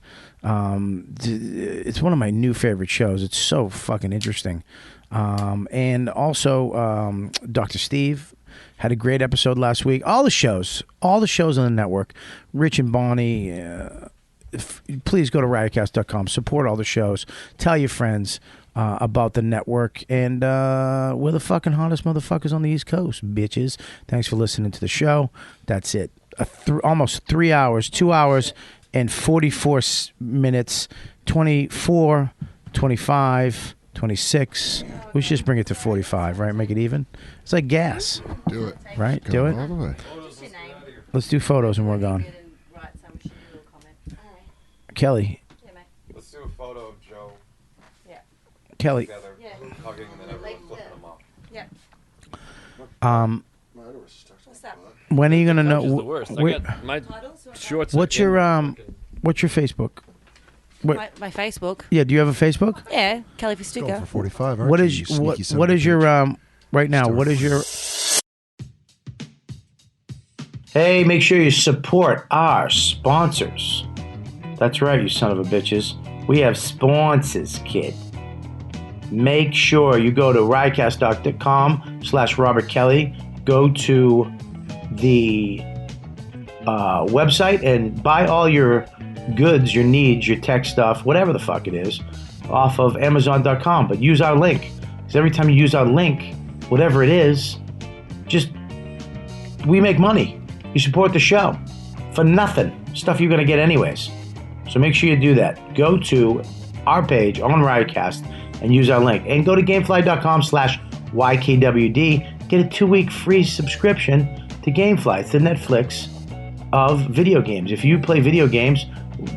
It's one of my new favorite shows. It's so fucking interesting. And also, Dr. Steve had a great episode last week. All the shows on the network. Rich and Bonnie, please go to riotcast.com. Support all the shows. Tell your friends about the network. And we're the fucking hottest motherfuckers on the East Coast, bitches. Thanks for listening to the show. That's it. Almost 3 hours, 2 hours and 44 minutes, 24, 25, 26. We should just bring it to 45, right? Make it even. It's like gas. Do it. Right? Go Do it. all the way. Let's do photos and we're gone. Kelly. Let's do a photo of Joe. Yeah. Kelly. Together, hugging, and then everyone flipping them up. Yeah. What's that? When are you gonna know? Couch is the worst. I got my shorts. What's your Facebook? My Facebook. Yeah, do you have a Facebook? Yeah, Kelly Fastuca. For 45. What is what is your right now? What is your? Hey, make sure you support our sponsors. That's right, you son of a bitches. We have sponsors, kid. Make sure you go to riotcast.com/Robert Kelly. Go to the website and buy all your goods, your needs, your tech stuff, whatever the fuck it is, off of Amazon.com. But use our link. Because every time you use our link, whatever it is, we make money. You support the show for nothing. Stuff you're going to get anyways. So make sure you do that. Go to our page on Riotcast and use our link. And go to Gamefly.com/YKWD. Get a 2-week free subscription to Gamefly. It's the Netflix of video games. If you play video games,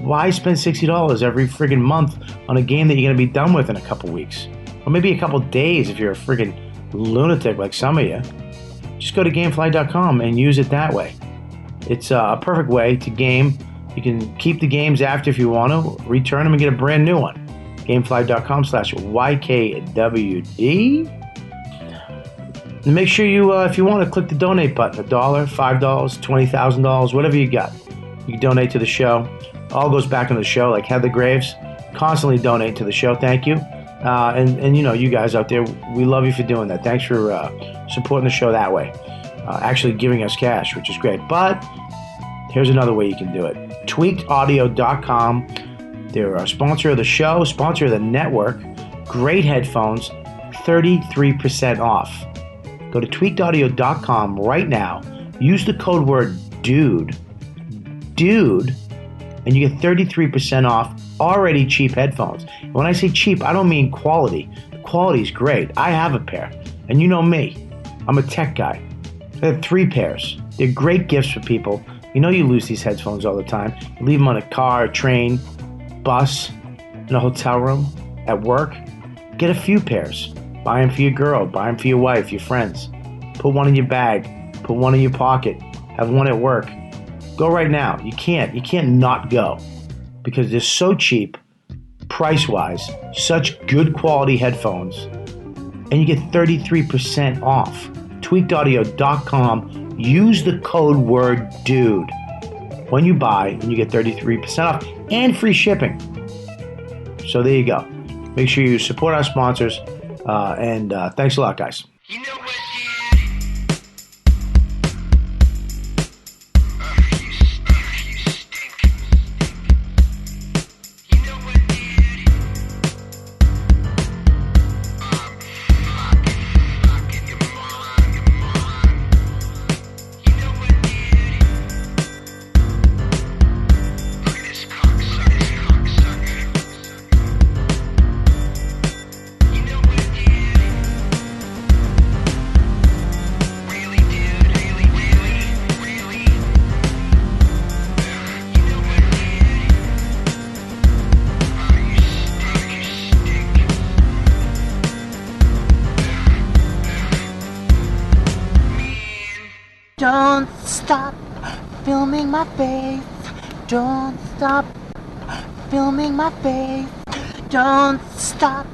why spend $60 every friggin' month on a game that you're going to be done with in a couple weeks? Or maybe a couple days if you're a friggin' lunatic like some of you. Just go to Gamefly.com and use it that way. It's a perfect way to game. You can keep the games after if you want to, return them and get a brand new one. Gamefly.com/YKWD. And make sure you, if you want to, click the donate button. $1, $5, $20,000, whatever you got. You can donate to the show. All goes back into the show, like Heather Graves. Constantly donate to the show. Thank you. And you know, you guys out there, we love you for doing that. Thanks for supporting the show that way. Actually giving us cash, which is great. But here's another way you can do it. tweakedaudio.com. They're a sponsor of the show, sponsor of the network. Great headphones, 33% off. Go to tweakedaudio.com right now. Use the code word DUDE, and you get 33% off already cheap headphones. And when I say cheap, I don't mean quality. The quality's great. I have a pair, and you know me. I'm a tech guy. I have 3 pairs. They're great gifts for people. You know you lose these headphones all the time. You leave them on a car, a train, bus, in a hotel room, at work. Get a few pairs. Buy them for your girl. Buy them for your wife, your friends. Put one in your bag. Put one in your pocket. Have one at work. Go right now. You can't not go. Because they're so cheap, price-wise, such good quality headphones. And you get 33% off. tweakedaudio.com. Use the code word DUDE when you buy, and you get 33% off and free shipping. So there you go. Make sure you support our sponsors, and thanks a lot, guys. Don't stop filming my face. Don't stop filming my face. Don't stop